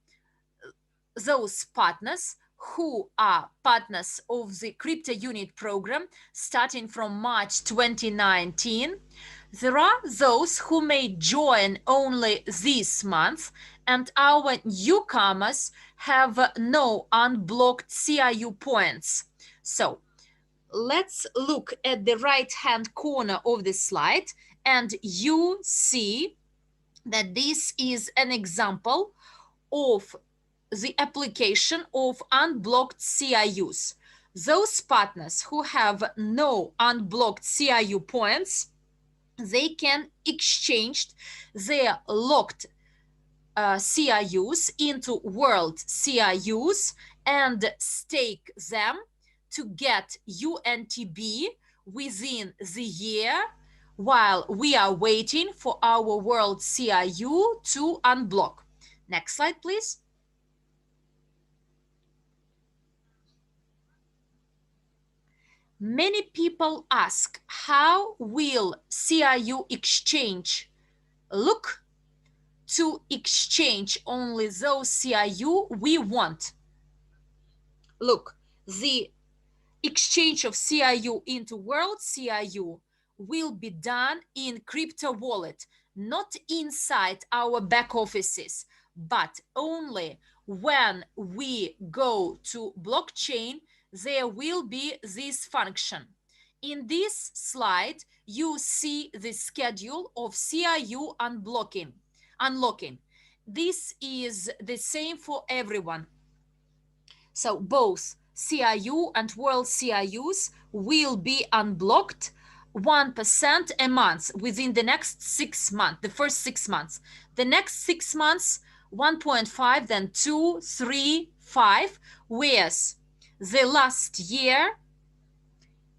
S1: Those partners who are partners of the crypto unit program starting from March 2019. There are those who may join only this month and our newcomers have no unblocked CIU points. So let's look at the right hand corner of the slide, and you see that this is an example of the application of unblocked CIUs. Those partners who have no unblocked CIU points, they can exchange their locked CIUs into world CIUs and stake them to get UNTB within the year, while we are waiting for our world CIU to unblock. Next slide, please. Many people ask, how will CIU exchange look? To exchange only those CIU we want. Look, the exchange of CIU into world CIU will be done in crypto wallet, not inside our back offices, but only when we go to blockchain, there will be this function. In this slide, you see the schedule of CIU unlocking. This is the same for everyone. So both CIU and world CIUs will be unblocked 1% a month within the next 6 months, the first 6 months. The next 6 months, 1.5, then 2, 3, 5, whereas the last year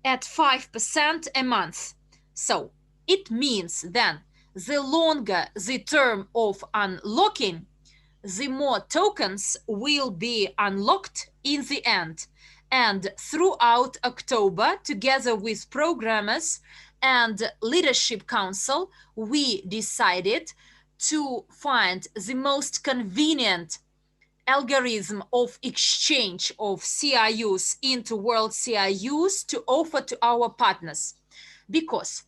S1: at 5% a month. So it means then the longer the term of unlocking, the more tokens will be unlocked in the end. And throughout October, together with programmers and leadership council, we decided to find the most convenient algorithm of exchange of CIUs into world CIUs to offer to our partners. Because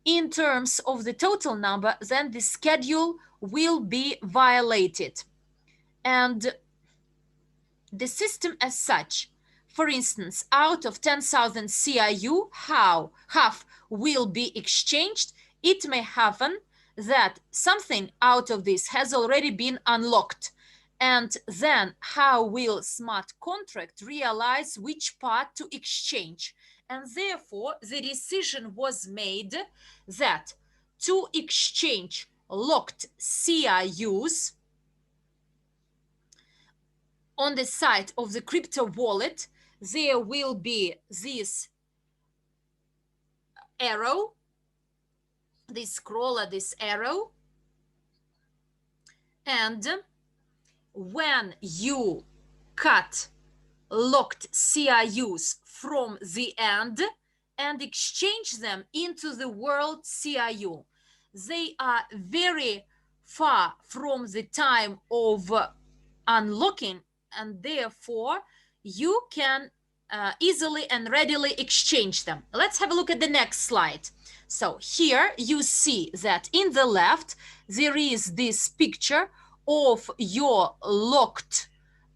S1: in terms of the total number, then the schedule will be violated. And the system as such, for instance, out of 10,000 CIU, half will be exchanged. It may happen that something out of this has already been unlocked. And then how will smart contract realize which part to exchange? And therefore, the decision was made that to exchange locked CIUs on the side of the crypto wallet, there will be this arrow, this scroller, this arrow. And when you cut locked CIUs from the end and exchange them into the world CIU, they are very far from the time of unlocking, and therefore you can easily and readily exchange them. Let's have a look at the next slide. So here you see that in the left there is this picture of your locked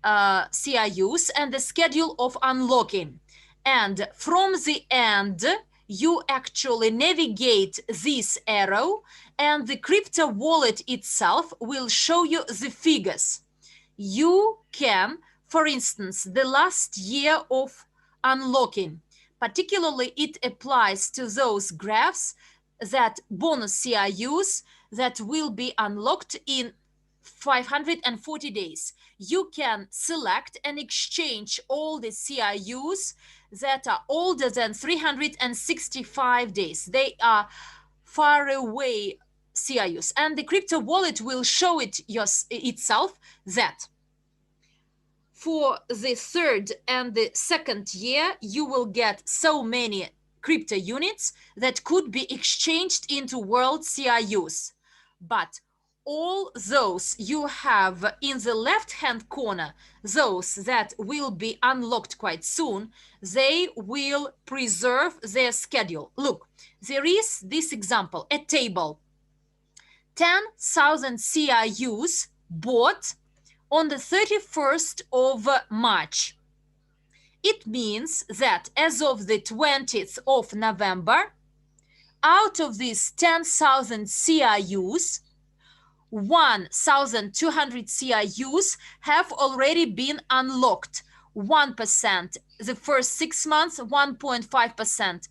S1: CIUs and the schedule of unlocking. And from the end, you actually navigate this arrow, and the crypto wallet itself will show you the figures. You can, for instance, the last year of unlocking, particularly it applies to those graphs that bonus CIUs that will be unlocked in 540 days. You can select and exchange all the CIUs that are older than 365 days. They are far away CIUs, and the crypto wallet will show itself that for the third and the second year, you will get so many crypto units that could be exchanged into world CIUs. But all those you have in the left-hand corner, those that will be unlocked quite soon, they will preserve their schedule. Look, there is this example, a table. 10,000 CIUs bought on the 31st of March. It means that as of the 20th of November, out of these 10,000 CIUs, 1,200 CIUs have already been unlocked. 1%, the first 6 months, 1.5%.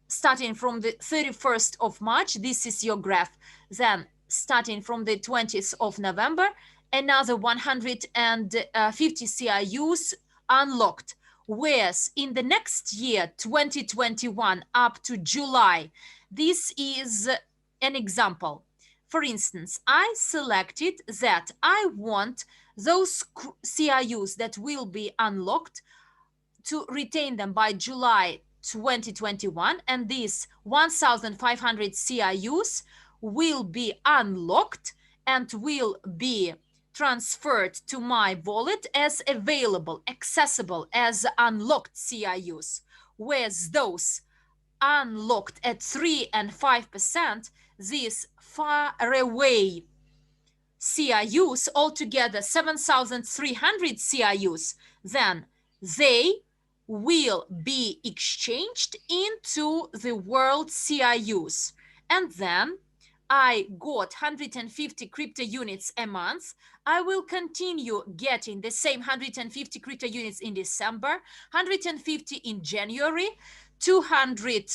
S1: Starting from the 31st of March, this is your graph. Then starting from the 20th of November, another 150 CIUs unlocked. Whereas in the next year, 2021 up to July, this is an example. For instance, I selected that I want those CIUs that will be unlocked to retain them by July 2021, and these 1,500 CIUs will be unlocked and will be transferred to my wallet as available, accessible as unlocked CIUs, whereas those unlocked at 3 and 5%, these far away CIUs, altogether 7,300 CIUs, then they will be exchanged into the world CIUs. And then I got 150 crypto units a month. I will continue getting the same 150 crypto units in December, 150 in January, 200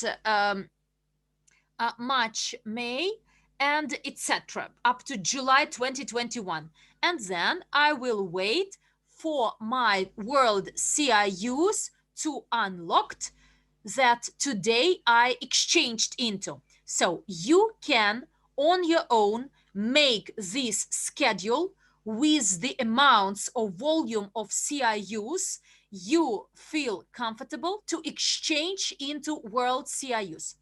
S1: March, May, and etc. up to July 2021. And then I will wait for my world CIUs to unlocked that today I exchanged into. So you can on your own make this schedule with the amounts of volume of CIUs you feel comfortable to exchange into world CIUs.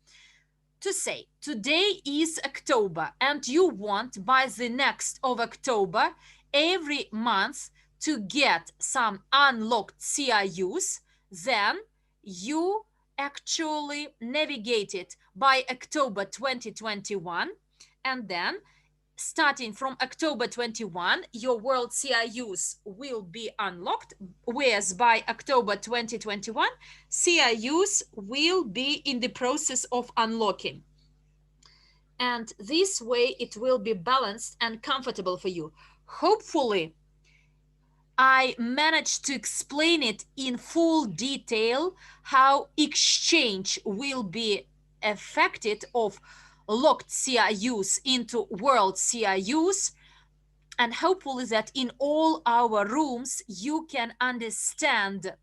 S1: To say today is October and you want by the next of October every month to get some unlocked CIUs, then you actually navigate it by October 2021, and then starting from October 21, your world CIUs will be unlocked, whereas by October 2021, CIUs will be in the process of unlocking. And this way it will be balanced and comfortable for you. Hopefully, I managed to explain it in full detail how exchange will be affected of locked CIUs into world CIUs, and hopefully that in all our rooms you can understand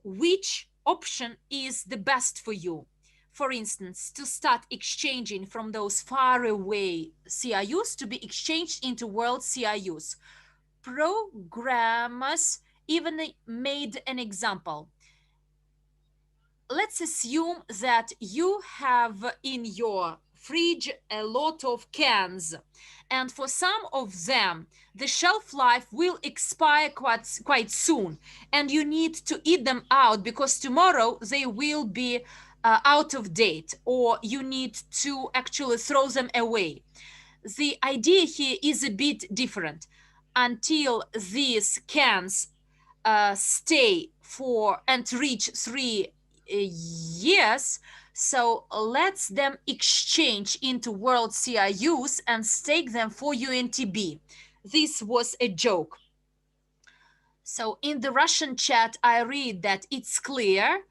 S1: which option is the best for you. For instance, to start exchanging from those far away CIUs to be exchanged into world CIUs. Programmers even made an example. Let's assume that you have in your fridge a lot of cans, and for some of them the shelf life will expire quite soon, and you need to eat them out because tomorrow they will be out of date, or you need to actually throw them away. The idea here is a bit different. Until these cans stay for and reach 3 years, so let's them exchange into world CIUs and stake them for UNTB. This was a joke. So in the Russian chat, I read that it's clear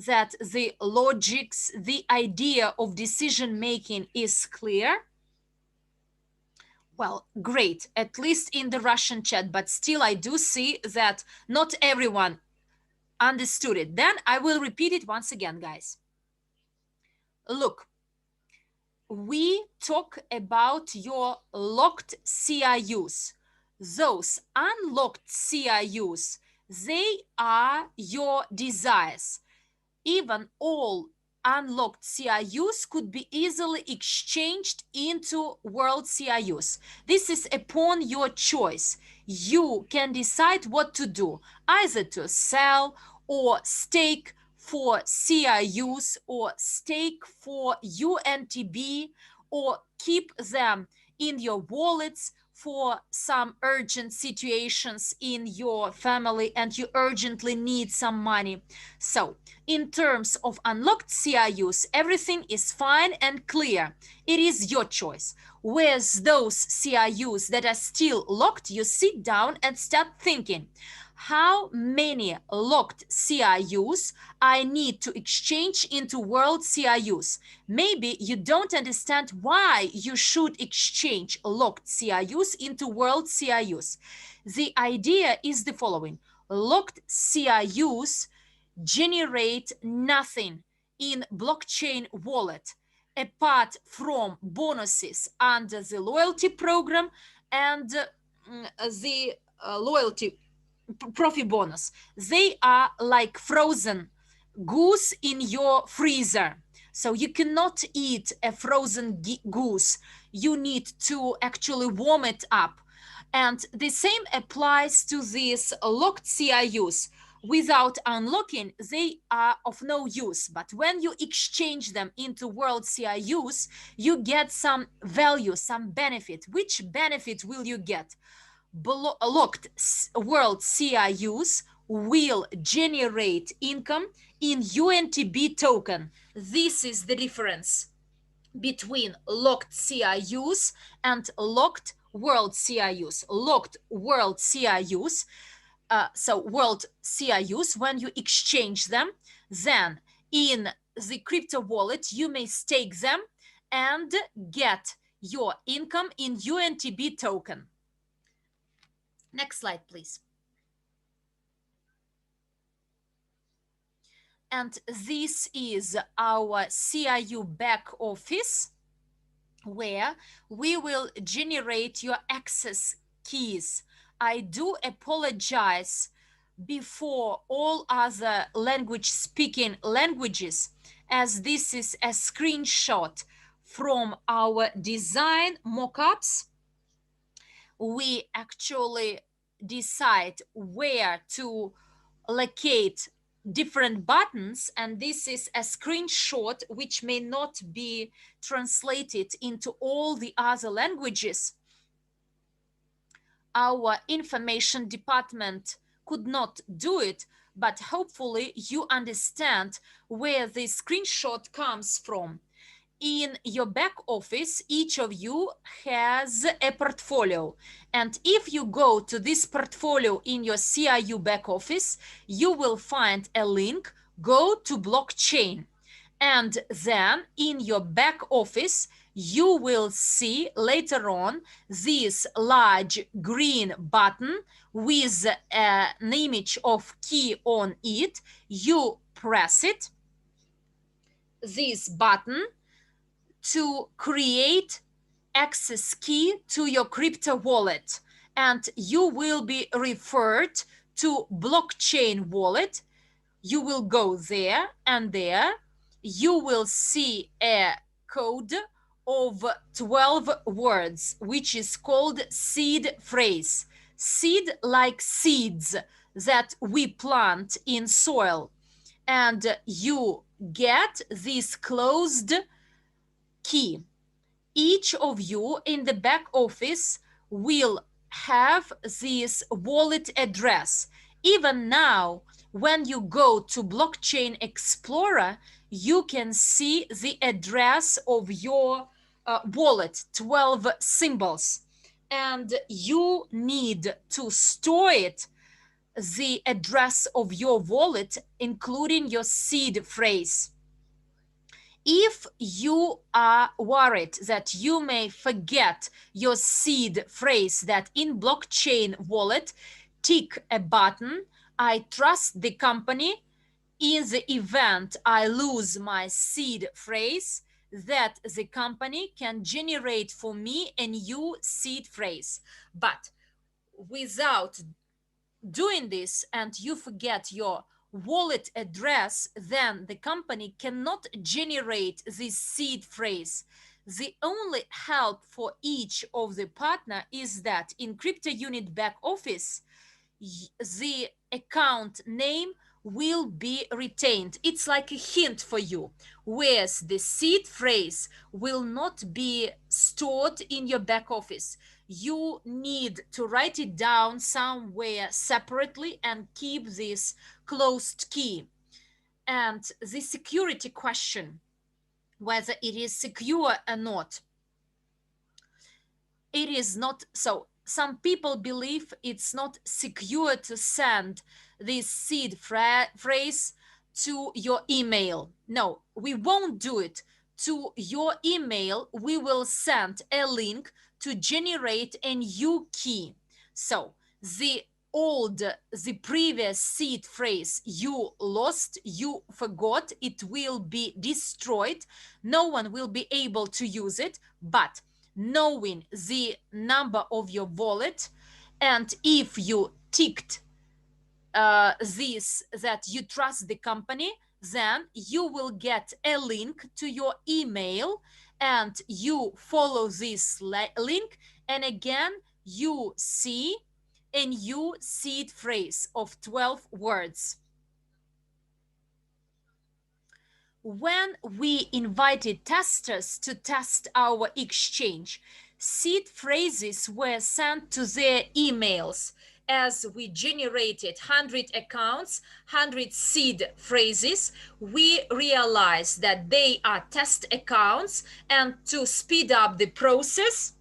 S1: that the logics, the idea of decision making is clear. Well, great, at least in the Russian chat, but still I do see that not everyone understood it. Then I will repeat it once again, guys. Look, we talk about your locked CIUs. Those unlocked CIUs, they are your desires. Even all unlocked CIUs could be easily exchanged into world CIUs. This is upon your choice. You can decide what to do, either to sell or stake for CIUs or stake for UNTB, or keep them in your wallets for some urgent situations in your family and you urgently need some money. So, in terms of unlocked CIUs, everything is fine and clear. It is your choice. With those CIUs that are still locked, you sit down and start thinking, how many locked CIUs I need to exchange into world CIUs. Maybe you don't understand why you should exchange locked CIUs into world CIUs. The idea is the following. Locked CIUs generate nothing in blockchain wallet apart from bonuses under the loyalty program and the loyalty profit bonus. They are like frozen goose in your freezer. So you cannot eat a frozen goose. You need to actually warm it up. And the same applies to these locked CIUs. Without unlocking, they are of no use. But when you exchange them into world CIUs, you get some value, some benefit. Which benefit will you get? Locked world CIUs will generate income in UNTB token. This is the difference between locked CIUs and locked world CIUs. Locked world CIUs, so world CIUs, when you exchange them, then in the crypto wallet, you may stake them and get your income in UNTB token. Next slide, please. And this is our CIU back office where we will generate your access keys. I do apologize before all other language speaking languages, as this is a screenshot from our design mockups. We actually decide where to locate different buttons, and this is a screenshot which may not be translated into all the other languages. Our information department could not do it, but hopefully you understand where this screenshot comes from. In your back office, each of you has a portfolio. And if you go to this portfolio in your CIU back office, you will find a link, go to blockchain. And then in your back office, you will see later on this large green button with an image of key on it. You press it, this button, to create access key to your crypto wallet, and you will be referred to blockchain wallet. You will go there, and there you will see a code of 12 words, which is called seed phrase. Seed like seeds that we plant in soil. And you get this closed key. Each of you in the back office will have this wallet address. Even now, when you go to Blockchain Explorer, you can see the address of your wallet, 12 symbols. And you need to store it, the address of your wallet, including your seed phrase. If you are worried that you may forget your seed phrase that in blockchain wallet, tick a button, I trust the company. In the event I lose my seed phrase, that the company can generate for me a new seed phrase. But without doing this and you forget your wallet address, then the company cannot generate this seed phrase. The only help for each of the partner is that in crypto unit back office, the account name will be retained. It's like a hint for you, whereas the seed phrase will not be stored in your back office. You need to write it down somewhere separately and keep this closed key. And the security question, whether it is secure or not, it is not. So some people believe it's not secure to send this seed phrase to your email. No, we won't do it. To your email, we will send a link to generate a new key. So the previous seed phrase you lost, you forgot, it will be destroyed. No one will be able to use it, but knowing the number of your wallet, and if you ticked this, that you trust the company, then you will get a link to your email and you follow this link, and again you see a new seed phrase of 12 words. When we invited testers to test our exchange, seed phrases were sent to their emails. As we generated 100 accounts, 100 seed phrases, we realized that they are test accounts, and to speed up the process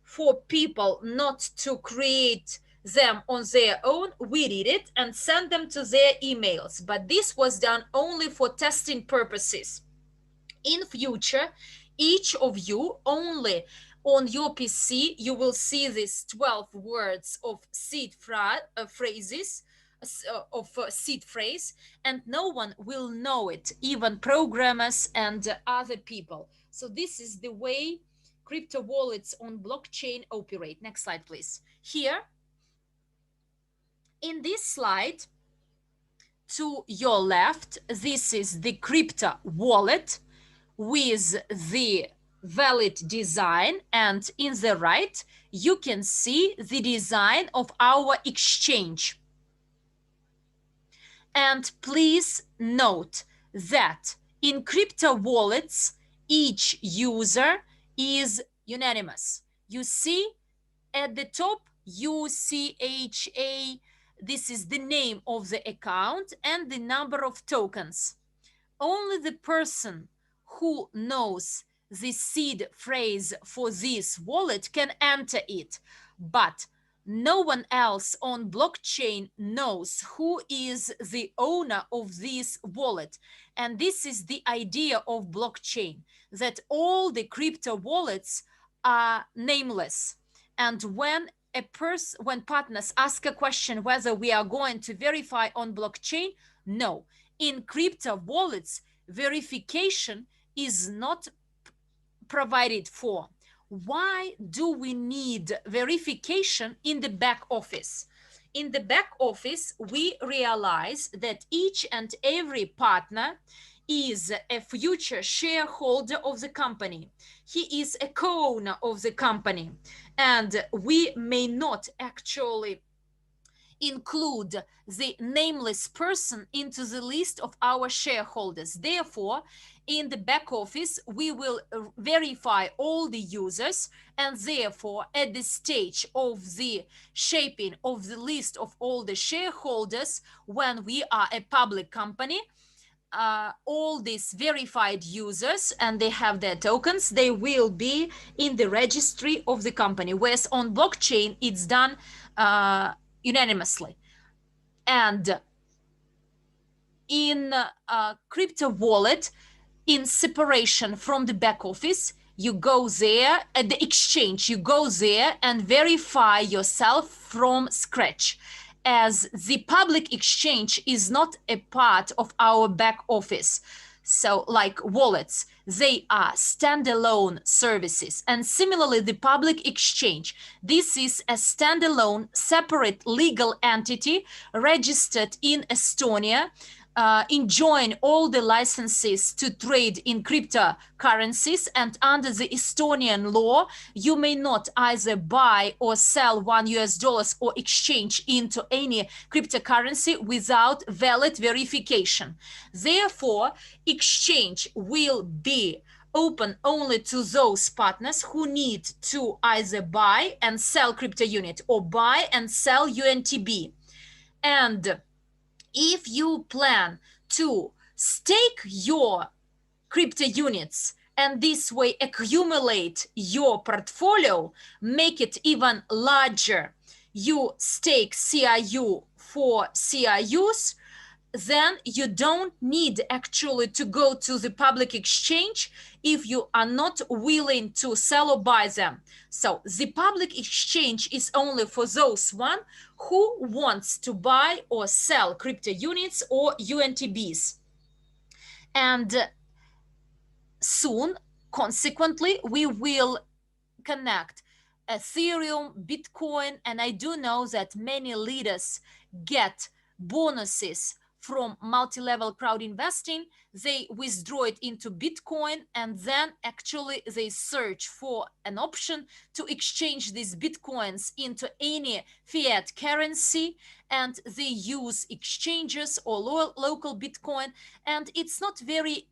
S1: for people not to create them on their own, we read it and send them to their emails. But this was done only for testing purposes. In future, each of you only on your PC, you will see these 12 words of seed phrases, of seed phrase, and no one will know it, even programmers and other people. So this is the way crypto wallets on blockchain operate. Next slide, please. Here, in this slide, to your left, this is the crypto wallet with the valid design, and in the right, you can see the design of our exchange. And please note that in crypto wallets, each user is unanimous. You see at the top, UCHA, this is the name of the account and the number of tokens. Only the person who knows the seed phrase for this wallet can enter it, but no one else on blockchain knows who is the owner of this wallet. And this is the idea of blockchain, that all the crypto wallets are nameless. And when when partners ask a question whether we are going to verify on blockchain, no. In crypto wallets, verification is not provided for. Why do we need verification in the back office? In the back office, we realize that each and every partner is a future shareholder of the company. He is a co-owner of the company, and we may not actually include the nameless person into the list of our shareholders. Therefore, in the back office, we will verify all the users, and therefore, at the stage of the shaping of the list of all the shareholders, when we are a public company, all these verified users, and they have their tokens, they will be in the registry of the company, whereas on blockchain, it's done unanimously. And in a crypto wallet, in separation from the back office, you go there at the exchange, you go there and verify yourself from scratch, as the public exchange is not a part of our back office. So like wallets, they are standalone services. And similarly, the public exchange, this is a standalone separate legal entity registered in Estonia, enjoying all the licenses to trade in cryptocurrencies, and under the Estonian law you may not either buy or sell $1 or exchange into any cryptocurrency without valid verification. Therefore, exchange will be open only to those partners who need to either buy and sell crypto unit or buy and sell UNTB. And if you plan to stake your crypto units and this way accumulate your portfolio, make it even larger, you stake CRU for CRUs, then you don't need actually to go to the public exchange if you are not willing to sell or buy them. So the public exchange is only for those one who wants to buy or sell crypto units or UNTBs. And soon, consequently, we will connect Ethereum, Bitcoin, and I do know that many leaders get bonuses from multi-level crowd investing. They withdraw it into Bitcoin and then actually they search for an option to exchange these Bitcoins into any fiat currency, and they use exchanges or local Bitcoin, and it's not very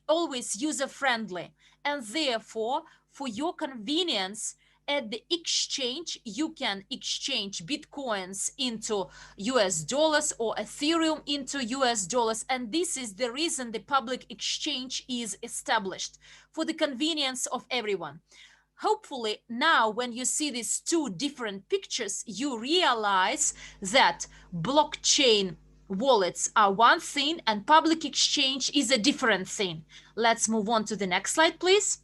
S1: always user friendly, and therefore for your convenience at the exchange you can exchange bitcoins into US dollars or ethereum into US dollars, and this is the reason the public exchange is established, for the convenience of everyone. Hopefully now when you see these two different pictures you realize that blockchain wallets are one thing and public exchange is a different thing. Let's move on to the next slide, please.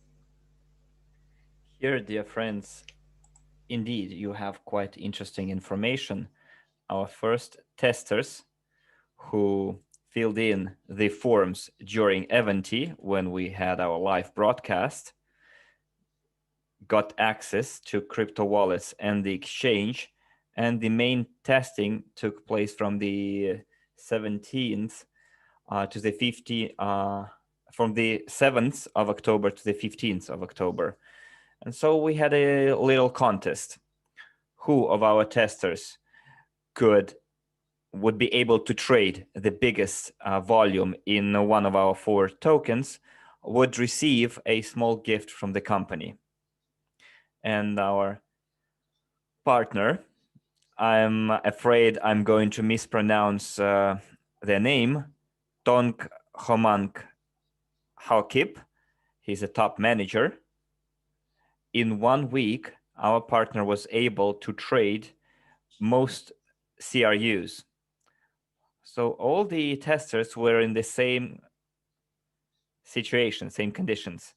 S2: Here, dear friends, indeed, you have quite interesting information. Our first testers who filled in the forms during Eventy when we had our live broadcast got access to crypto wallets and the exchange, and the main testing took place from the 17th to the 50th, from the 7th of October to the 15th of October. And so we had a little contest. Who of our testers would be able to trade the biggest volume in one of our 4 tokens would receive a small gift from the company. And our partner, I'm afraid I'm going to mispronounce their name, Tonk Homank Haukip. He's a top manager. In 1 week, our partner was able to trade most CRUs. So all the testers were in the same situation, same conditions.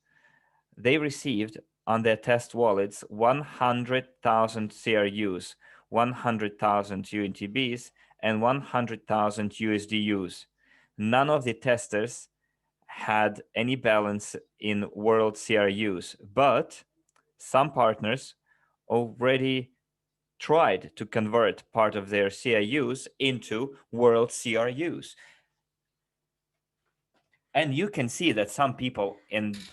S2: They received on their test wallets 100,000 CRUs, 100,000 UNTBs, and 100,000 USDUs. None of the testers had any balance in world CRUs, but some partners already tried to convert part of their CRUs into world CRUs. And you can see that some people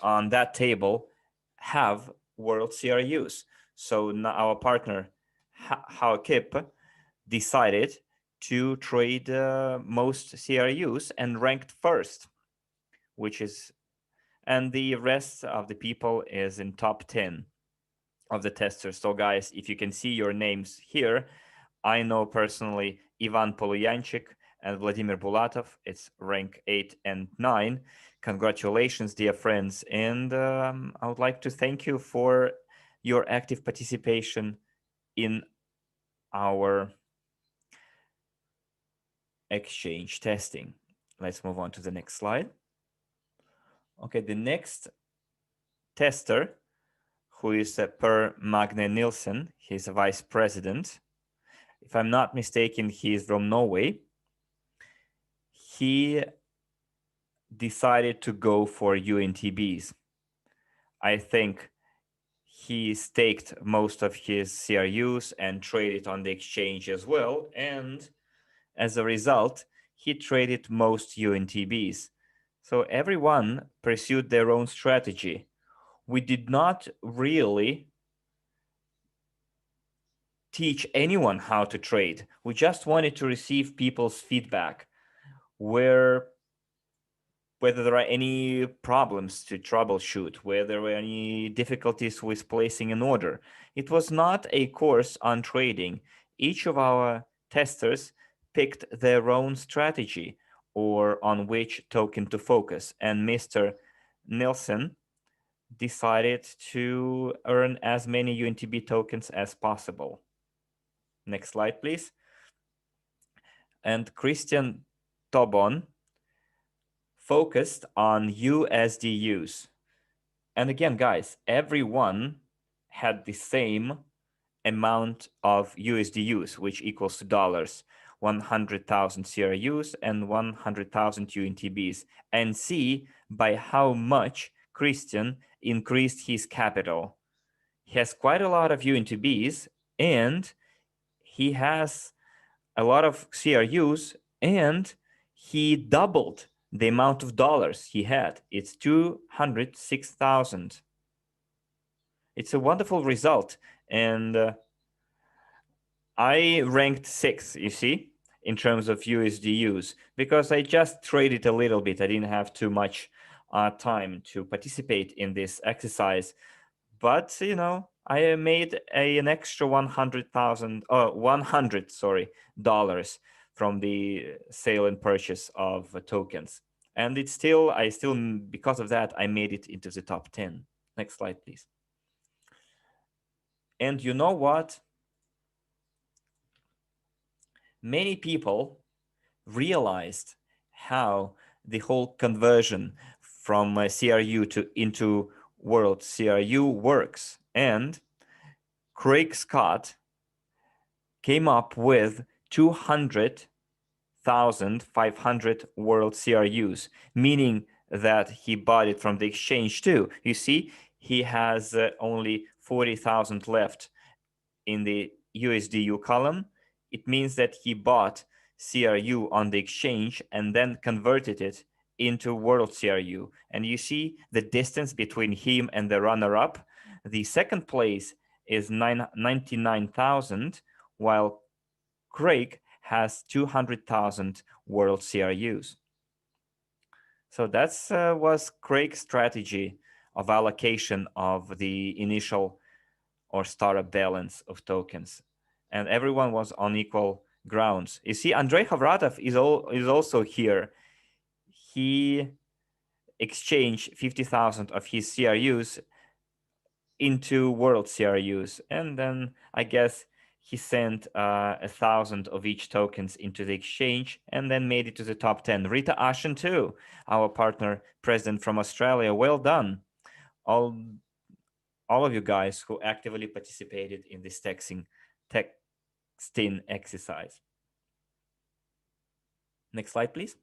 S2: on that table have world CRUs. So now our partner, Haukip, decided to trade most CRUs and ranked first, and the rest of the people is in top 10 of the testers. So guys, if you can see your names here, I know personally Ivan Poluyanchik and Vladimir Bulatov. It's rank 8 and 9. Congratulations, dear friends. And I would like to thank you for your active participation in our exchange testing. Let's move on to the next slide. Okay, the next tester, who is Per Magne Nielsen, he's a vice president. If I'm not mistaken, he is from Norway. He decided to go for UNTBs. I think he staked most of his CRUs and traded on the exchange as well. And as a result, he traded most UNTBs. So everyone pursued their own strategy. We did not really teach anyone how to trade. We just wanted to receive people's feedback, where whether there are any problems to troubleshoot, whether there were any difficulties with placing an order. It was not a course on trading. Each of our testers picked their own strategy or on which token to focus, and Mr. Nilsson decided to earn as many UNTB tokens as possible. Next slide, please. And Christian Tobon focused on USDUs. And again, guys, everyone had the same amount of USDUs, which equals to dollars, 100,000 CRUs and 100,000 UNTBs, and see by how much Christian increased his capital. He has quite a lot of UNTBs, and he has a lot of CRUs, and he doubled the amount of dollars he had. It's 206,000. It's a wonderful result. And I ranked 6, you see, in terms of USDUs, because I just traded a little bit. I didn't have too much time to participate in this exercise. But, I made an extra 100, sorry, dollars from the sale and purchase of tokens. And because of that, I made it into the top 10. Next slide, please. And you know what? Many people realized how the whole conversion from CRU into World CRU works. And Craig Scott came up with 200,500 World CRUs, meaning that he bought it from the exchange too. You see, he has only 40,000 left in the USDU column. It means that he bought CRU on the exchange and then converted it into World CRU. And you see the distance between him and the runner-up. The second place is 99,000, while Craig has 200,000 World CRUs. So that was Craig's strategy of allocation of the initial or startup balance of tokens. And everyone was on equal grounds. You see, Andrei Havratov is also here. He exchanged 50,000 of his CRUs into World CRUs. And then I guess he sent 1,000 of each tokens into the exchange and then made it to the top 10. Rita Ashen too, our partner president from Australia. Well done. All of you guys who actively participated in this texting exercise. Next slide, please.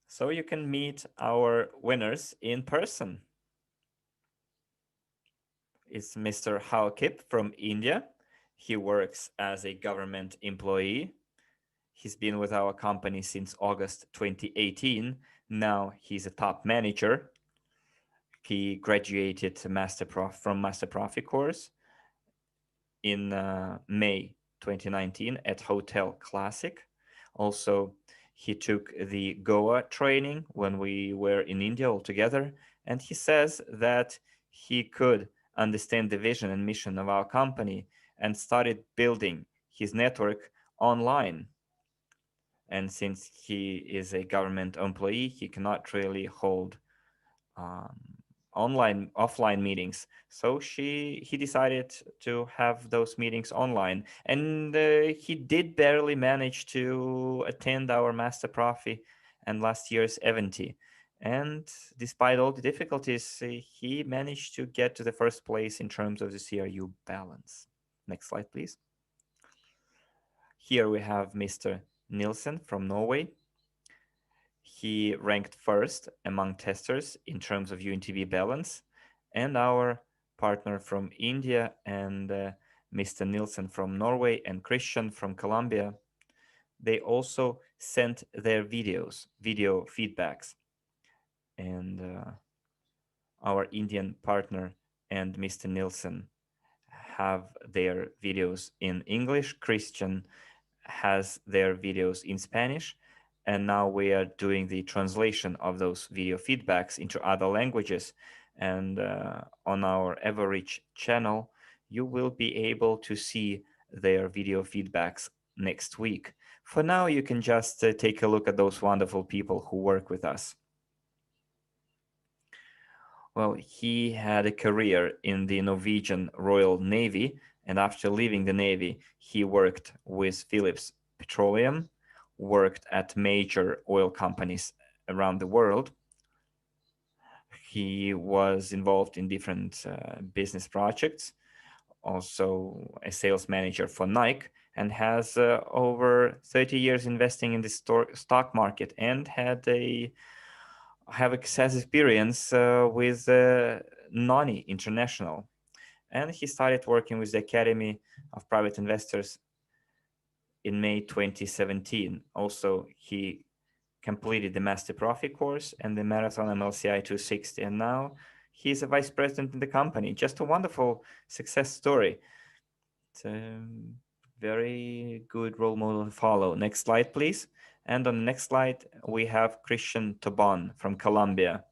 S2: So you can meet our winners in person. It's Mr. Halkip from India. He works as a government employee. He's been with our company since August 2018. Now he's a top manager. He graduated from Master Profi course in May 2019 at Hotel Classic. Also, he took the Goa training when we were in India all together, and he says that he could understand the vision and mission of our company and started building his network online. And since he is a government employee, he cannot really hold offline meetings, so he decided to have those meetings online, and he did barely manage to attend our Master Profi and last year's event. And despite all the difficulties, he managed to get to the first place in terms of the CRU balance. Next slide, please. Here we have Mr. Nielsen from Norway. He ranked first among testers in terms of UNTB balance, and our partner from India and Mr. Nielsen from Norway and Christian from Colombia they also sent their video feedbacks. And our Indian partner and Mr. Nilsson have their videos in English. Christian has their videos in Spanish. And now we are doing the translation of those video feedbacks into other languages. And on our Evorich channel, you will be able to see their video feedbacks next week. For now, you can just take a look at those wonderful people who work with us. Well, he had a career in the Norwegian Royal Navy, and after leaving the Navy, he worked with Phillips Petroleum, worked at major oil companies around the world. He was involved in different business projects, also a sales manager for Nike, and has over 30 years investing in the stock market, and have excess experience with NONI International. And he started working with the Academy of Private Investors in May 2017. Also, he completed the Master Profit course and the Marathon MLCI 260. And now he's a vice president in the company. Just a wonderful success story. It's a very good role model to follow. Next slide, please. And on the next slide, we have Christian Tobon from Colombia.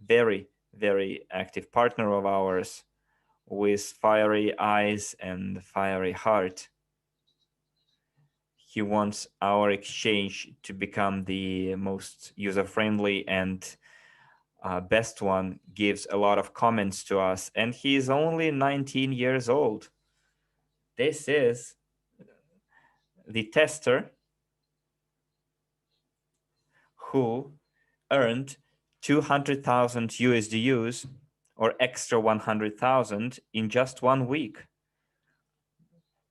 S2: Very, very active partner of ours with fiery eyes and fiery heart. He wants our exchange to become the most user-friendly and best one, gives a lot of comments to us, and he is only 19 years old. This is the tester who earned 200,000 USDUs or extra 100,000 in just 1 week.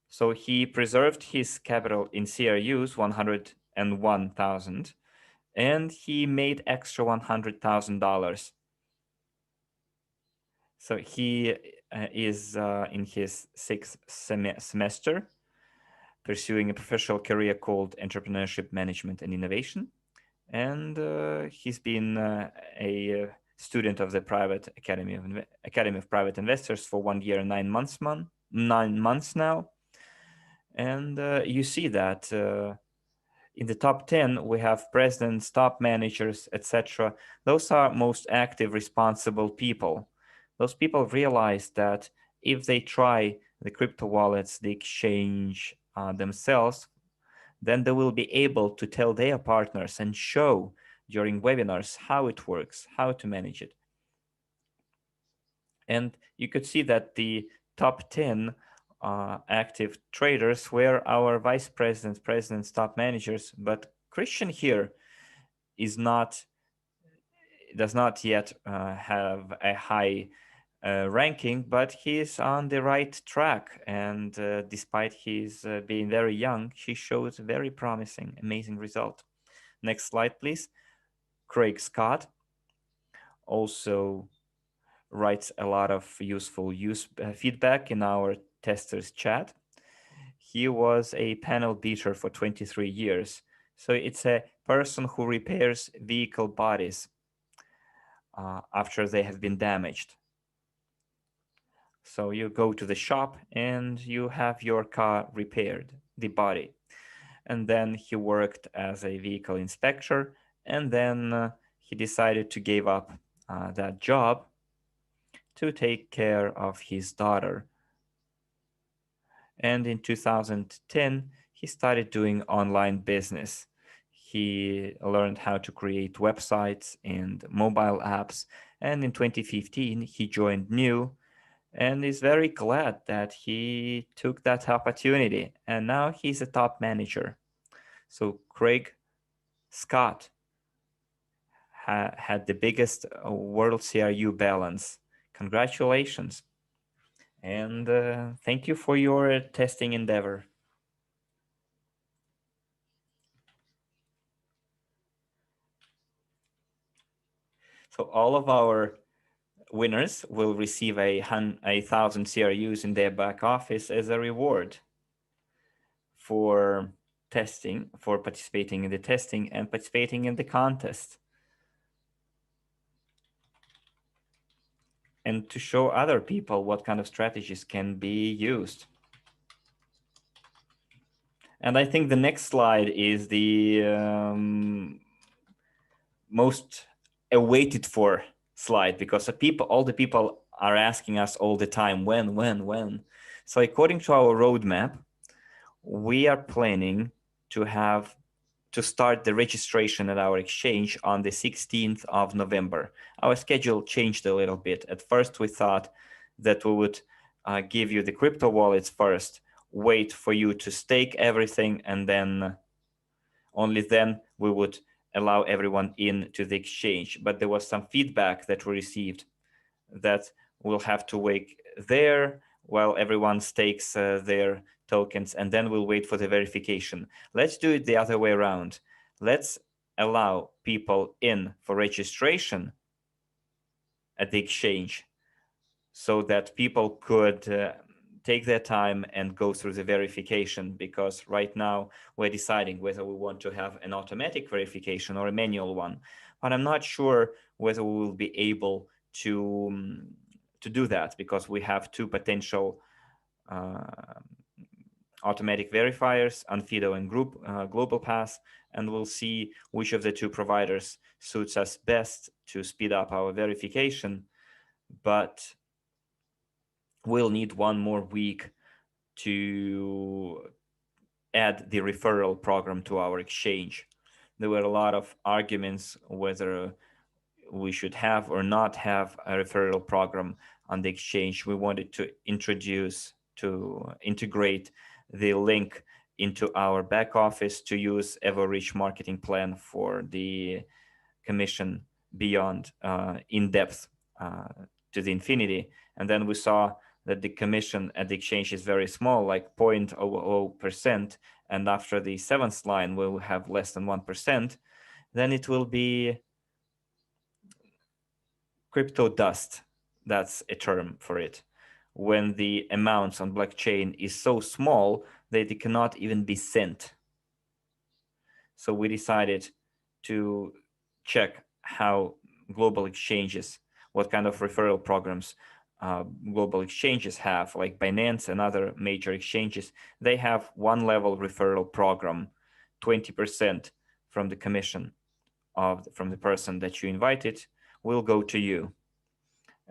S2: So he preserved his capital in CRUs, 101,000, and he made extra $100,000. So he is in his sixth semester, pursuing a professional career called Entrepreneurship Management and Innovation. And he's been a student of the private Academy of Private Investors for 1 year and 9 months, 9 months now. And you see that in the top 10, we have presidents, top managers, etc. Those are most active, responsible people. Those people realize that if they try the crypto wallets, the exchange themselves, then they will be able to tell their partners and show during webinars how it works, how to manage it. And you could see that the top 10 active traders were our vice presidents, presidents, top managers. But Christian here does not yet have a high ranking, but he's on the right track. And despite his being very young, he shows a very promising, amazing result. Next slide, please. Craig Scott also writes a lot of useful feedback in our testers chat. He was a panel beater for 23 years. So it's a person who repairs vehicle bodies after they have been damaged. So you go to the shop and you have your car repaired, the body. And then he worked as a vehicle inspector, and then he decided to give up that job to take care of his daughter. And in 2010, he started doing online business. He learned how to create websites and mobile apps. And in 2015, he joined NEEW and is very glad that he took that opportunity. And now he's a top manager. So Craig Scott had the biggest world CRU balance. Congratulations. And thank you for your testing endeavor. So all of our winners will receive 1,000 CRUs in their back office as a reward for testing, for participating in the testing and participating in the contest, and to show other people what kind of strategies can be used. And I think the next slide is the most awaited for slide, because all the people are asking us all the time, when. So according to our roadmap, we are planning to start the registration at our exchange on the 16th of November. Our schedule changed a little bit. At first, we thought that we would give you the crypto wallets first, wait for you to stake everything, and then only then we would allow everyone in to the exchange. But there was some feedback that we received that we'll have to wait there while everyone stakes their tokens, and then we'll wait for the verification. Let's do it the other way around. Let's allow people in for registration at the exchange so that people could take their time and go through the verification, because right now we're deciding whether we want to have an automatic verification or a manual one. But I'm not sure whether we will be able to do that, because we have two potential automatic verifiers, Onfido and Global Pass, and we'll see which of the two providers suits us best to speed up our verification. But we'll need one more week to add the referral program to our exchange. There were a lot of arguments whether we should have or not have a referral program on the exchange. We wanted to integrate the link into our back office to use Evorich marketing plan for the commission beyond in depth to the infinity. And then we saw that the commission at the exchange is very small, like 0.00%. And after the seventh line, we will have less than 1%. Then it will be crypto dust. That's a term for it. When the amounts on blockchain is so small that it cannot even be sent. So we decided to check how global exchanges, what kind of referral programs global exchanges have, like Binance and other major exchanges. They have one level referral program, 20% from the commission from the person that you invited will go to you.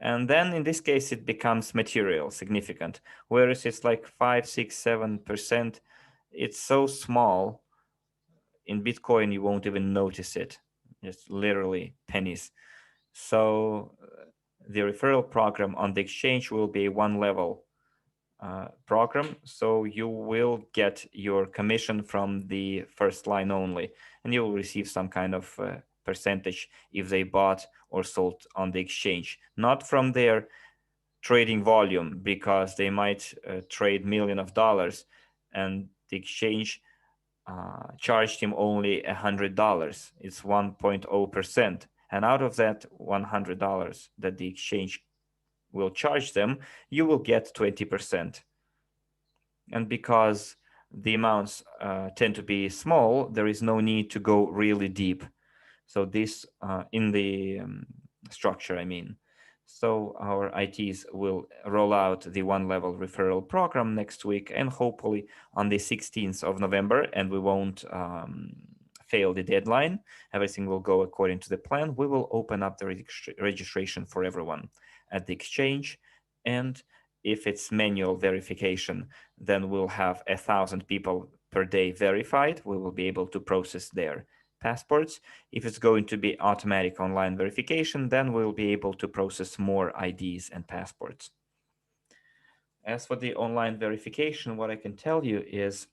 S2: And then in this case, it becomes material, significant. Whereas it's like 5, 6, 7%, it's so small. In Bitcoin, you won't even notice it. It's literally pennies. So the referral program on the exchange will be one level program. So you will get your commission from the first line only, and you will receive some kind of percentage if they bought or sold on the exchange, not from their trading volume, because they might trade millions of dollars and the exchange charged him only $100. It's 1.0%. And out of that $100 that the exchange will charge them, you will get 20%. And because the amounts tend to be small, there is no need to go really deep. So this in the structure, I mean. So our ITs will roll out the one level referral program next week, and hopefully on the 16th of November, and we won't fail the deadline. Everything will go according to the plan. We will open up the registration for everyone at the exchange. And if it's manual verification, then we'll have 1,000 people per day verified. We will be able to process their passports. If it's going to be automatic online verification, then we'll be able to process more IDs and passports. As for the online verification, what I can tell you is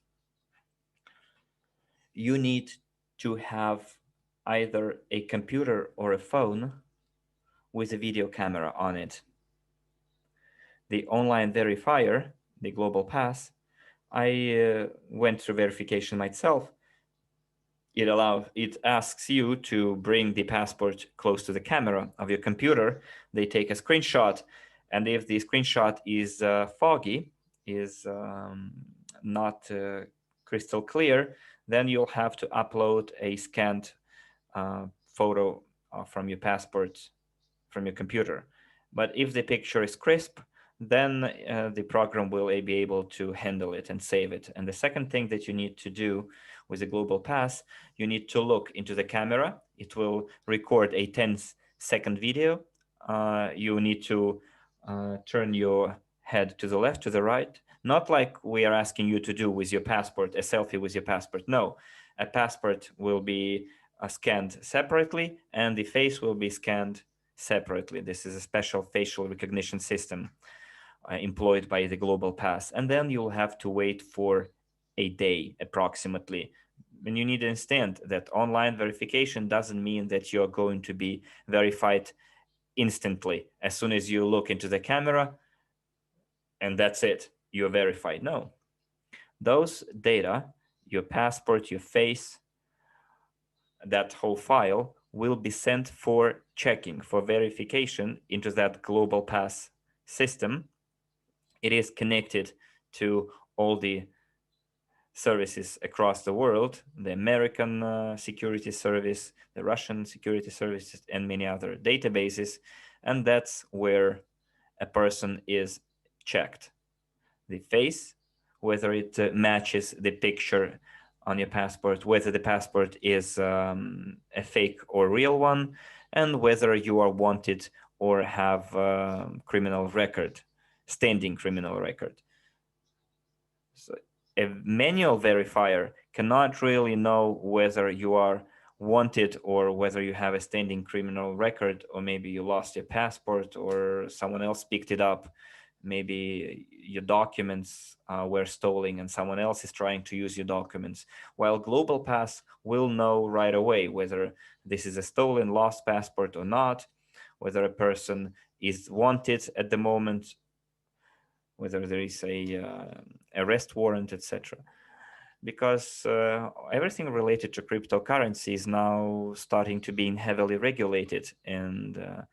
S2: you need to have either a computer or a phone with a video camera on it. The online verifier, the Global Pass, I went through verification myself. It asks you to bring the passport close to the camera of your computer. They take a screenshot, and if the screenshot is foggy, is not crystal clear, then you'll have to upload a scanned photo from your passport from your computer. But if the picture is crisp, then the program will be able to handle it and save it. And the second thing that you need to do with the Global Pass, you need to look into the camera. It will record a 10-second video. You need to turn your head to the left, to the right, not like we are asking you to do with your passport, a selfie with your passport. No, a passport will be scanned separately and the face will be scanned separately. This is a special facial recognition system employed by the Global Pass. And then you'll have to wait for a day approximately. And you need to understand that online verification doesn't mean that you're going to be verified instantly as soon as you look into the camera and that's it, you're verified. No, those data, your passport, your face, that whole file will be sent for checking, for verification into that Global Pass system. It is connected to all the services across the world, the American security service, the Russian security services, and many other databases. And that's where a person is checked. The face, whether it matches the picture on your passport, whether the passport is a fake or real one, and whether you are wanted or have criminal record, standing criminal record. So a manual verifier cannot really know whether you are wanted or whether you have a standing criminal record, or maybe you lost your passport or someone else picked it up. Maybe your documents were stolen and someone else is trying to use your documents. While Global Pass will know right away whether this is a stolen, lost passport or not, whether a person is wanted at the moment, whether there is a arrest warrant, etc. Because everything related to cryptocurrency is now starting to be heavily regulated, and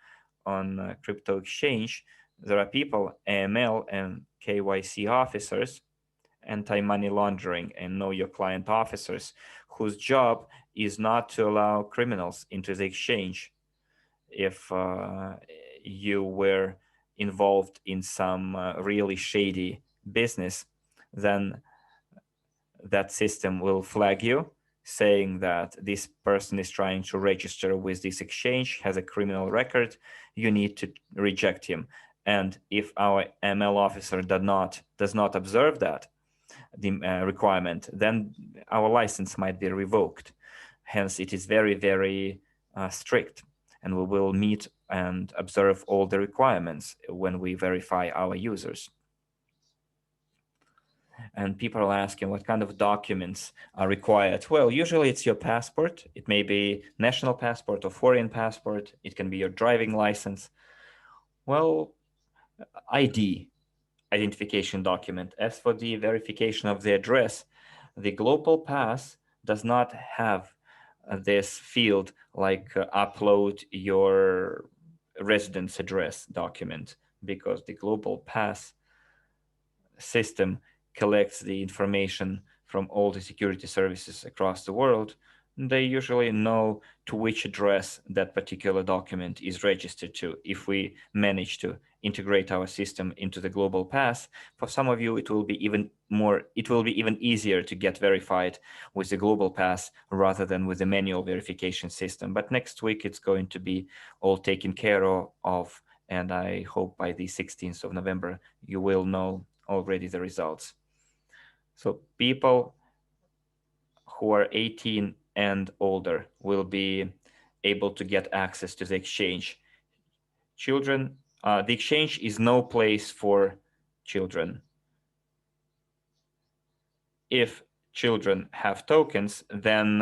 S2: on crypto exchange, there are people, AML and KYC officers, anti-money laundering and know your client officers, whose job is not to allow criminals into the exchange. If you were involved in some really shady business, then that system will flag you, saying that this person is trying to register with this exchange, has a criminal record, you need to reject him. And if our ML officer does not observe that, the requirement, then our license might be revoked. Hence, it is very, very strict, and we will meet and observe all the requirements when we verify our users. And people are asking what kind of documents are required. Well, usually it's your passport. It may be national passport or foreign passport. It can be your driving license. Well, ID, identification document. As for the verification of the address, the Global Pass does not have this field like upload your residence address document, because the Global Pass system collects the information from all the security services across the world. They usually know to which address that particular document is registered to. If we manage to integrate our system into the Global Pass, for some of you it will be even easier to get verified with the Global Pass rather than with the manual verification system. But next week it's going to be all taken care of, and I hope by the 16th of November you will know already the results. So people who are 18 and older will be able to get access to the exchange. Children, the exchange is no place for children. If children have tokens, then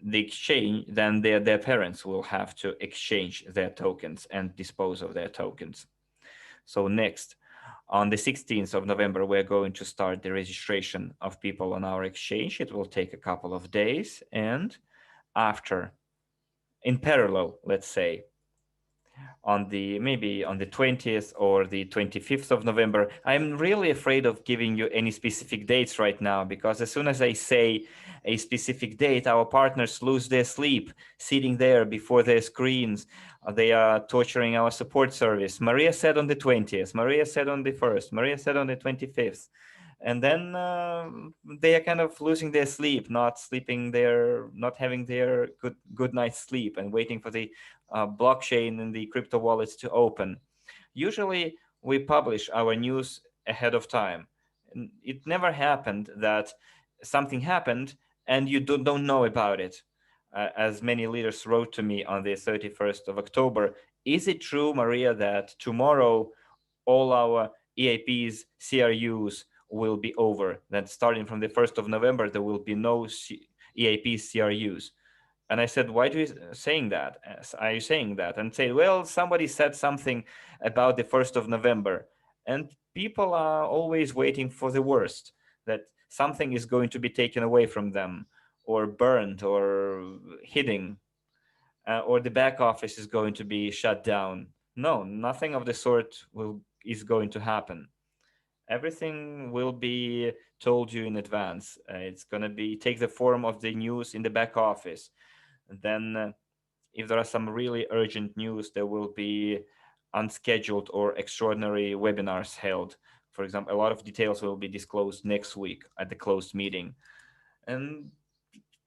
S2: their parents will have to exchange their tokens and dispose of their tokens. So next, on the 16th of November, we're going to start the registration of people on our exchange. It will take a couple of days. And after, in parallel, let's say, on the maybe on the 20th or the 25th of November. I'm really afraid of giving you any specific dates right now, because as soon as I say a specific date, our partners lose their sleep sitting there before their screens. They are torturing our support service. Maria said on the 20th, Maria said on the 1st, Maria said on the 25th. And then they are kind of losing their sleep, not sleeping their, not having their good night's sleep, and waiting for the blockchain and the crypto wallets to open. Usually, we publish our news ahead of time. It never happened that something happened and you don't know about it. As many leaders wrote to me on the 31st of October, is it true, Maria, that tomorrow all our EAPs, CRUs will be over? That starting from the 1st of November, there will be no EAPs, CRUs. And I said, why do you saying that? Are you saying that? And say, well, somebody said something about the 1st of November. And people are always waiting for the worst, that something is going to be taken away from them, or burned, or hidden, or the back office is going to be shut down. No, nothing of the sort is going to happen. Everything will be told you in advance. It's going to be take the form of the news in the back office. Then, if there are some really urgent news, there will be unscheduled or extraordinary webinars held. For example, a lot of details will be disclosed next week at the closed meeting. And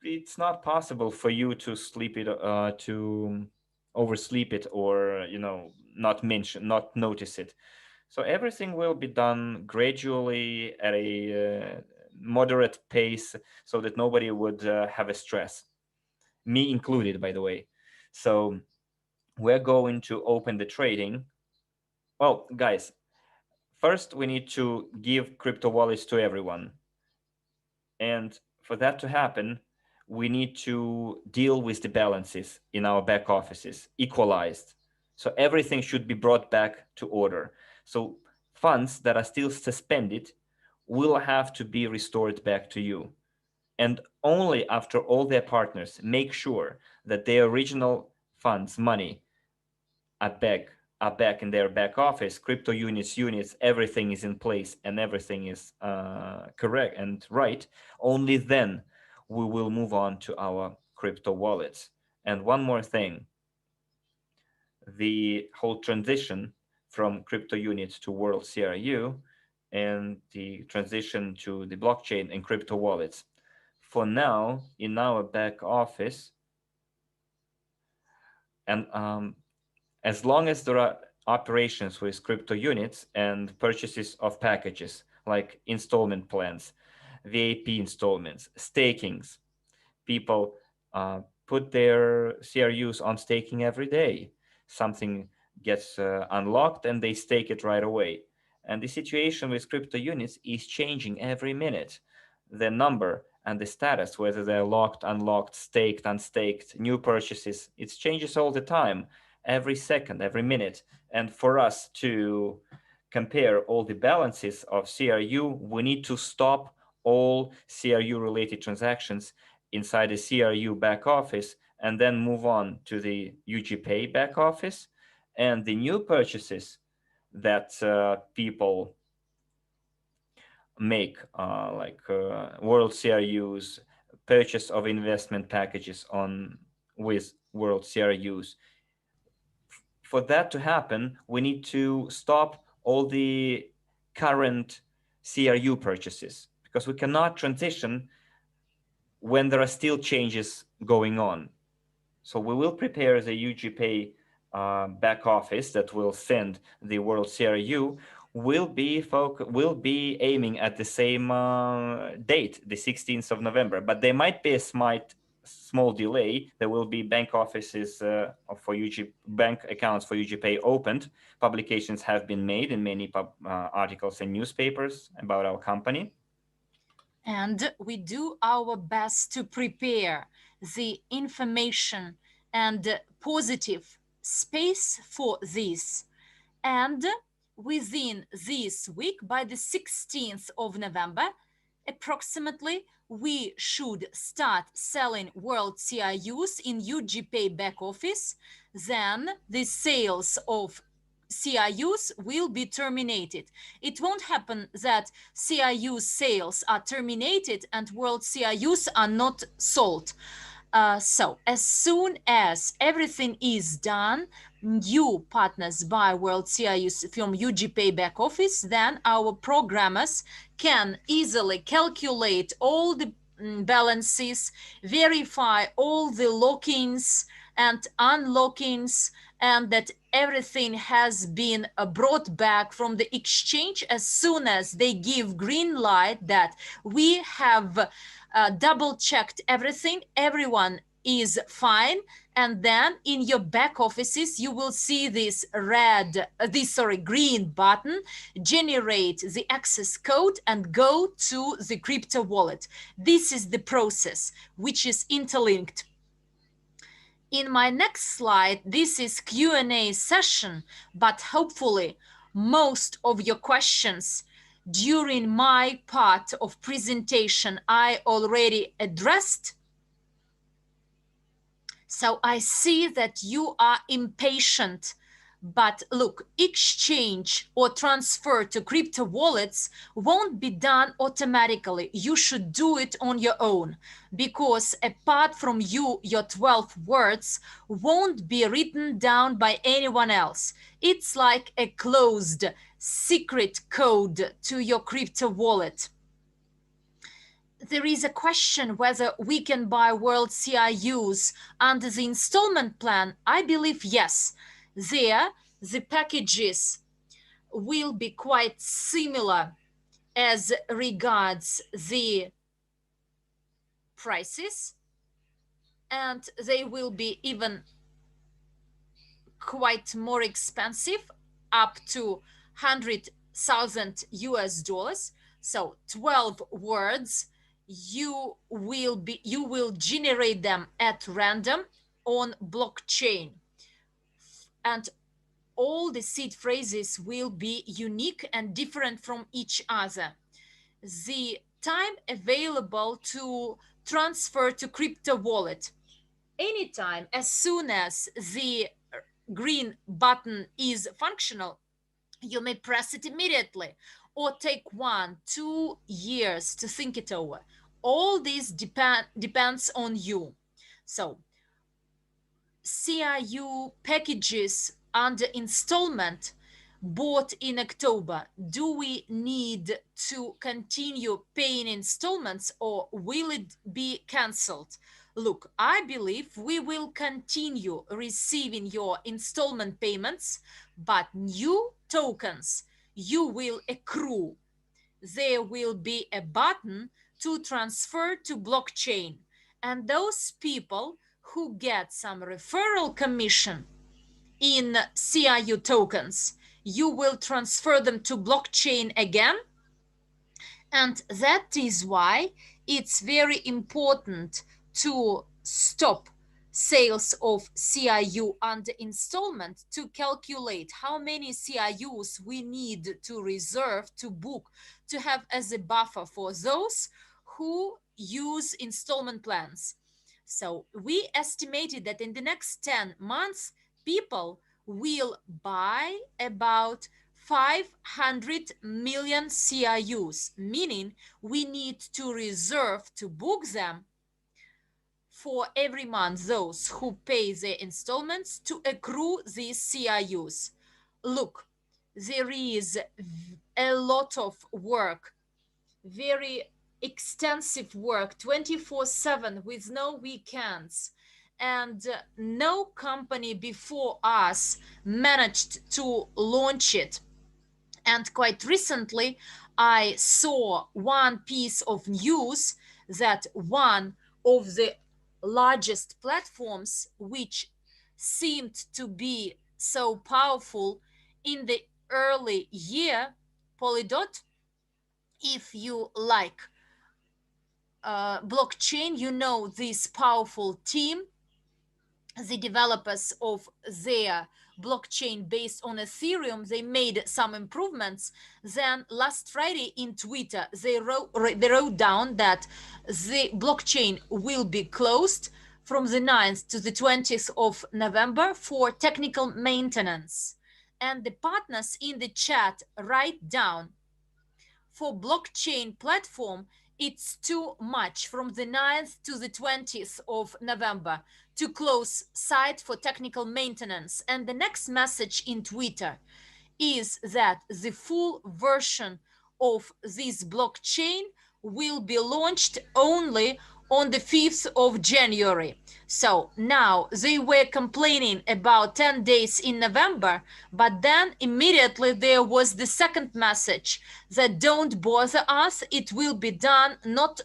S2: it's not possible for you to sleep it, to oversleep it, or not mention, not notice it. So everything will be done gradually at a moderate pace, so that nobody would have a stress, me included, by the way. So we're going to open the trading. Well, guys, first we need to give crypto wallets to everyone. And for that to happen, we need to deal with the balances in our back offices, equalized. So everything should be brought back to order. So funds that are still suspended will have to be restored back to you. And only after all their partners make sure that their original funds, money, are back, in their back office, crypto units, everything is in place and everything is correct and right, only then we will move on to our crypto wallets. And one more thing, the whole transition from crypto units to World CRU, and the transition to the blockchain and crypto wallets. For now, in our back office, and as long as there are operations with crypto units and purchases of packages like installment plans, VAP installments, stakings, people put their CRUs on staking every day. Something gets unlocked and they stake it right away. And the situation with crypto units is changing every minute. The number and the status, whether they're locked, unlocked, staked, unstaked, new purchases, it changes all the time, every second, every minute. And for us to compare all the balances of CRU, we need to stop all CRU related transactions inside the CRU back office, and then move on to the UGPay back office. And the new purchases that people make, like World CRUs, purchase of investment packages on with World CRUs. For that to happen, we need to stop all the current CRU purchases, because we cannot transition when there are still changes going on. So we will prepare the UGPay back office that will send the World CRU. Will be aiming at the same date, the 16th of November, but there might be a small delay. There will be bank offices for bank accounts for UGPay opened. Publications have been made in many articles and newspapers about our company.
S1: And we do our best to prepare the information and positive space for this. And within this week, by the 16th of November, approximately, we should start selling world CIUs in UGPay back office, then the sales of CIUs will be terminated. It won't happen that CIU sales are terminated and world CIUs are not sold. So as soon as everything is done, new partners buy world CIUs from UGPay back office, then our programmers can easily calculate all the balances, verify all the lock-ins and unlock-ins, and that everything has been brought back from the exchange as soon as they give green light that we have double checked everything, everyone is fine, and then in your back offices you will see this green button, generate the access code and go to the crypto wallet. This is the process which is interlinked. In my next slide, this is Q&A session, but hopefully most of your questions during my part of presentation I already addressed. So I see that you are impatient, but look, exchange or transfer to crypto wallets won't be done automatically. You should do it on your own, because apart from you, your 12 words won't be written down by anyone else. It's like a closed secret code to your crypto wallet. There is a question whether we can buy world CIUs under the installment plan. I believe yes. There, the packages will be quite similar as regards the prices, and they will be even quite more expensive, up to 100,000 US dollars. So 12 words, you will generate them at random on blockchain, and all the seed phrases will be unique and different from each other. The time available to transfer to crypto wallet, anytime as soon as the green button is functional, you may press it immediately or take 1-2 years to think it over. All this depends on you. So CIU packages under installment bought in October, do we need to continue paying installments or will it be cancelled? Look, I believe we will continue receiving your installment payments, but new tokens you will accrue. There will be a button to transfer to blockchain, and those people who get some referral commission in CIU tokens, you will transfer them to blockchain again. And that is why it's very important to stop sales of CIU under installment to calculate how many CIUs we need to reserve to book to have as a buffer for those who use installment plans. So we estimated that in the next 10 months, people will buy about 500 million CIUs, meaning we need to reserve to book them for every month those who pay their installments to accrue these CIUs. Look, there is a lot of work, very extensive work, 24/7 with no weekends, and no company before us managed to launch it. And quite recently, I saw one piece of news that one of the largest platforms, which seemed to be so powerful in the early year, Polydot, if you like blockchain, you know this powerful team, the developers of their blockchain based on Ethereum, they made some improvements. Then last Friday in Twitter, they wrote down that the blockchain will be closed from the 9th to the 20th of November for technical maintenance. And the partners in the chat write down, for blockchain platform, it's too much from the 9th to the 20th of November to close site for technical maintenance. And the next message in Twitter is that the full version of this blockchain will be launched only on the 5th of January. So now they were complaining about 10 days in November, but then immediately there was the second message that don't bother us, it will be done not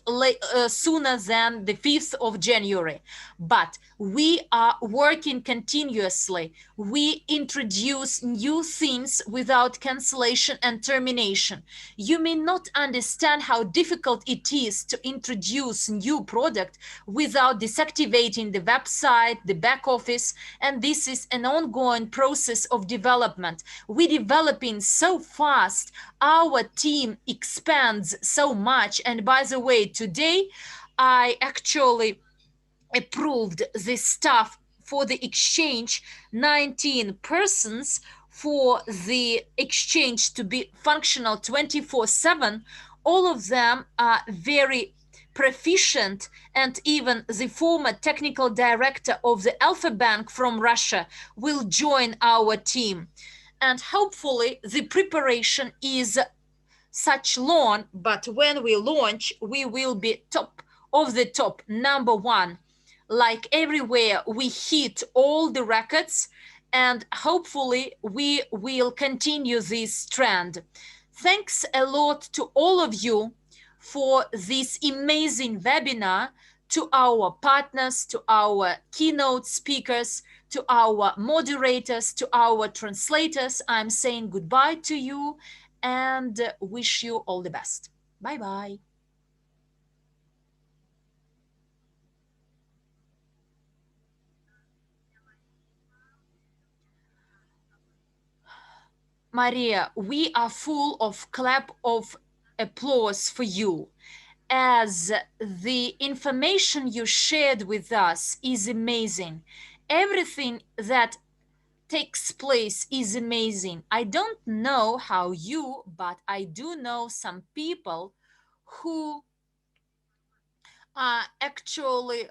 S1: sooner than the 5th of January. But we are working continuously. We introduce new things without cancellation and termination. You may not understand how difficult it is to introduce new product without deactivating the website, the back office, and this is an ongoing process of development. We're developing so fast, our team expands so much. And by the way, today I actually approved the staff for the exchange, 19 persons, for the exchange to be functional 24/7. All of them are very proficient, and even the former technical director of the Alpha Bank from Russia will join our team. And hopefully the preparation is such long, but when we launch, we will be top of the top, number one. Like everywhere, we hit all the records, and hopefully we will continue this trend. Thanks a lot to all of you for this amazing webinar, to our partners, to our keynote speakers, to our moderators, to our translators. I'm saying goodbye to you and wish you all the best. Bye bye. Maria, we are full of clap of applause for you, as the information you shared with us is amazing. Everything that takes place is amazing. I don't know how you, but I do know some people who are actually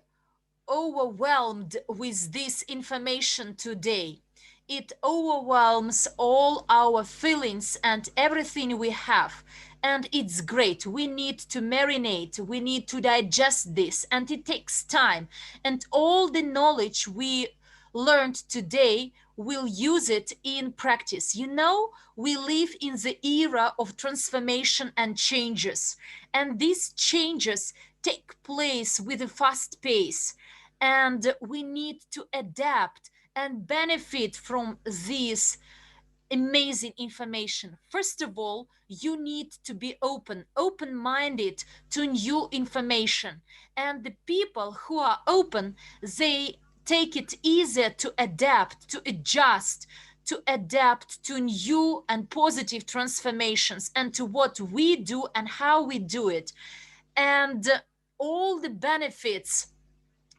S1: overwhelmed with this information today. It overwhelms all our feelings and everything we have. And it's great. We need to marinate, we need to digest this, and it takes time. And all the knowledge we learned today, we'll use it in practice. You know, we live in the era of transformation and changes, and these changes take place with a fast pace, and we need to adapt and benefit from this amazing information. First of all, you need to be open minded to new information, and the people who are open, they take it easier to adapt, to adjust, to adapt to new and positive transformations and to what we do and how we do it. And all the benefits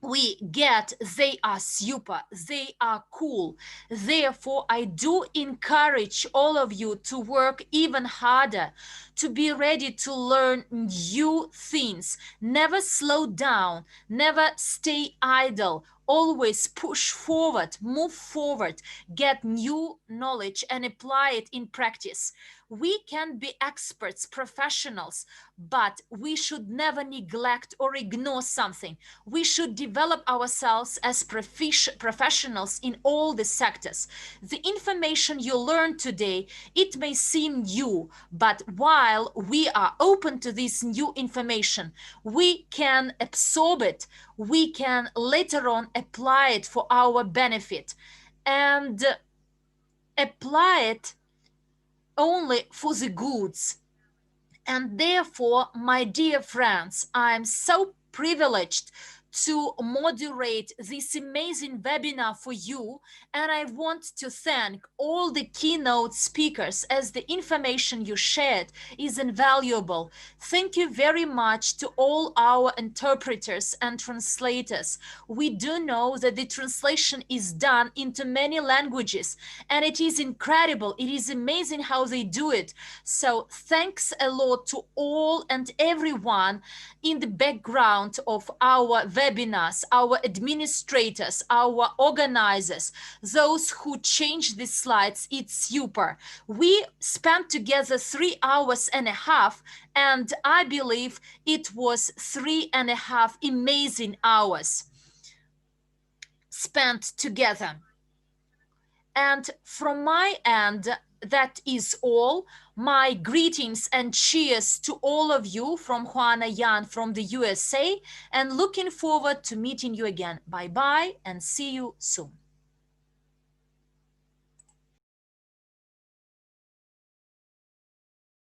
S1: we get, they are super, they are cool. Therefore, I do encourage all of you to work even harder, to be ready to learn new things. Never slow down, never stay idle. Always push forward, move forward, get new knowledge and apply it in practice. We can be experts, professionals, but we should never neglect or ignore something. We should develop ourselves as professionals in all the sectors. The information you learn today, it may seem new, but while we are open to this new information, we can absorb it. We can later on apply it for our benefit and apply it only for the goods. And therefore, my dear friends, I am so privileged to moderate this amazing webinar for you. And I want to thank all the keynote speakers, as the information you shared is invaluable. Thank you very much to all our interpreters and translators. We do know that the translation is done into many languages, and it is incredible. It is amazing how they do it. So thanks a lot to all and everyone in the background of our webinars, our administrators, our organizers, those who change the slides. It's super. We spent together 3 hours and a half, and I believe it was 3.5 amazing hours spent together. And from my end, that is all. My greetings and cheers to all of you from Juana Yan from the USA, and looking forward to meeting you again. Bye bye and see you soon.